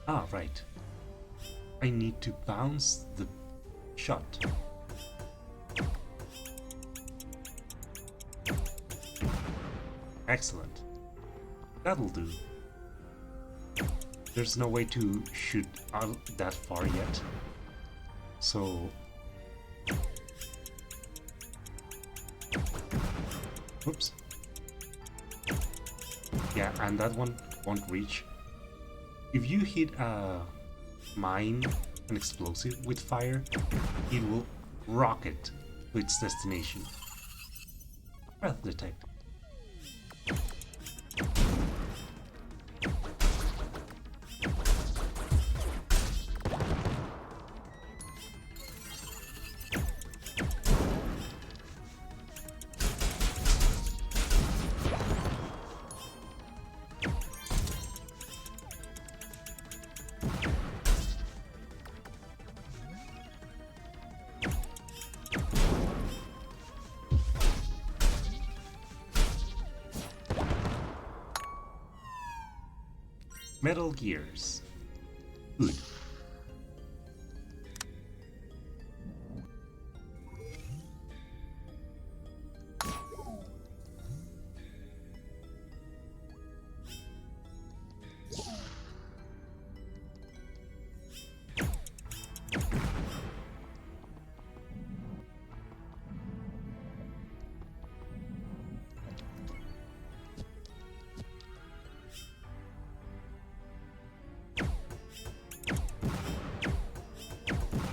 Ah, right. I need to bounce the shot. Excellent. That'll do. There's no way to shoot out that far yet. So... Oops. Yeah, and that one won't reach. If you hit a mine, an explosive with fire, it will rocket to its destination. Breath detected. Metal Gears. Good.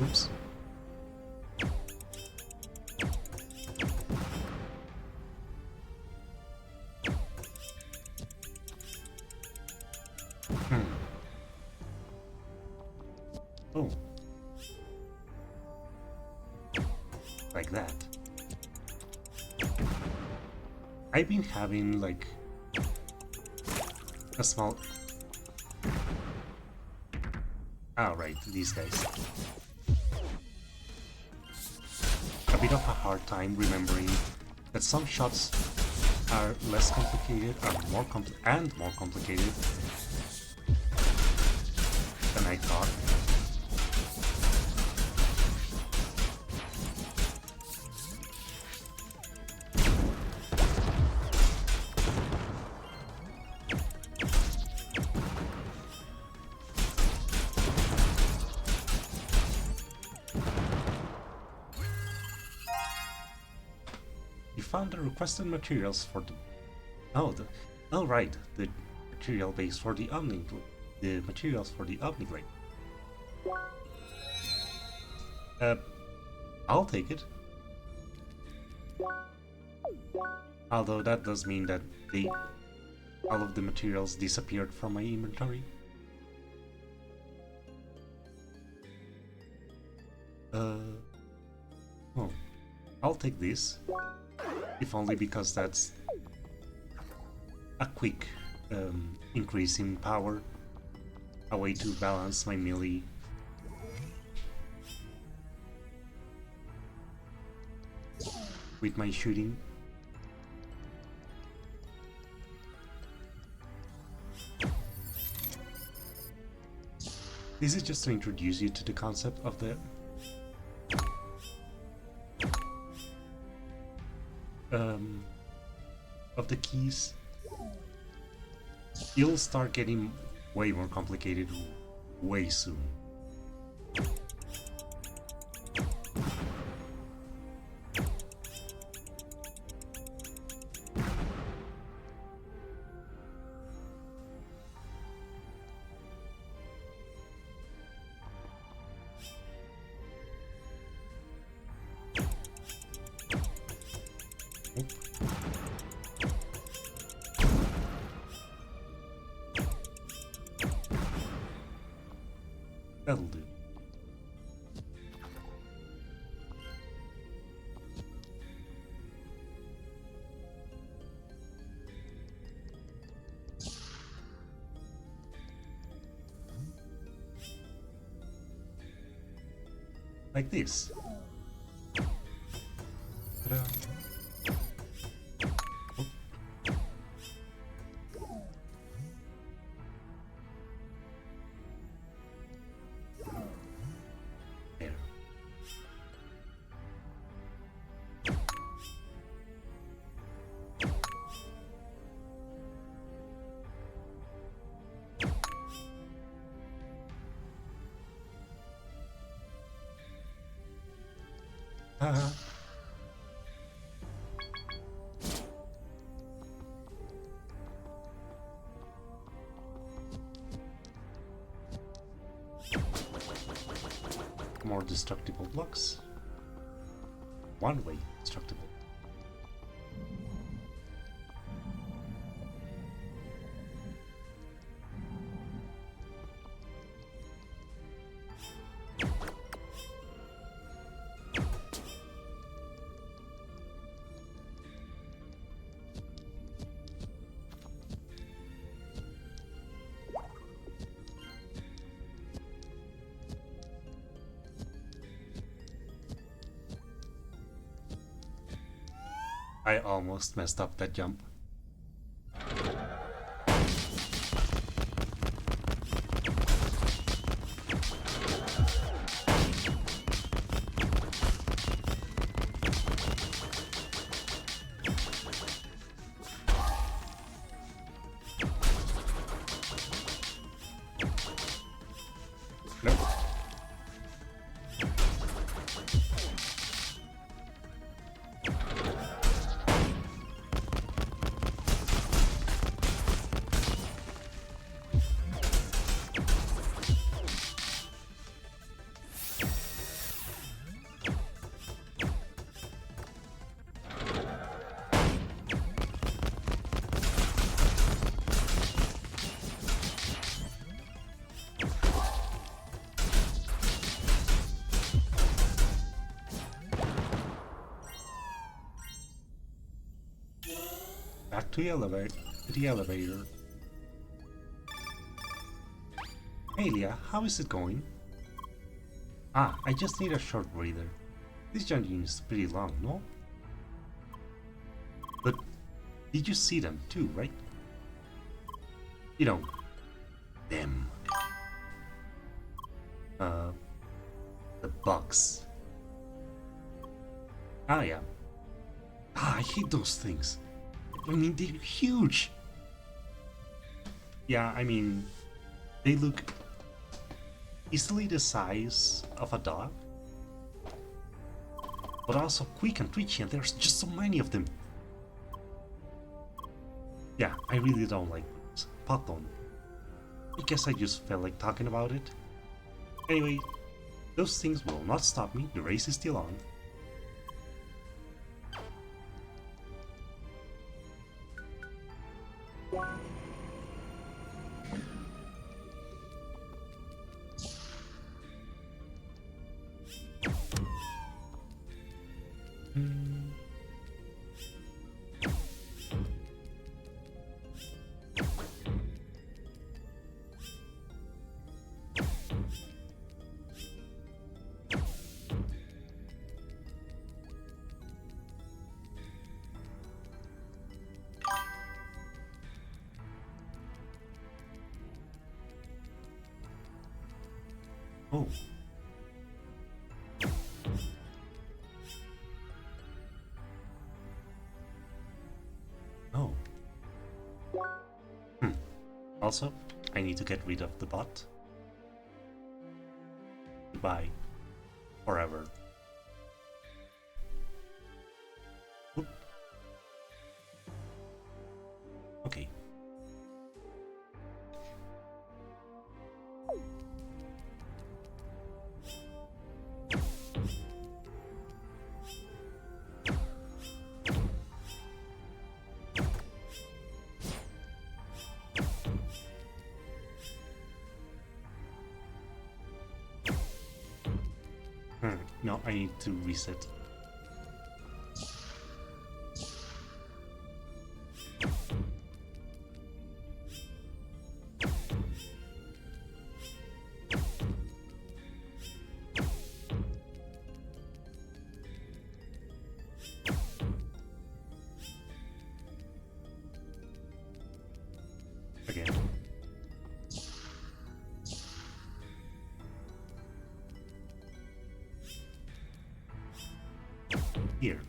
Oops. Oh. Like that. I've been having like a small... Oh, right, these guys. A bit of a hard time remembering that some shots are less complicated, are more complicated than I thought. You found the requested materials for the... Oh, right, the material base for the Omniglade. The materials for the Omniglade. I'll take it. Although that does mean that all of the materials disappeared from my inventory. Oh, I'll take this. If only because that's a quick increase in power, a way to balance my melee. With my shooting. This is just to introduce you to the concept of the keys. You'll start getting way more complicated way soon. That'll do. Like this. Ta-da. Oh. There. Ah. More destructible blocks. One way destructible. I almost messed up that jump. Nope. Back to the elevator. Hey Leah, how is it going? Ah, I just need a short breather. This dungeon is pretty long, no? But did you see them too, right? You know, them. The bugs. Ah, yeah. Ah, I hate those things. I mean, they're huge. Yeah, I mean, they look easily the size of a dog, but also quick and twitchy, and there's just so many of them. Yeah, I really don't like this. Pothon. I guess I just felt like talking about it. Anyway, those things will not stop me. The race is still on. Oh. Oh. Also, I need to get rid of the bot. Goodbye. Forever. Oop. Okay. No, I need to reset. Again. Here.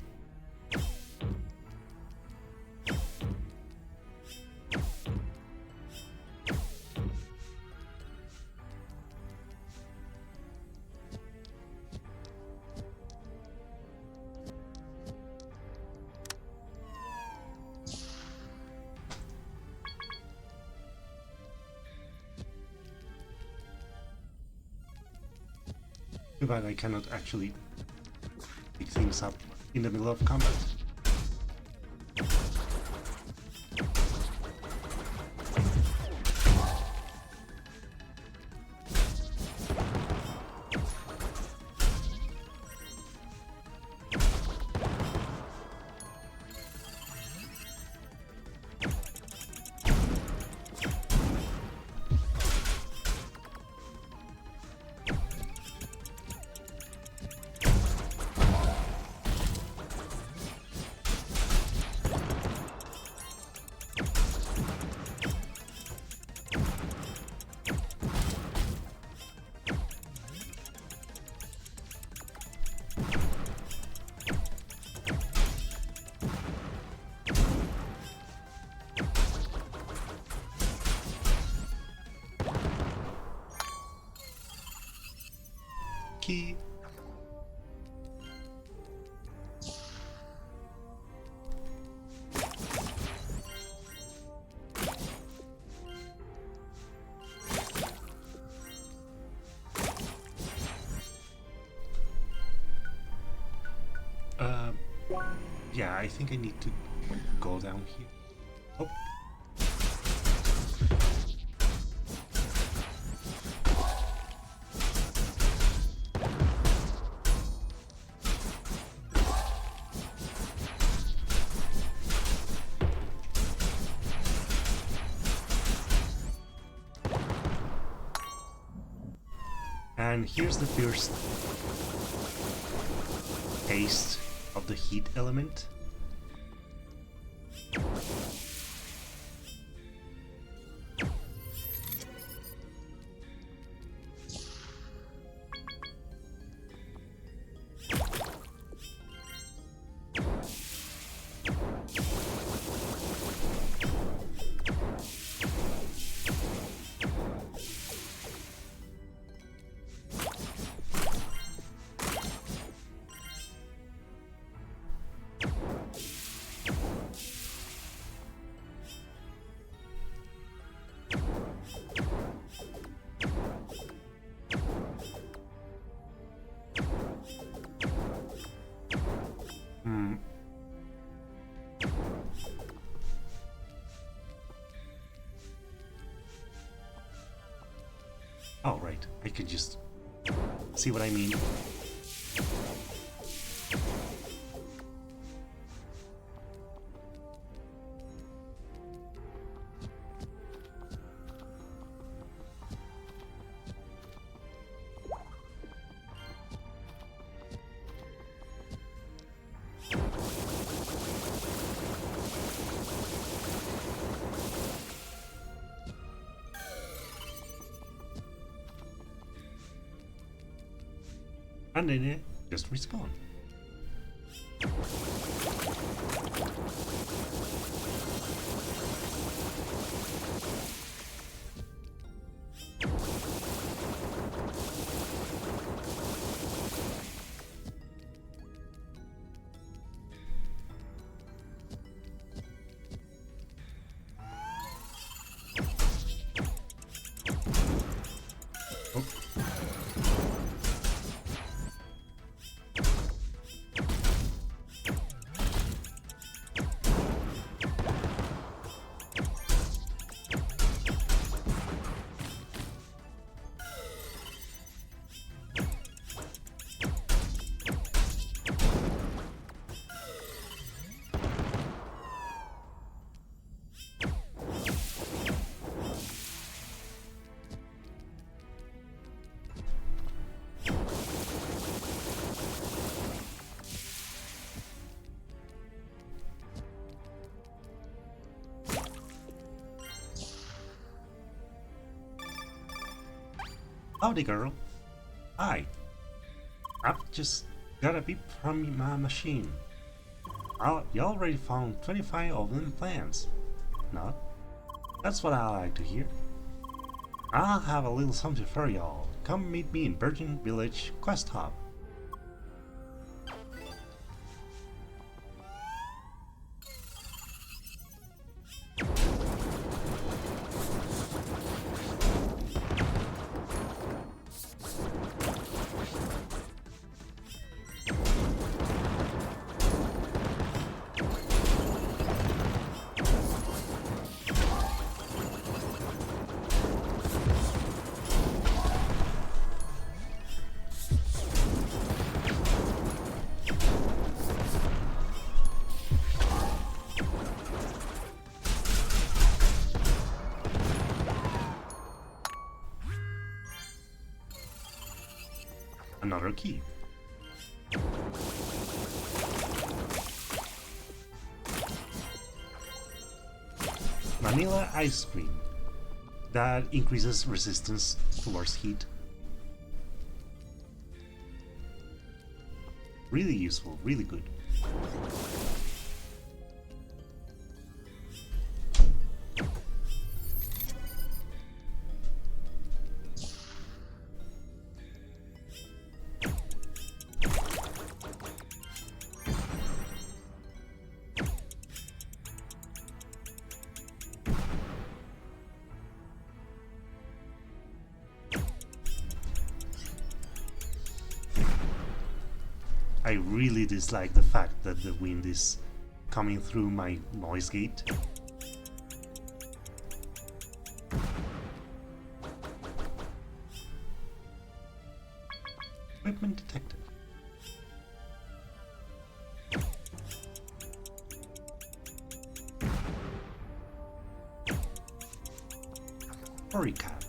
Too bad I cannot actually pick things up in the middle of combat. Key. Yeah, I think I need to go down here. Oh. And here's the first taste of the heat element. Oh, right. I can just see what I mean. And then it just respawn. Howdy, girl. Hi. I've just got a beep from my machine. You already found 25 of them plants. No? That's what I like to hear. I'll have a little something for y'all. Come meet me in Virgin Village Quest Hub. Another key. Vanilla ice cream. That increases resistance towards heat. Really useful, really good. I really dislike the fact that the wind is coming through my noise gate. Equipment detected. Furry cat.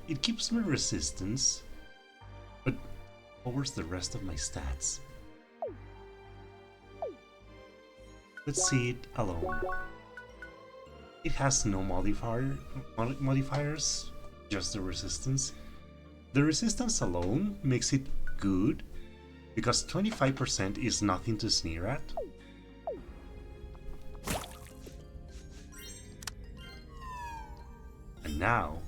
It keeps me resistance, but lowers the rest of my stats. Let's see it alone. It has no modifiers, just the resistance. The resistance alone makes it good, because 25% is nothing to sneer at. And now,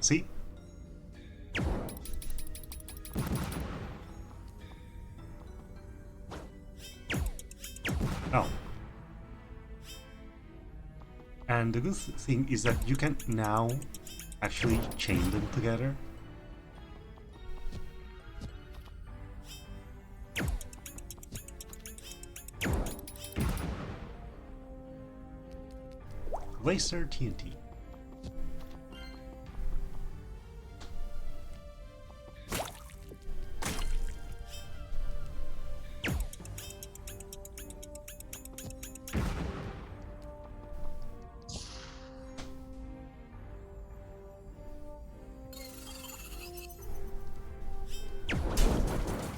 see? Oh. And the good thing is that you can now actually chain them together. Laser TNT.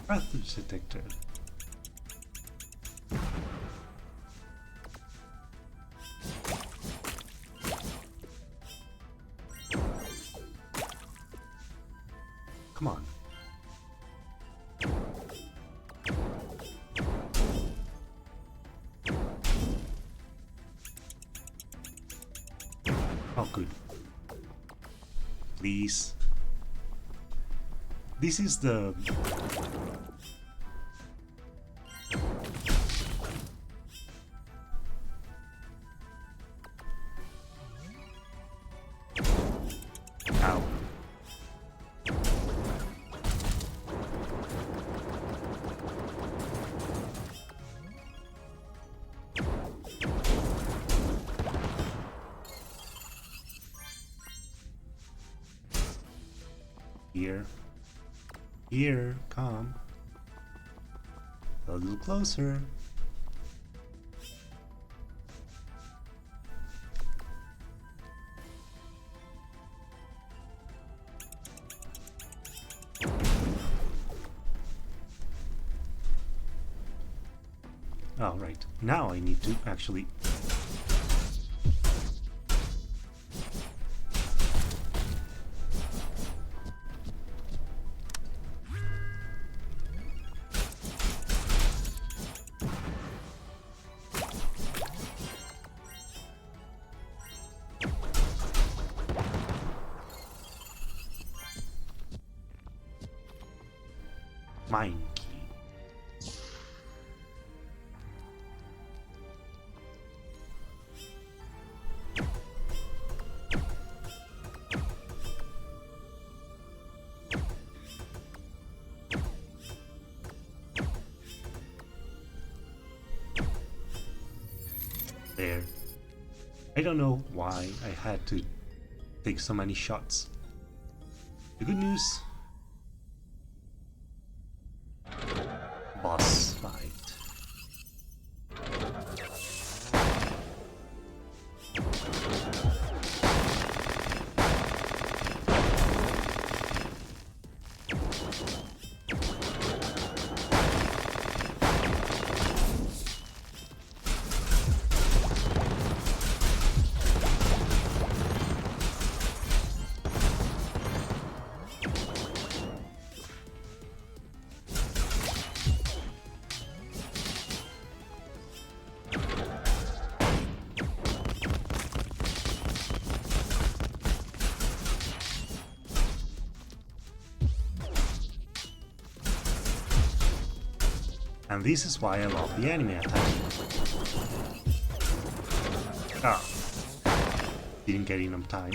Breath detected. Come on. Oh, good. Please. This is the... Ow. Here, come. A little closer. Oh, right. Now I need to actually... Mine key. There. I don't know why I had to take so many shots. The good news... boss fight. And this is why I love the anime attack. Ah, didn't get enough time.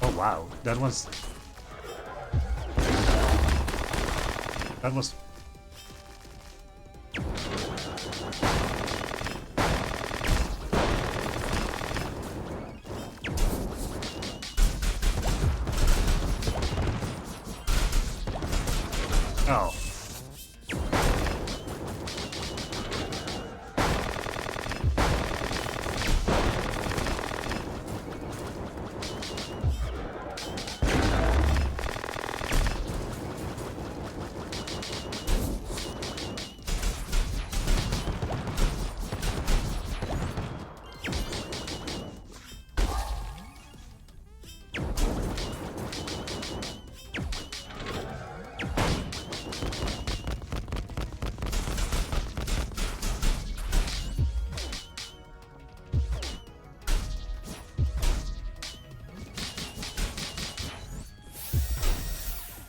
Oh wow, that was... Oh.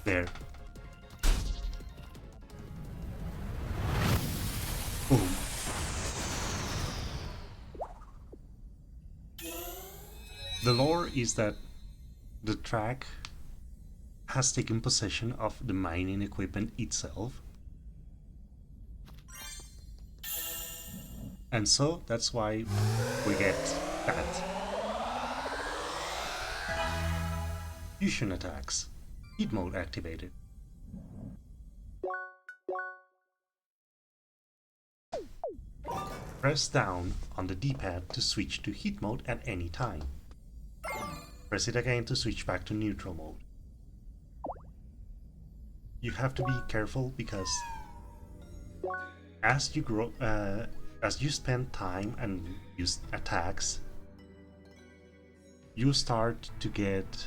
There. Boom. The lore is that the track has taken possession of the mining equipment itself. And so that's why we get that. Fusion attacks. Heat mode activated. Press down on the D-pad to switch to heat mode at any time. Press it again to switch back to neutral mode. You have to be careful because as you grow, as you spend time and use attacks, you start to get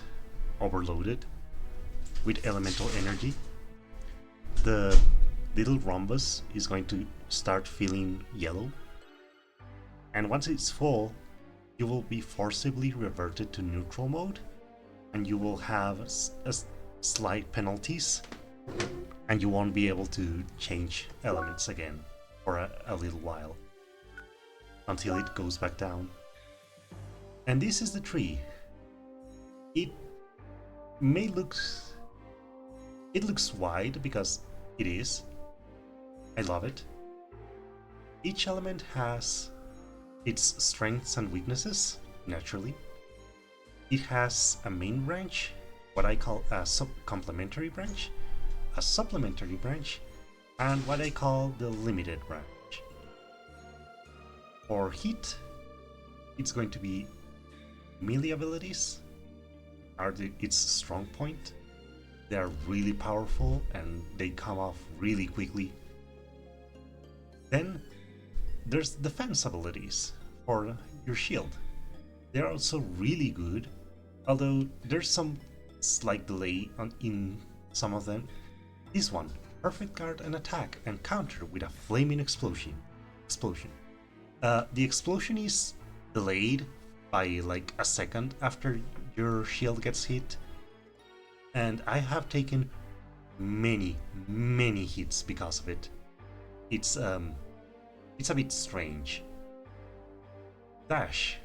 overloaded with elemental energy. The little rhombus is going to start feeling yellow, and once it's full, you will be forcibly reverted to neutral mode, and you will have slight penalties, and you won't be able to change elements again for a little while until it goes back down. And this is the tree. It may look... It looks wide because it is. I love it. Each element has its strengths and weaknesses, naturally. It has a main branch, what I call a complementary branch, a supplementary branch, and what I call the limited branch. For heat, it's going to be melee abilities are its strong point. They are really powerful and they come off really quickly. Then there's defense abilities for your shield. They're also really good, although there's some slight delay in some of them. This one, perfect guard and attack and counter with a flaming explosion. The explosion is delayed by like a second after your shield gets hit, and I have taken many hits because of it. It's a bit strange. Dash.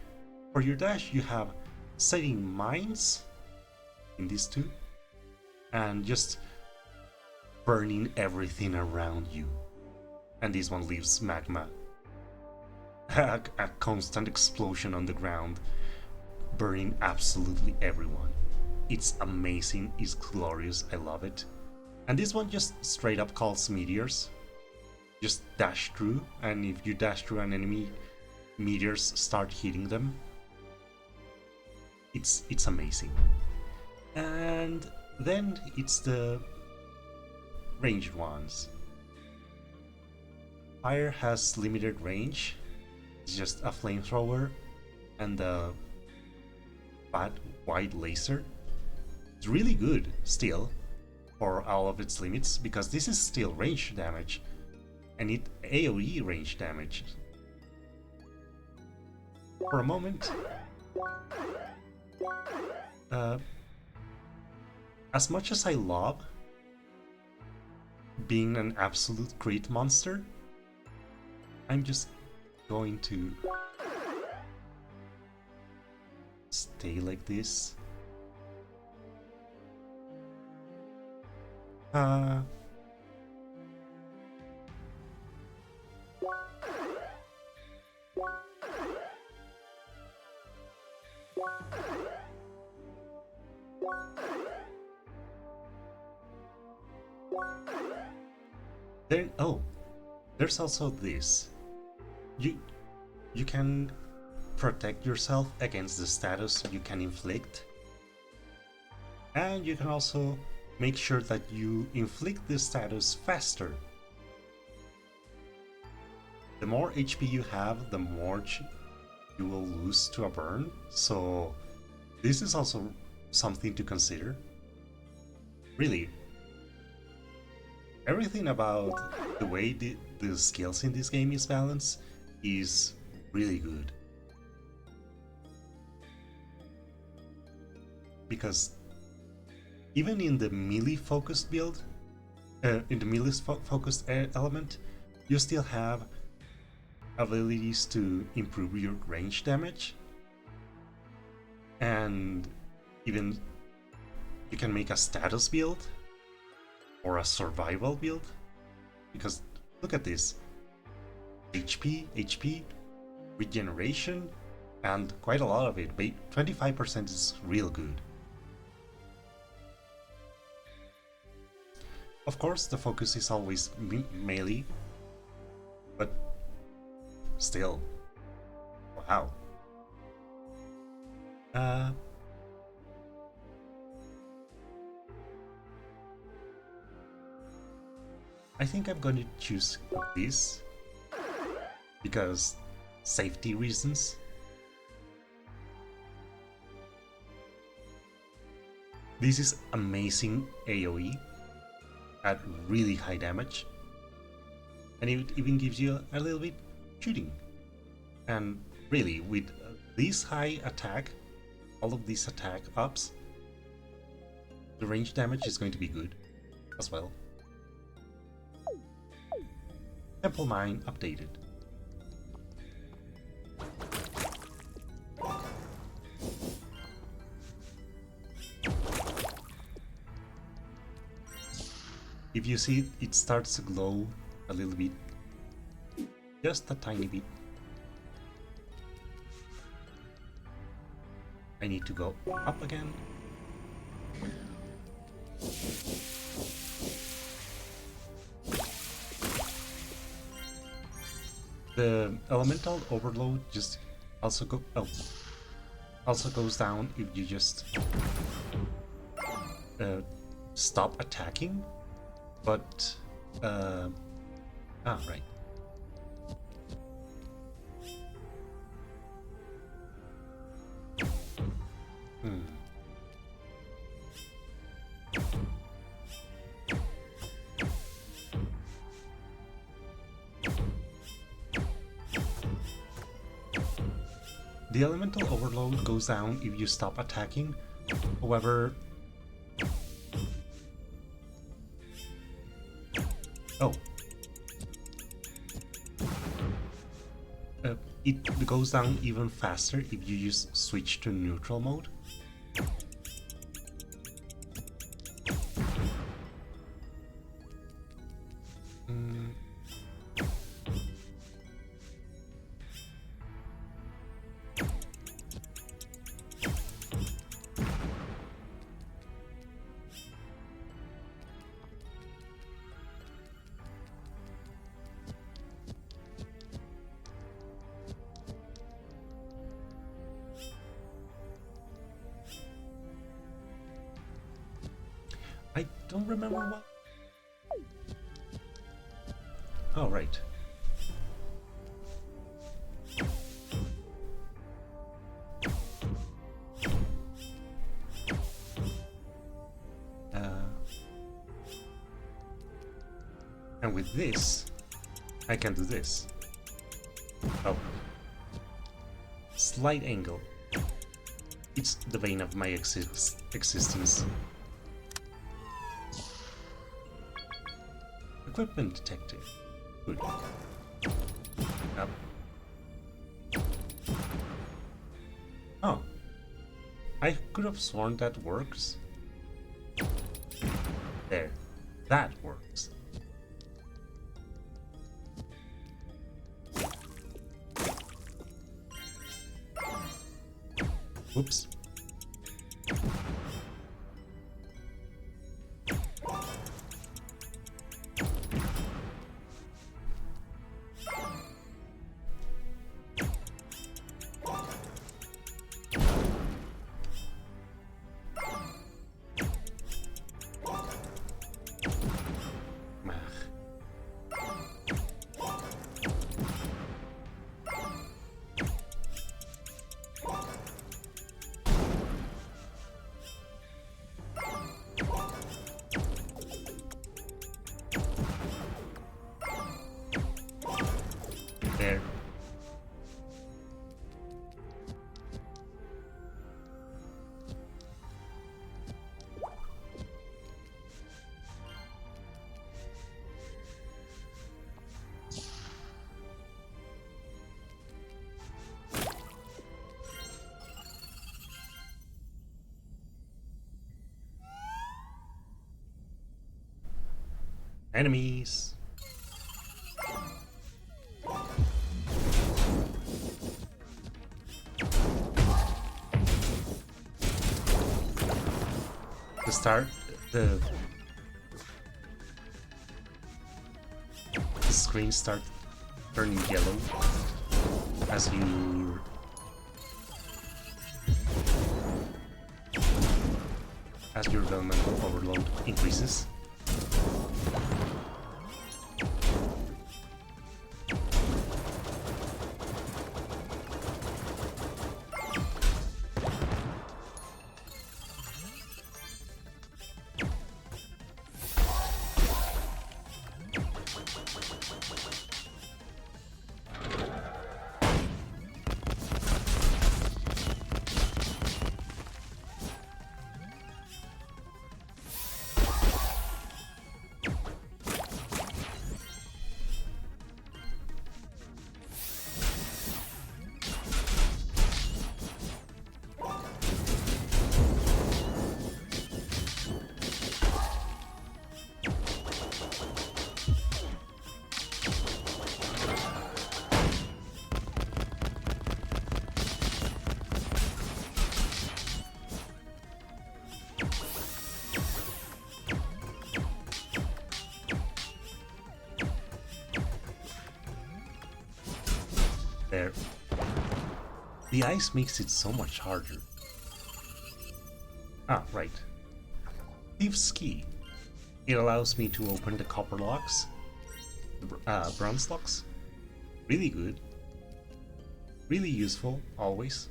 For your dash, you have setting mines in these two, and just burning everything around you. And this one leaves magma. A constant explosion on the ground, burning absolutely everyone. It's amazing, it's glorious, I love it. And this one just straight up calls meteors. Just dash through, and if you dash through an enemy, meteors start hitting them. It's amazing. And then it's the ranged ones. Fire has limited range. It's just a flamethrower and a bad wide laser. It's really good still for all of its limits, because this is still range damage and it AoE range damage. For a moment, as much as I love being an absolute crit monster, I'm just going to stay like this. There's also this. You can protect yourself against the status you can inflict, and you can also make sure that you inflict the status faster. The more HP you have, the more you will lose to a burn, so this is also something to consider. Really, everything about the way the skills in this game is balanced is really good. Because even in the melee focused build, in the melee focused element, you still have abilities to improve your range damage, and even you can make a status build or a survival build, because look at this: HP, regeneration, and quite a lot of it. 25% is real good. Of course, the focus is always melee, but still, wow. I think I'm going to choose this because safety reasons. This is amazing AoE at really high damage, and it even gives you a little bit shooting. And really, with this high attack, all of these attack ups, the range damage is going to be good as well. Temple Mine updated. If you see, it starts to glow a little bit, just a tiny bit. I need to go up again. The elemental overload just also go. Oh, also goes down if you just stop attacking, but right. The elemental overload goes down if you stop attacking. However, it goes down even faster if you just switch to neutral mode. I don't remember what. Oh, right. And with this, I can do this. Oh. Slight angle. It's the vein of my existence. Equipment detected. Good. Up. Oh. I could have sworn that works. There. That works. Whoops. There. Enemies. The screen start turning yellow as your elemental overload increases. The ice makes it so much harder. Ah, right. Thief's Key. It allows me to open the copper locks, the bronze locks. Really good. Really useful, always.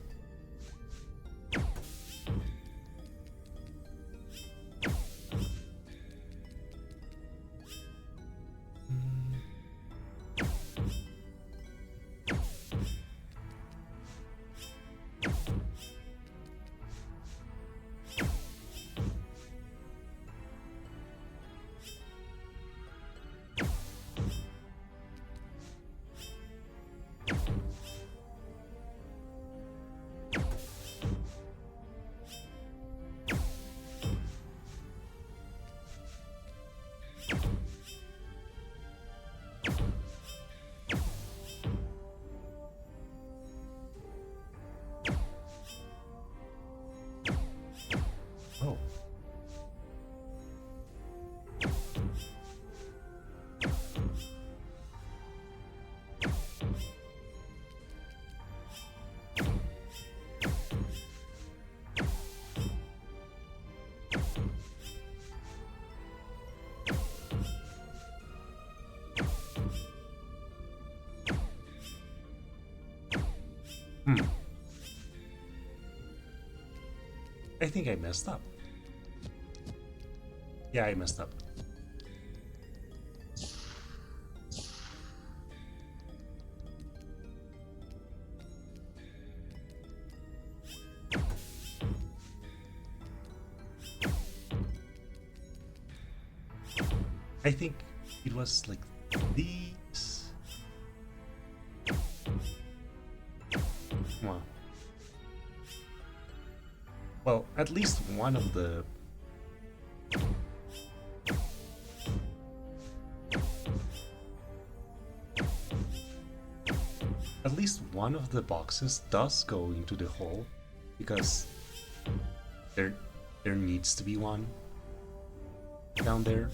Oh. I think I messed up. Yeah, I messed up. I think it was like these. Well, at least one of the boxes does go into the hole, because there needs to be one down there.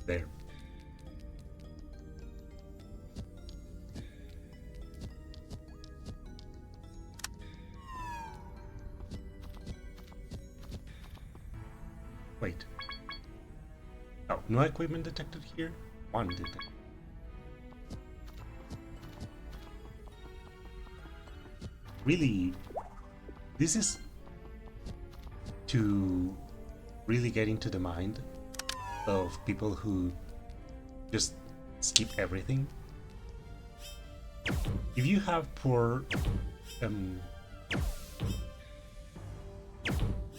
There. Wait. Oh, no equipment detected here? One detected. Really, this is to really get into the mind of people who just skip everything. If you have poor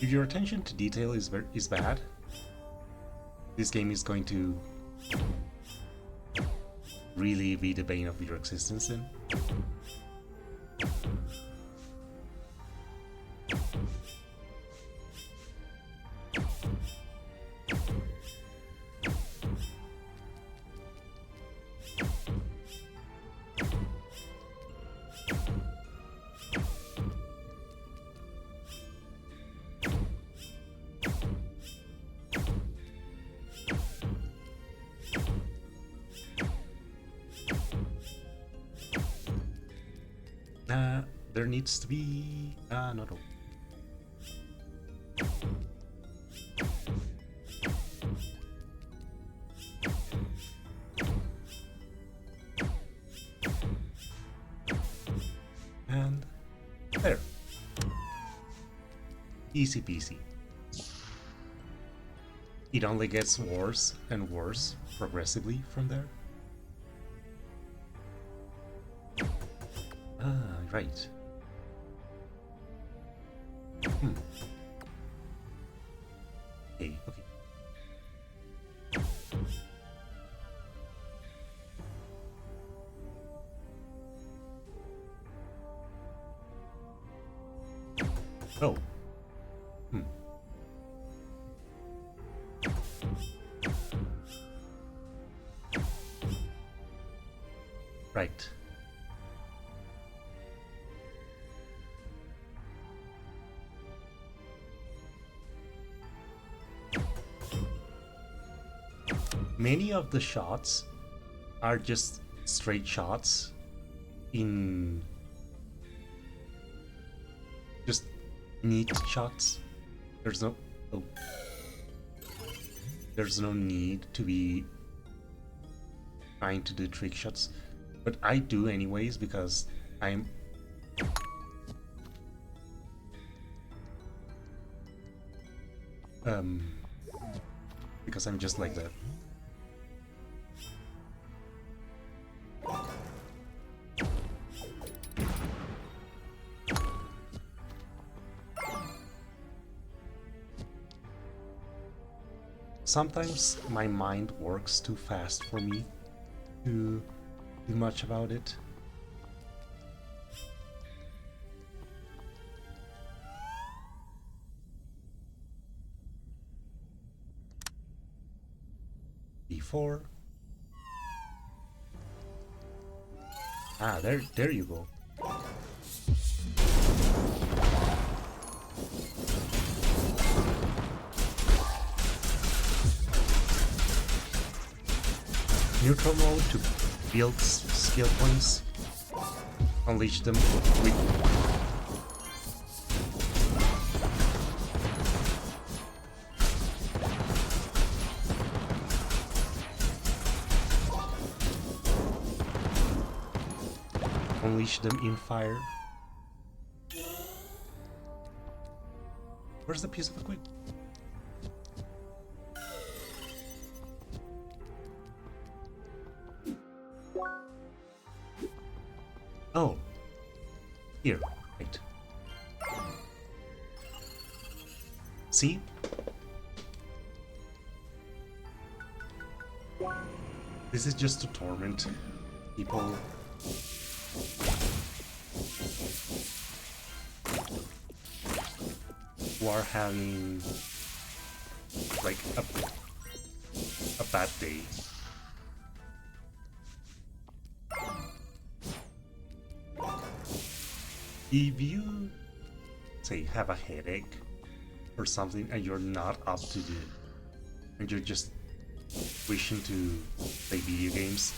if your attention to detail is bad, this game is going to really be the bane of your existence in. There needs to be not all. And there. Easy peasy. It only gets worse and worse progressively from there. Ah, right. Okay, okay. Oh. Hmm. Right. Many of the shots are just straight shots in just neat shots. There's no oh, there's no need to be trying to do trick shots, but I do anyways because I'm because I'm just like that. Sometimes my mind works too fast for me to do much about it. B4. Ah, there you go. Neutral mode to build skill points. Unleash them with unleash them in fire. Where's the piece of equipment? Oh, here, right. See? This is just to torment people. Who are having like a bad day. If you say have a headache or something and you're not up to do and you're just wishing to play video games,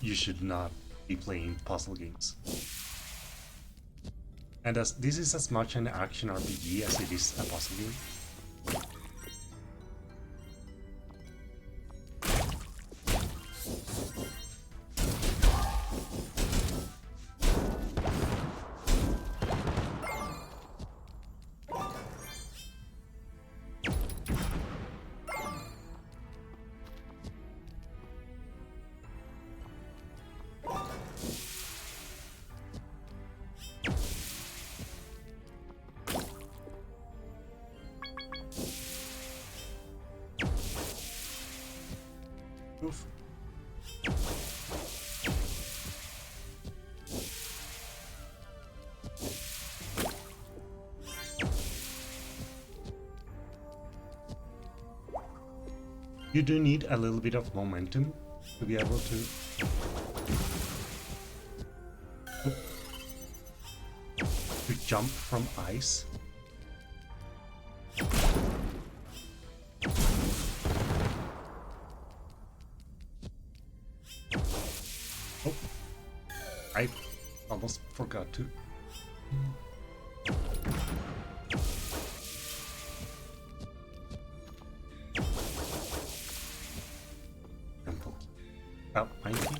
you should not be playing puzzle games. And as this is as much an action RPG as it is a puzzle game. Oof. You do need a little bit of momentum to be able to jump from ice. Oh, I almost forgot to. About 90.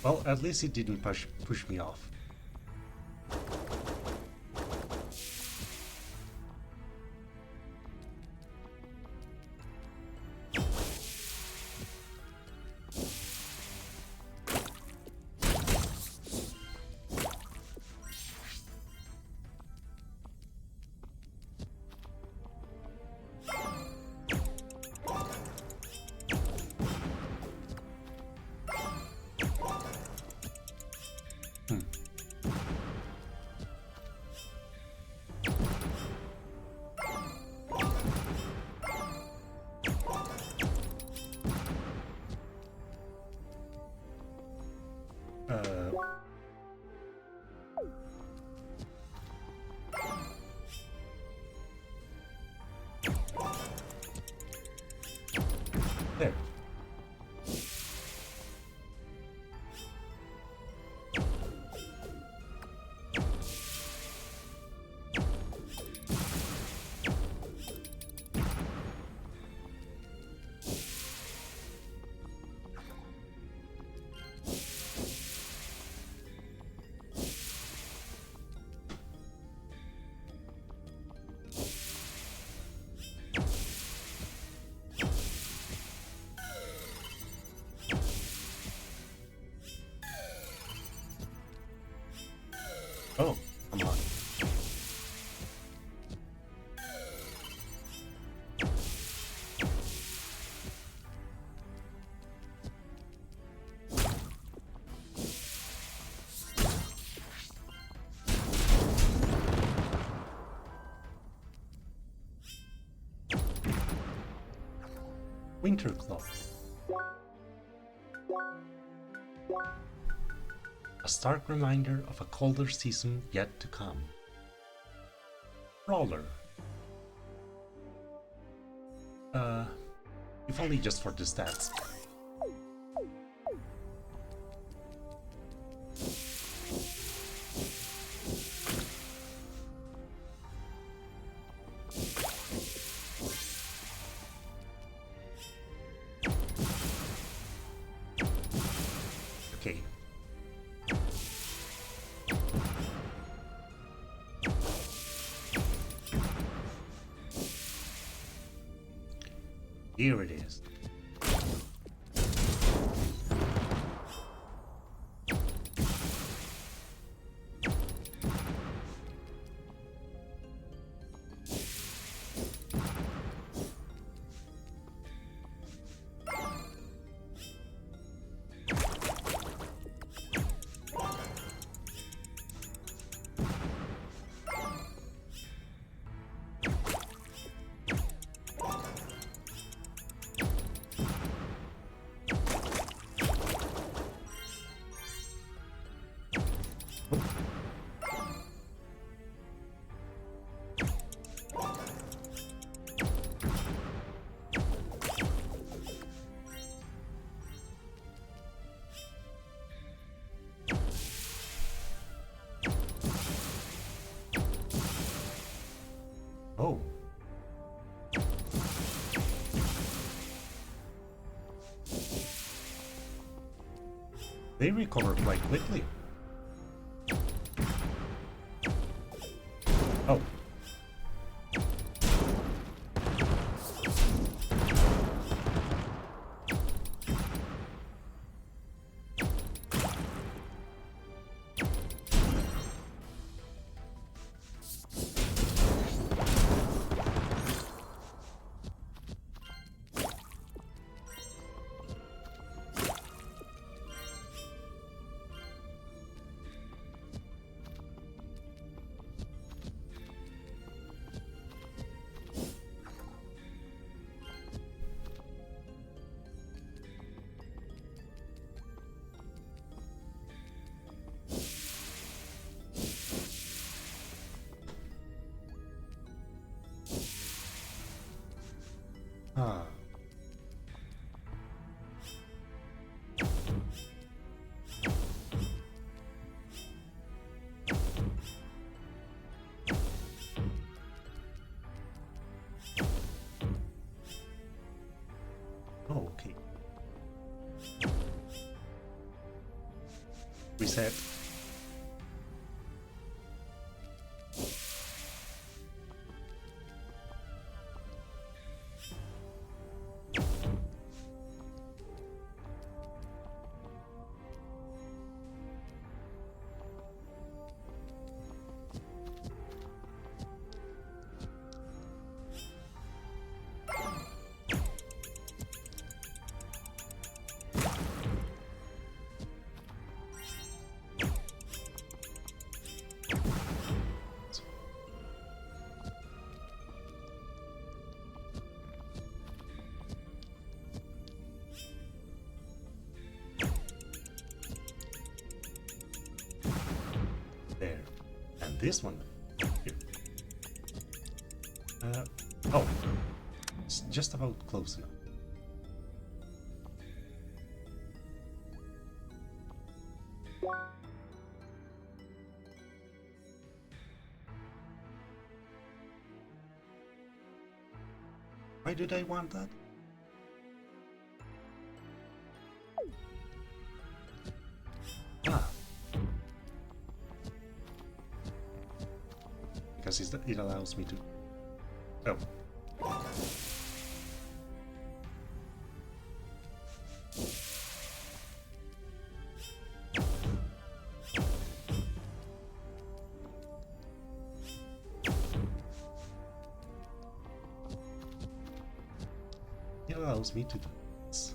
Well, at least it didn't push me off. Winter Club. A stark reminder of a colder season yet to come. Brawler. If only just for the stats. Okay. Here it is. Oh. They recover quite quickly. Oh. Ah. Oh, okay. Reset. There. And this one here. Oh, it's just about close enough. Why did I want that? Ah. Because it allows me to... Oh. It allows me to do this.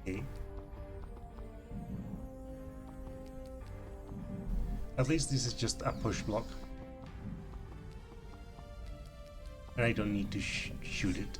Okay. At least this is just a push block. And I don't need to shoot it.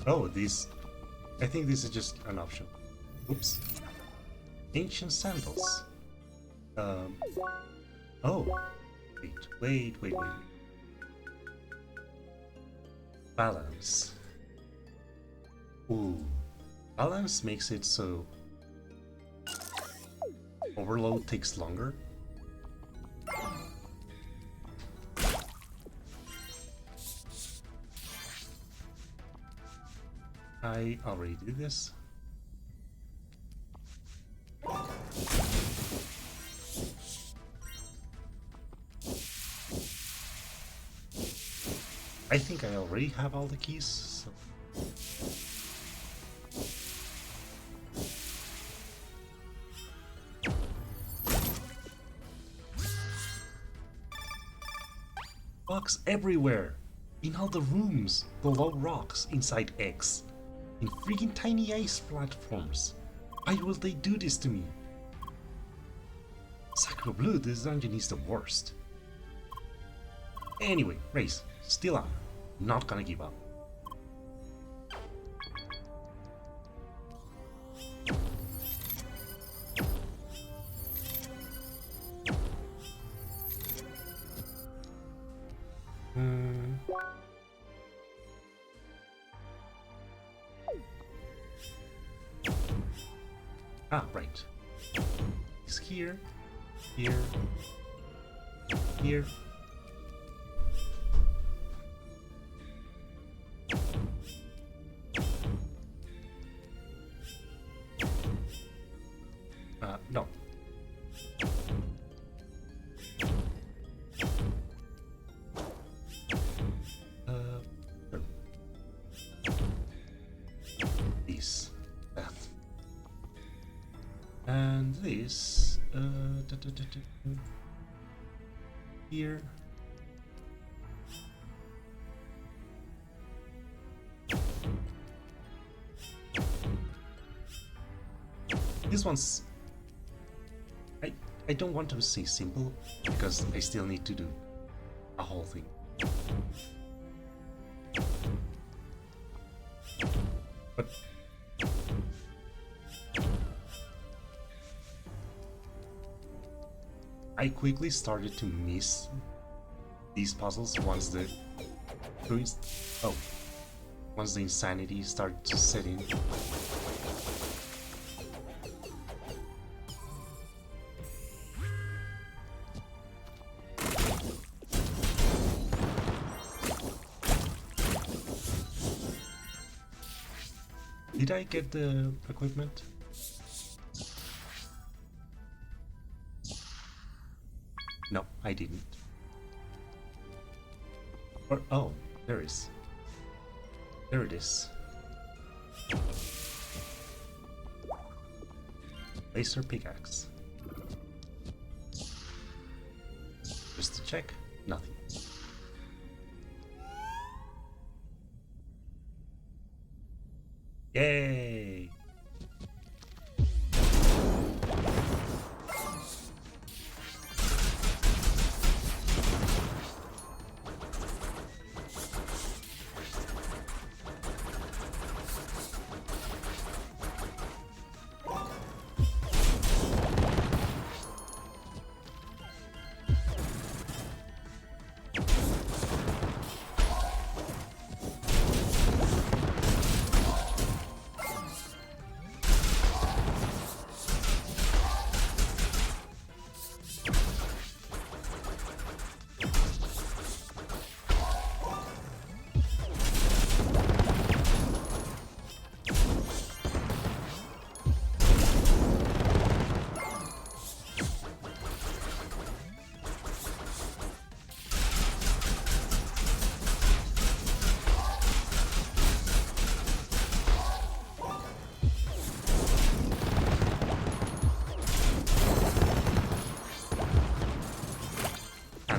Oh, these... I think this is just an option. Oops. Ancient sandals. Oh. Wait. Balance. Ooh. Balance makes it so... Overload takes longer. I already did this. I think I already have all the keys, so... Bugs everywhere! In all the rooms, below rocks, inside eggs. In freaking tiny ice platforms. Why will they do this to me? Sacre bleu, this dungeon is the worst. Anyway, race, still on. Not gonna give up. Ah, right. It's here, here, here. No. Sure. This. That. And this, here. This one's... I don't want to say simple, because I still need to do a whole thing. But... I quickly started to miss these puzzles once the... once the insanity started to set in. Did I get the equipment? No, I didn't. Or, oh, there is. There it is. Laser pickaxe. Just to check, nothing. Yay!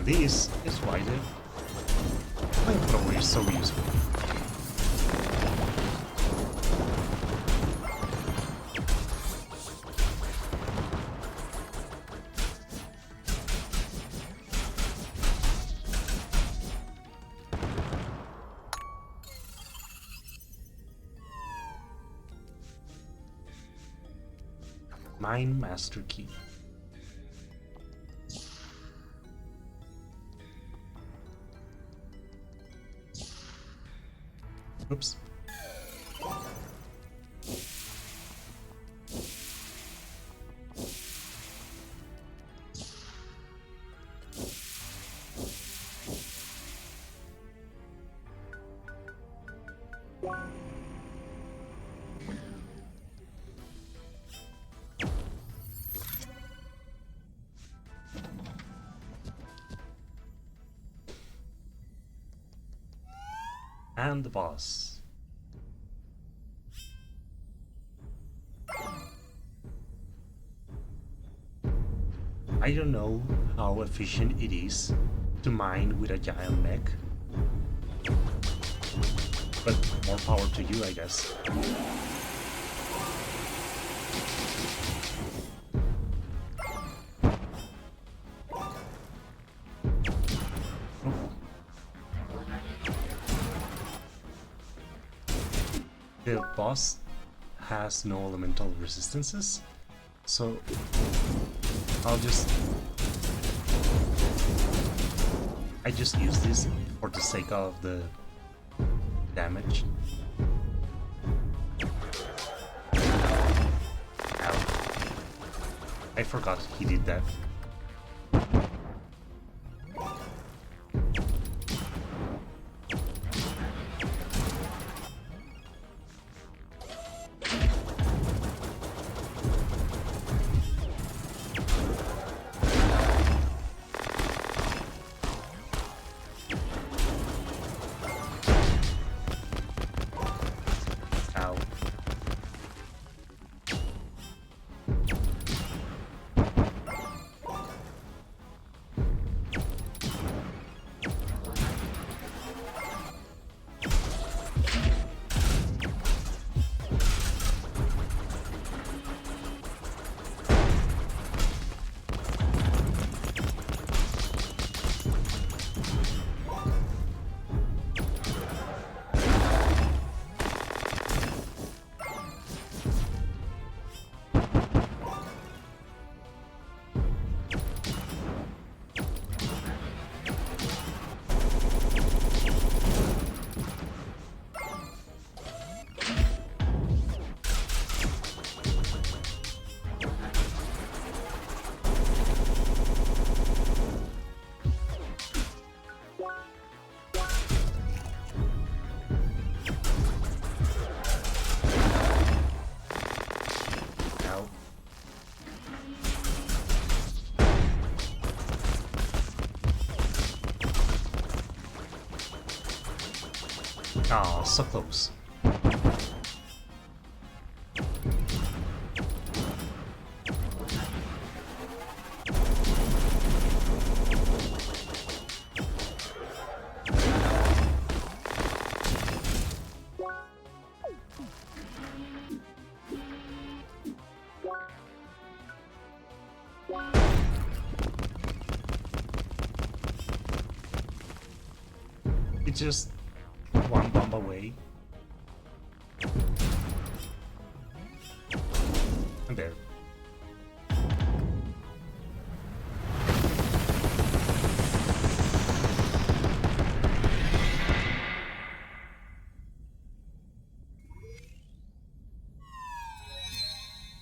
this is why the flamethrower is so useful. Mine Master Key. Oops. And the boss. I don't know how efficient it is to mine with a giant mech, but more power to you, I guess. The boss has no elemental resistances, so I just use this for the sake of the damage. Ow. I forgot he did that. Ah, so close. It's just one bomb away. And there.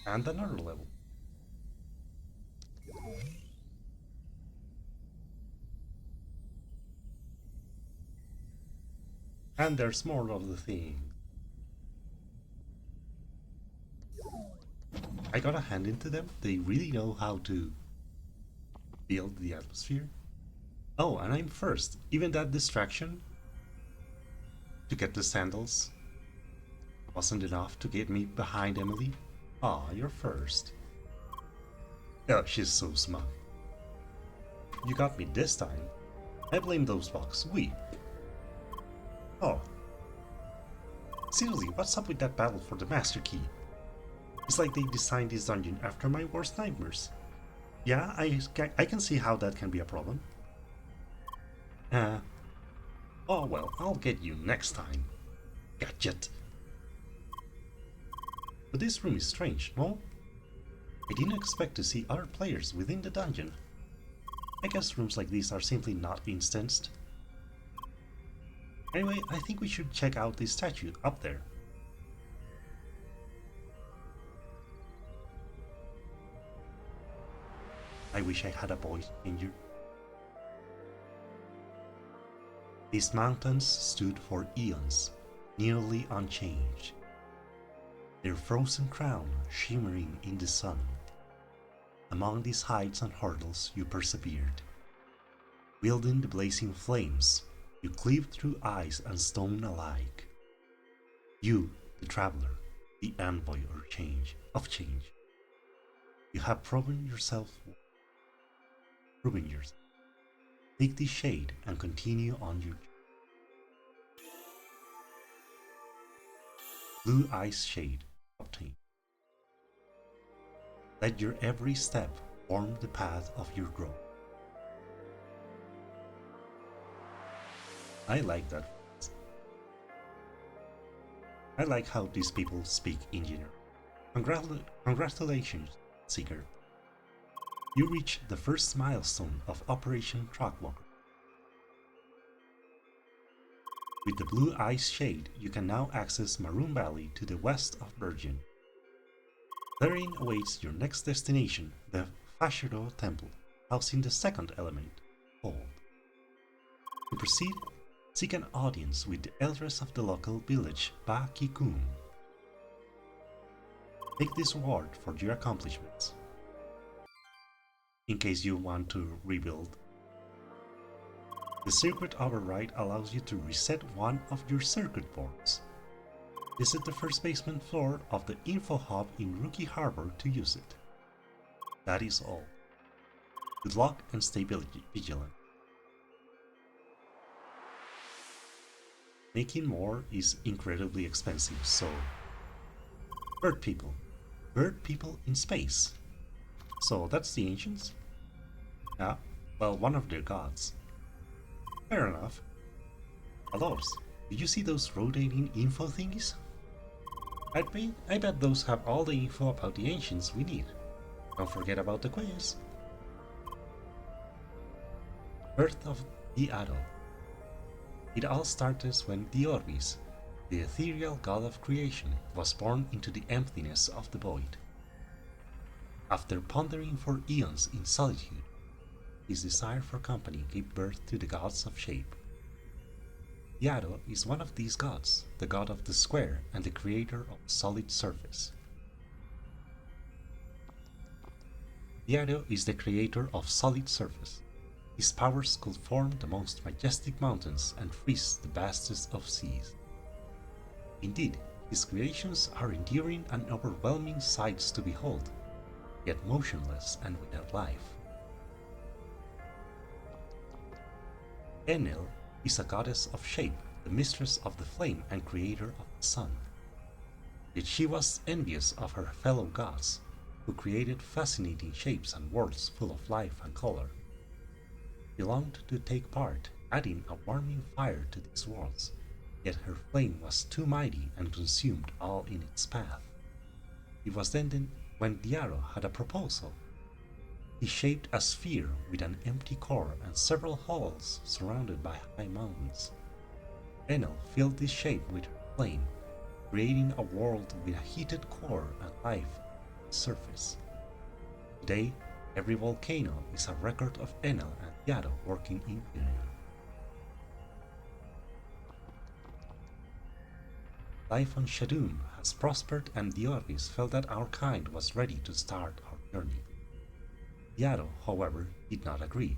And another level. And there's more of the thing. I got a hand into them. They really know how to build the atmosphere. Oh, and I'm first. Even that distraction to get the sandals wasn't enough to get me behind Emily. Aw, you're first. Oh, she's so smart. You got me this time. I blame those bugs. Oh. Seriously, what's up with that battle for the Master Key? It's like they designed this dungeon after my worst nightmares. Yeah, I can see how that can be a problem. Oh well, I'll get you next time. Gadget. But this room is strange, no? I didn't expect to see other players within the dungeon. I guess rooms like these are simply not instanced. Anyway, I think we should check out this statue up there. I wish I had a voice changer. These mountains stood for eons, nearly unchanged, their frozen crown shimmering in the sun. Among these heights and hurdles you persevered. Wielding the blazing flames, you cleaved through ice and stone alike. You, the traveler, the envoy of change. You have proven yourself. Take this shade and continue on your blue ice shade obtained. Let your every step form the path of your growth. I like that. I like how these people speak in general. Congratulations, Seeker. You reached the first milestone of Operation Trackwalker. With the blue ice shade, you can now access Maroon Valley to the west of Virgin. Therein awaits your next destination, the Fashiro Temple, housing the second element, Gold. To proceed, seek an audience with the elders of the local village, Ba Kikun. Take this reward for your accomplishments. In case you want to rebuild. The circuit override allows you to reset one of your circuit boards. Visit the first basement floor of the Info Hub in Rookie Harbor to use it. That is all. Good luck and stay vigilant. Making more is incredibly expensive, so... Bird people in space. So that's the ancients? Yeah, well, one of their gods. Fair enough. Alos, did you see those rotating info thingies? I bet those have all the info about the ancients we need. Don't forget about the quiz. Birth of the Adult. It all started when the Orbis, the ethereal god of creation, was born into the emptiness of the void. After pondering for eons in solitude, his desire for company gave birth to the gods of shape. Yado is one of these gods, the god of the square and the creator of solid surface. Yado is the creator of solid surface. His powers could form the most majestic mountains and freeze the vastest of seas. Indeed, his creations are enduring and overwhelming sights to behold, yet motionless and without life. Enel is a goddess of shape, the mistress of the flame and creator of the sun. Yet she was envious of her fellow gods, who created fascinating shapes and worlds full of life and color. She longed to take part, adding a warming fire to these worlds, yet her flame was too mighty and consumed all in its path. It was then when Diaro had a proposal. He shaped a sphere with an empty core and several halls surrounded by high mountains. Enel filled this shape with her flame, creating a world with a heated core and life on its surface. Today, every volcano is a record of Enel and Yado working in union. Life on Shadun has prospered, and the Orbis felt that our kind was ready to start our journey. Yado, however, did not agree.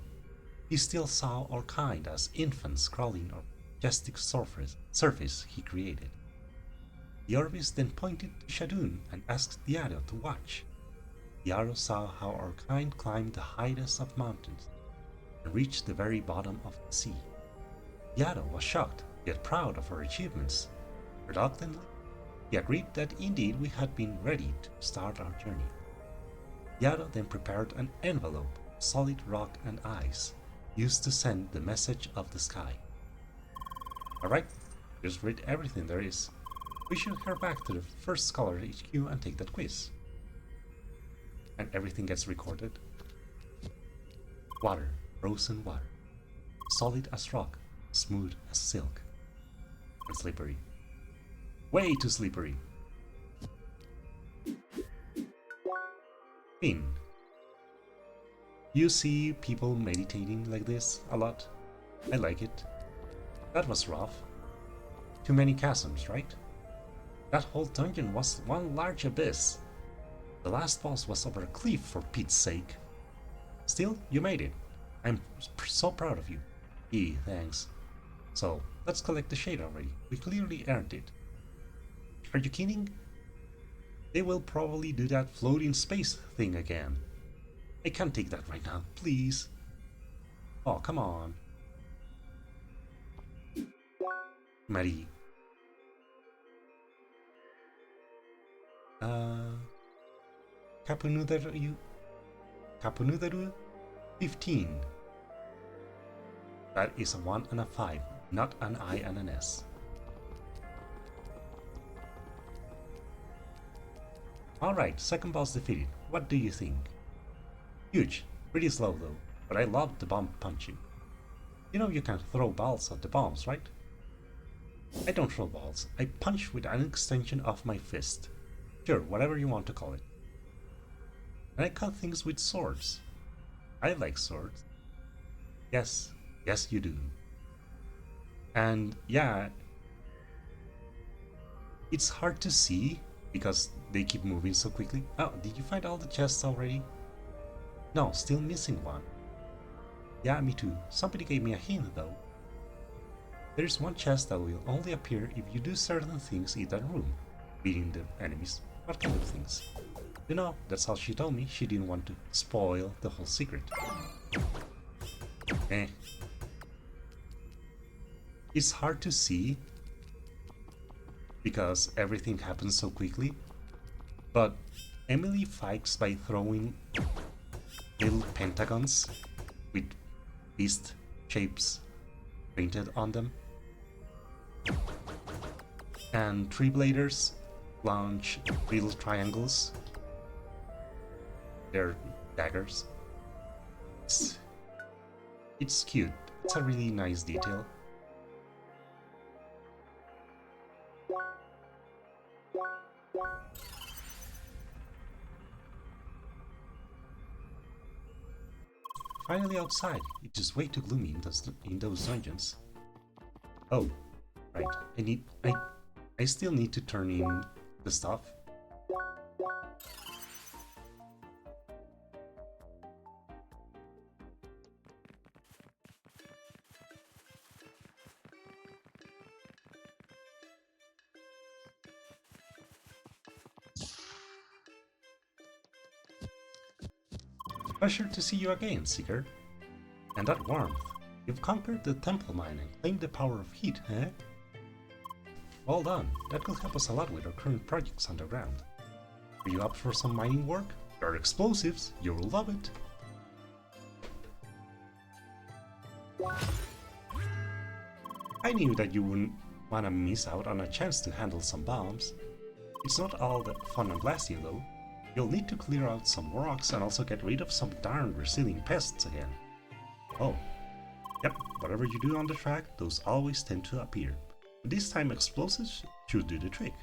He still saw our kind as infants crawling on the majestic surface he created. The Orbis then pointed to Shadun and asked Yado to watch. Yado saw how our kind climbed the highest of mountains, and reached the very bottom of the sea. Yado was shocked, yet proud of her achievements. Reluctantly, he agreed that indeed we had been ready to start our journey. Yado then prepared an envelope of solid rock and ice, used to send the message of the sky. Alright, just read everything there is. We should head back to the first Scholar HQ and take that quiz. And everything gets recorded. Water, frozen water. Solid as rock, smooth as silk. And slippery. Way too slippery. Fin. You see people meditating like this a lot. I like it. That was rough. Too many chasms, right? That whole dungeon was one large abyss. The last boss was over a cliff, for Pete's sake. Still, you made it. I'm so proud of you. Thanks. So, let's collect the shade already. We clearly earned it. Are you kidding? They will probably do that floating space thing again. I can't take that right now, please. Oh, come on. Marie. Kapunudaru 15. That is a 1 and a 5, not an I and an S. Alright, second boss defeated. What do you think? Huge. Pretty slow though, but I love the bomb punching. You know you can throw balls at the bombs, right? I don't throw balls. I punch with an extension of my fist. Sure, whatever you want to call it. And I cut things with swords. I like swords. Yes, yes you do. And yeah, it's hard to see because they keep moving so quickly. Oh, did you find all the chests already? No, still missing one. Yeah, me too. Somebody gave me a hint though. There's one chest that will only appear if you do certain things in that room, beating the enemies. What kind of things? You know, that's how she told me. She didn't want to spoil the whole secret. It's hard to see because everything happens so quickly, but Emily fights by throwing little pentagons with beast shapes painted on them, and Tree Bladers launch little triangles. They're daggers. It's cute. It's a really nice detail. Finally outside. It's just way too gloomy in those dungeons. Oh, right. I still need to turn in the stuff. Pleasure to see you again, Seeker. And that warmth. You've conquered the temple mine and claimed the power of heat, eh? Well done. That could help us a lot with our current projects underground. Are you up for some mining work? There are explosives. You will love it. I knew that you wouldn't want to miss out on a chance to handle some bombs. It's not all that fun and blasting though. You'll need to clear out some rocks and also get rid of some darn resilient pests again. Oh, yep, whatever you do on the track, those always tend to appear. But this time explosives should do the trick.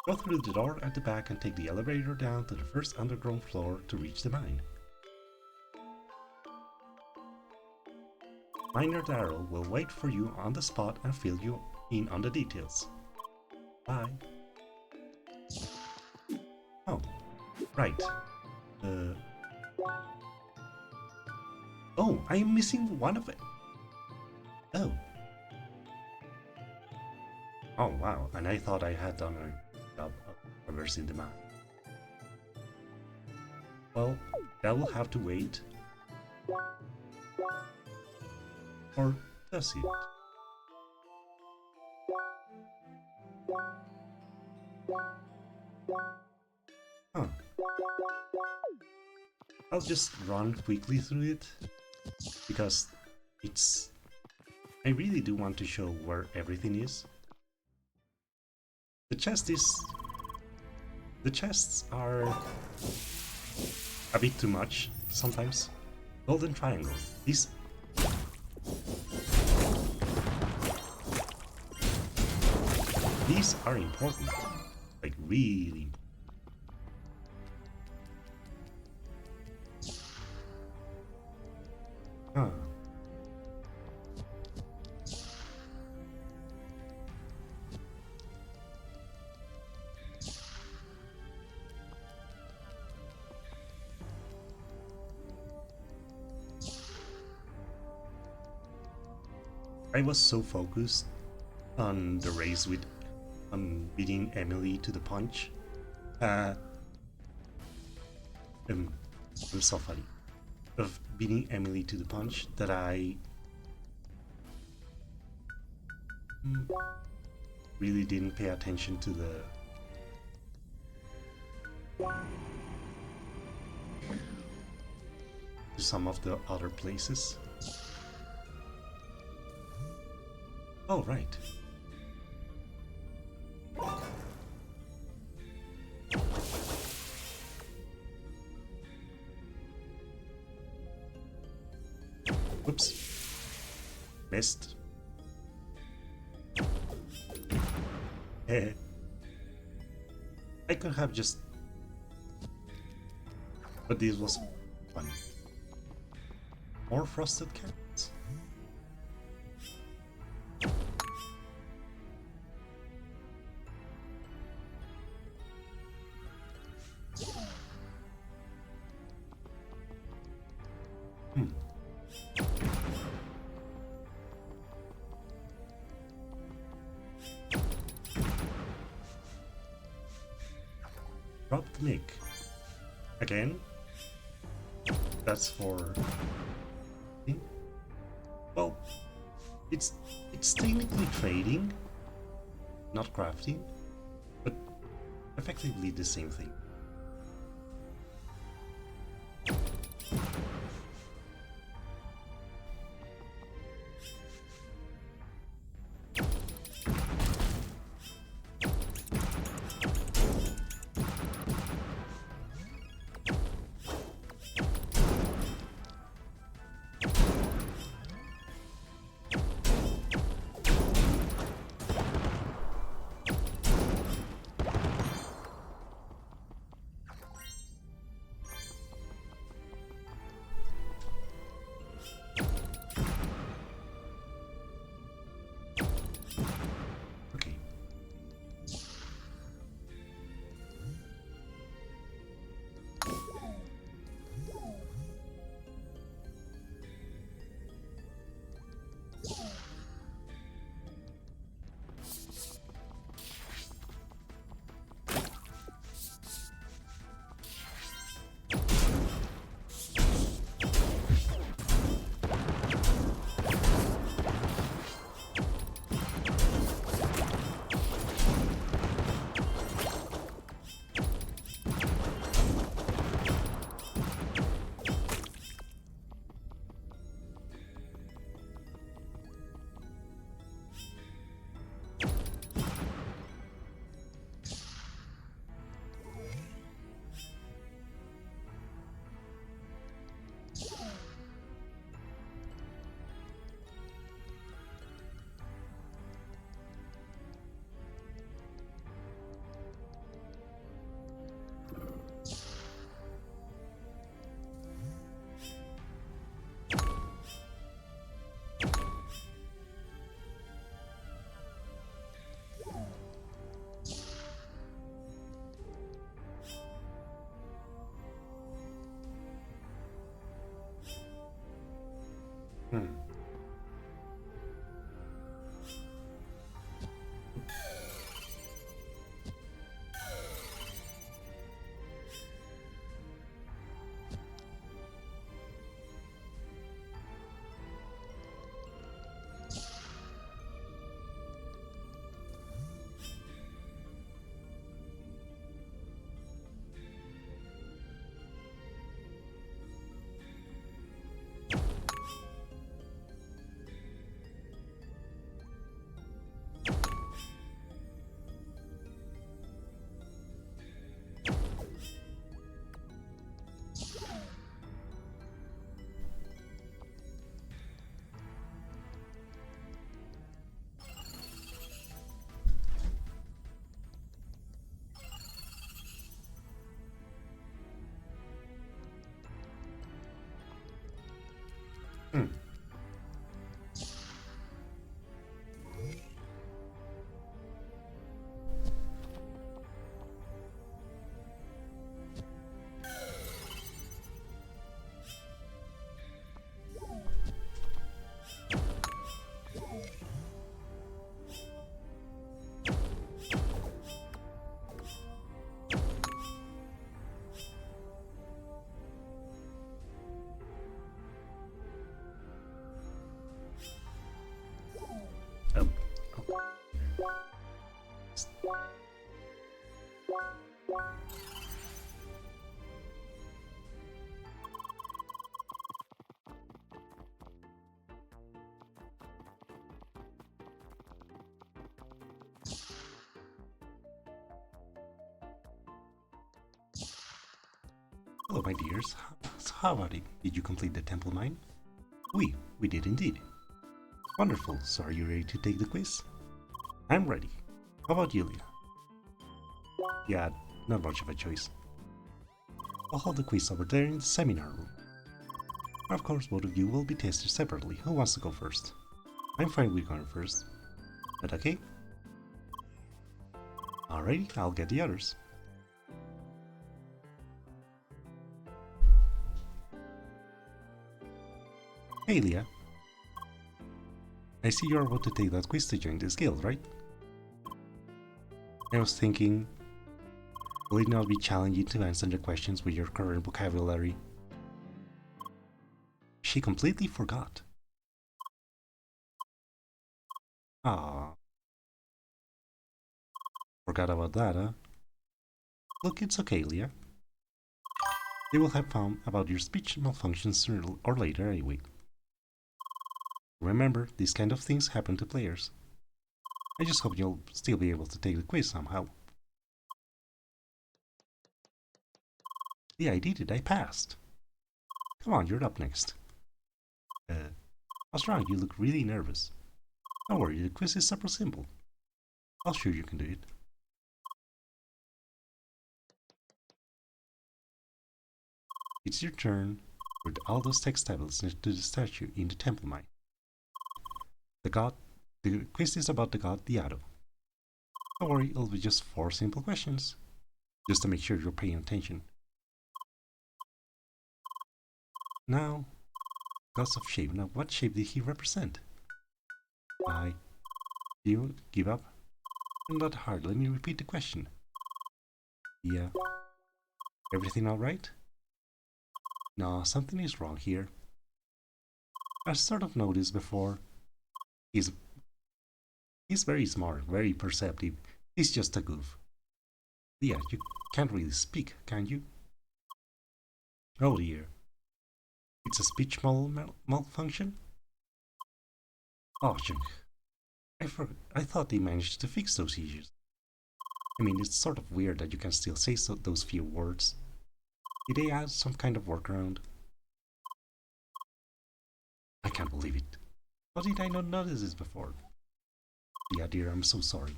Go through the door at the back and take the elevator down to the first underground floor to reach the mine. Miner Darrow will wait for you on the spot and fill you in on the details. Bye. Oh, right. Oh, I am missing one of it. Oh. Oh, wow. And I thought I had done a job of reversing the map. Well, that will have to wait. Or does it? Huh. I'll just run quickly through it, because it's... I really do want to show where everything is. The chests are a bit too much sometimes. Golden triangle. These are important. Like really. Huh. I was so focused on the race on beating Emily to the punch. I'm so funny. Of beating Emily to the punch that I really didn't pay attention to some of the other places. Oh, right. Oops. Missed. I could have just... But this was fun. More frosted carrots. Drop the nick. Again? That's for... Well, it's technically trading, not crafting, but effectively the same thing. Hmm. Oh. Hello, my dears. So how about it? Did you complete the temple mine? We did indeed. Wonderful. So are you ready to take the quiz? I'm ready. How about you, Leah? Yeah, not much of a choice. I'll hold the quiz over there in the seminar room. Of course, both of you will be tested separately. Who wants to go first? I'm fine with going first. But okay? Alrighty, I'll get the others. Hey, Leah. I see you're about to take that quiz to join this guild, right? I was thinking, will it not be challenging to answer the questions with your current vocabulary? She completely forgot. Ah, forgot about that, huh? Look, it's okay, Leah. They will have found about your speech malfunctions sooner or later anyway. Remember, these kind of things happen to players. I just hope you'll still be able to take the quiz somehow. Yeah, I did it, I passed. Come on, you're up next. What's wrong? You look really nervous. Don't worry, the quiz is super simple. I'll sure you can do it. It's your turn with all those text tablets next to the statue in the temple mine. The quiz is about the god Diado. Don't worry, it'll be just 4 simple questions, just to make sure you're paying attention. Now, gods of shape. Now, what shape did he represent? You give up? Not hard. Let me repeat the question. Yeah. Everything alright? No, something is wrong here. I sort of noticed before. He's very smart, very perceptive. He's just a goof. Yeah, you can't really speak, can you? Oh dear. It's a speech malfunction? Oh, junk. I thought they managed to fix those issues. I mean, it's sort of weird that you can still say those few words. Did they add some kind of workaround? I can't believe it. How did I not notice this before? Yeah, dear, I'm so sorry.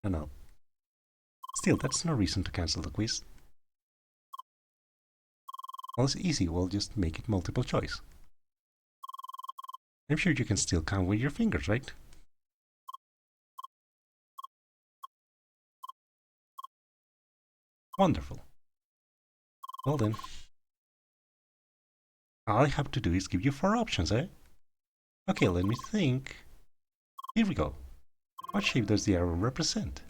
No. Still, that's no reason to cancel the quiz. Well, it's easy. We'll just make it multiple choice. I'm sure you can still count with your fingers, right? Wonderful. Well then, all I have to do is give you 4 options, eh? Okay, let me think. Here we go. What shape does the arrow represent?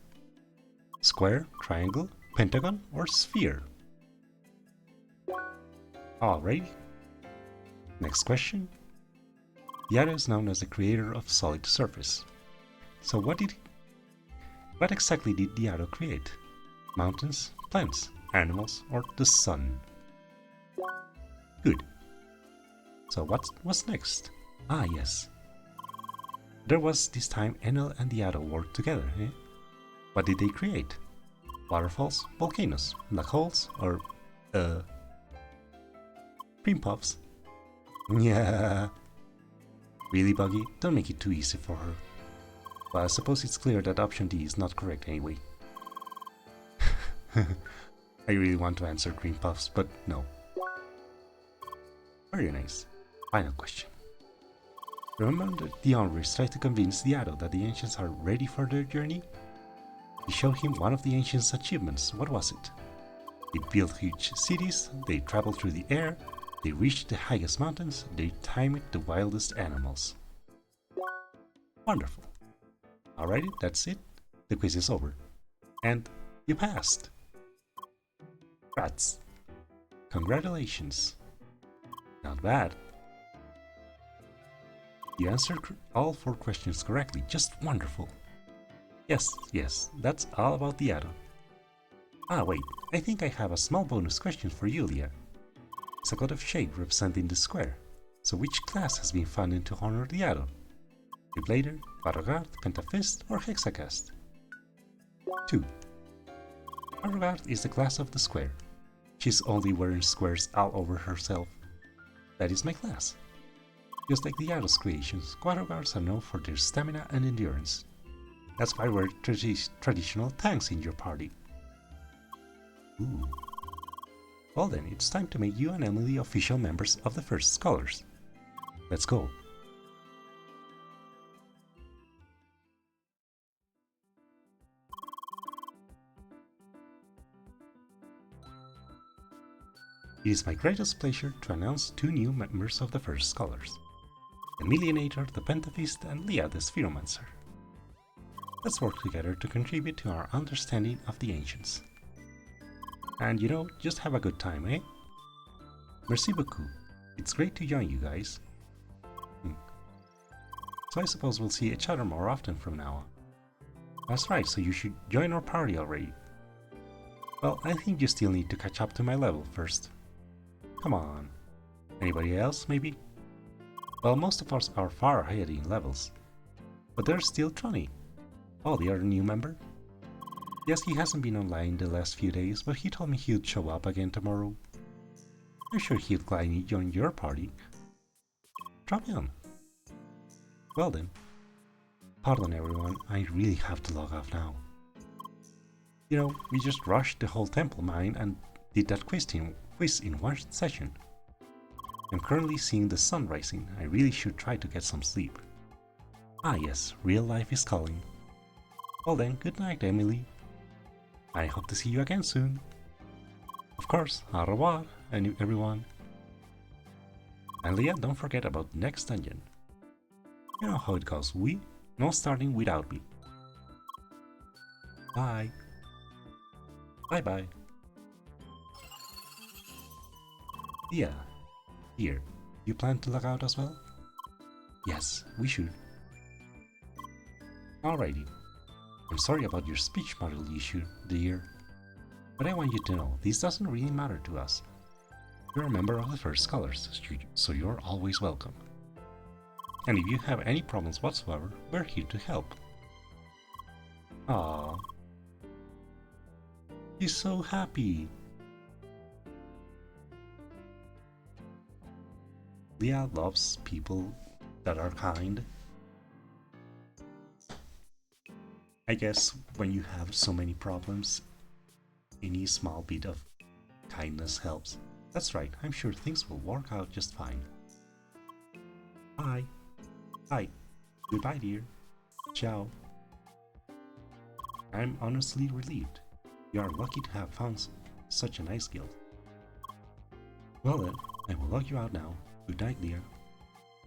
Square, triangle, pentagon, or sphere? Alright. Next question. Diado is known as the creator of solid surface. So what exactly did Diado create? Mountains, plants, animals, or the sun? Good. So what's next? Ah, yes. There was this time Enel and Diado worked together, eh? What did they create? Waterfalls, volcanoes, black holes, or, cream puffs? Yeah. Really, Buggy? Don't make it too easy for her. Well, I suppose it's clear that option D is not correct anyway. I really want to answer cream puffs, but no. Very nice. Final question. Remember that the Honoris tried to convince Diado that the ancients are ready for their journey? He showed him one of the ancients' achievements. What was it? They built huge cities, they traveled through the air, they reached the highest mountains, they tamed the wildest animals. Wonderful. Alrighty, that's it. The quiz is over. And you passed. Congrats. Congratulations. Not bad. You answered all 4 questions correctly. Just wonderful. Yes, that's all about the add-on. Ah, wait, I think I have a small bonus question for you, Leah. It's a god of shade representing the square. So which class has been founded to honor the add-on? Blader, Battleguard, Pentafist, or Hexacast? 2. Battleguard is the class of the square. She's only wearing squares all over herself. That is my class. Just like the Ados creations, Battleguards are known for their stamina and endurance. That's why we're traditional tanks in your party. Ooh. Well then, it's time to make you and Emily official members of the First Scholars. Let's go. It is my greatest pleasure to announce 2 new members of the First Scholars. The Millionator, the Pentafist, and Leah the Spheromancer. Let's work together to contribute to our understanding of the ancients. And just have a good time, eh? Merci beaucoup. It's great to join you guys. So I suppose we'll see each other more often from now on. That's right, so you should join our party already. Well, I think you still need to catch up to my level first. Come on. Anybody else, maybe? Well, most of us are far ahead in levels. But there's still Tronny. Oh, the other new member? Yes, he hasn't been online the last few days, but he told me he'd show up again tomorrow. I'm sure he'd gladly join your party. Drop me on. Well then. Pardon everyone, I really have to log off now. We just rushed the whole temple mine and did that quiz in one session. I'm currently seeing the sun rising. I really should try to get some sleep. Ah yes, real life is calling. Well then, good night, Emily. I hope to see you again soon. Of course, au revoir, everyone. And Leah, don't forget about the next dungeon. You know how it goes, no starting without me. Bye. Bye-bye. Yeah. Here, you plan to log out as well? Yes, we should. Alrighty. I'm sorry about your speech model issue, dear. But I want you to know, this doesn't really matter to us. You're a member of the First Scholars, so you're always welcome. And if you have any problems whatsoever, we're here to help. Aww. He's so happy. Leah loves people that are kind. I guess when you have so many problems, any small bit of kindness helps. That's right, I'm sure things will work out just fine. Bye. Bye. Goodbye, dear. Ciao. I'm honestly relieved. You are lucky to have found such a nice guild. Well then, I will log you out now. Good night, Leah.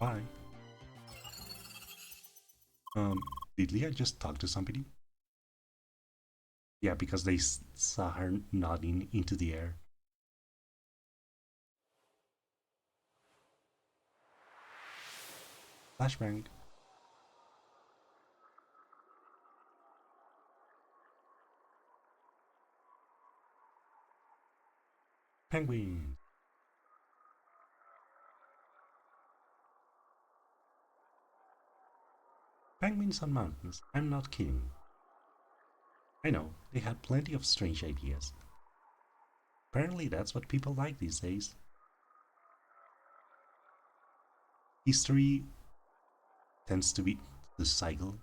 Bye. Did Leah just talk to somebody? Yeah, because they saw her nodding into the air. Flashbang. Penguin. Penguins on mountains, I'm not kidding. I know, they had plenty of strange ideas. Apparently that's what people like these days. History tends to be the cycle,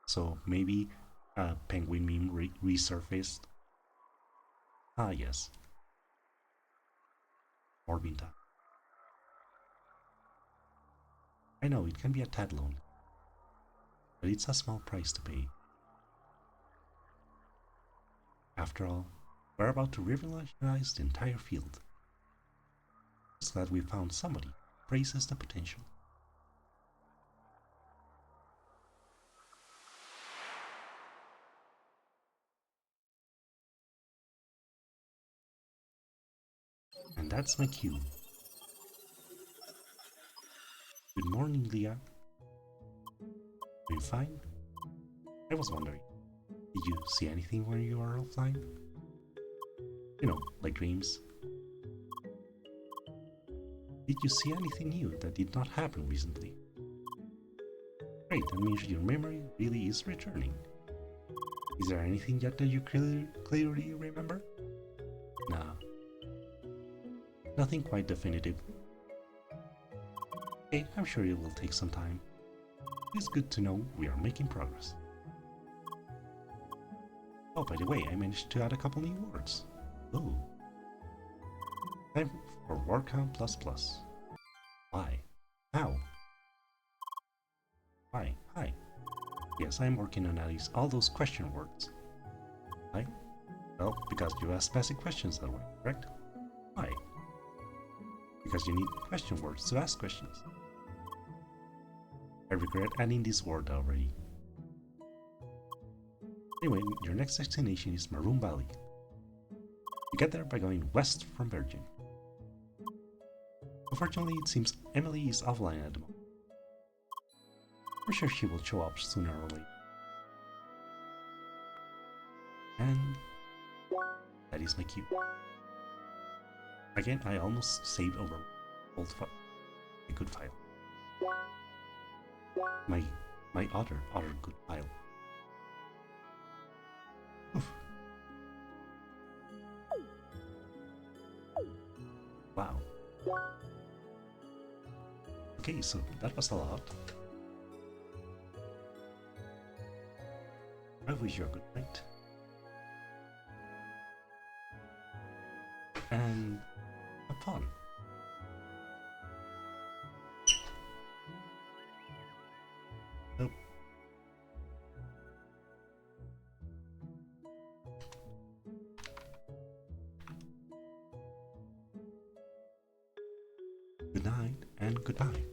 so maybe a penguin meme resurfaced. Ah yes. Morbin time. I know it can be a tad lonely, but it's a small price to pay. After all, we're about to revolutionize the entire field. Just glad we found somebody who praises the potential. And that's my cue. Good morning, Leah. Are you fine? I was wondering, did you see anything when you were offline? You know, like dreams. Did you see anything new that did not happen recently? Great, that means your memory really is returning. Is there anything yet that you clearly remember? Nah. Nothing quite definitive. Okay, I'm sure it will take some time. It's good to know we are making progress. Oh, by the way, I managed to add a couple new words. Oh. Time for word count plus plus. Why? How? Why? Hi. Yes, I'm working on at least all those question words. Why? Well, because you ask basic questions that way, correct? Why? Because you need question words to ask questions. I regret adding this word already. Anyway, your next destination is Maroon Valley. You get there by going west from Virgin. Unfortunately, it seems Emily is offline at the moment. I'm sure she will show up sooner or later. And that is my cue. Again, I almost saved over old file. A good file. My other good file. Oof. Wow. Okay, so that was a lot. I wish you a good night. And have fun. Nope. Good night and goodbye.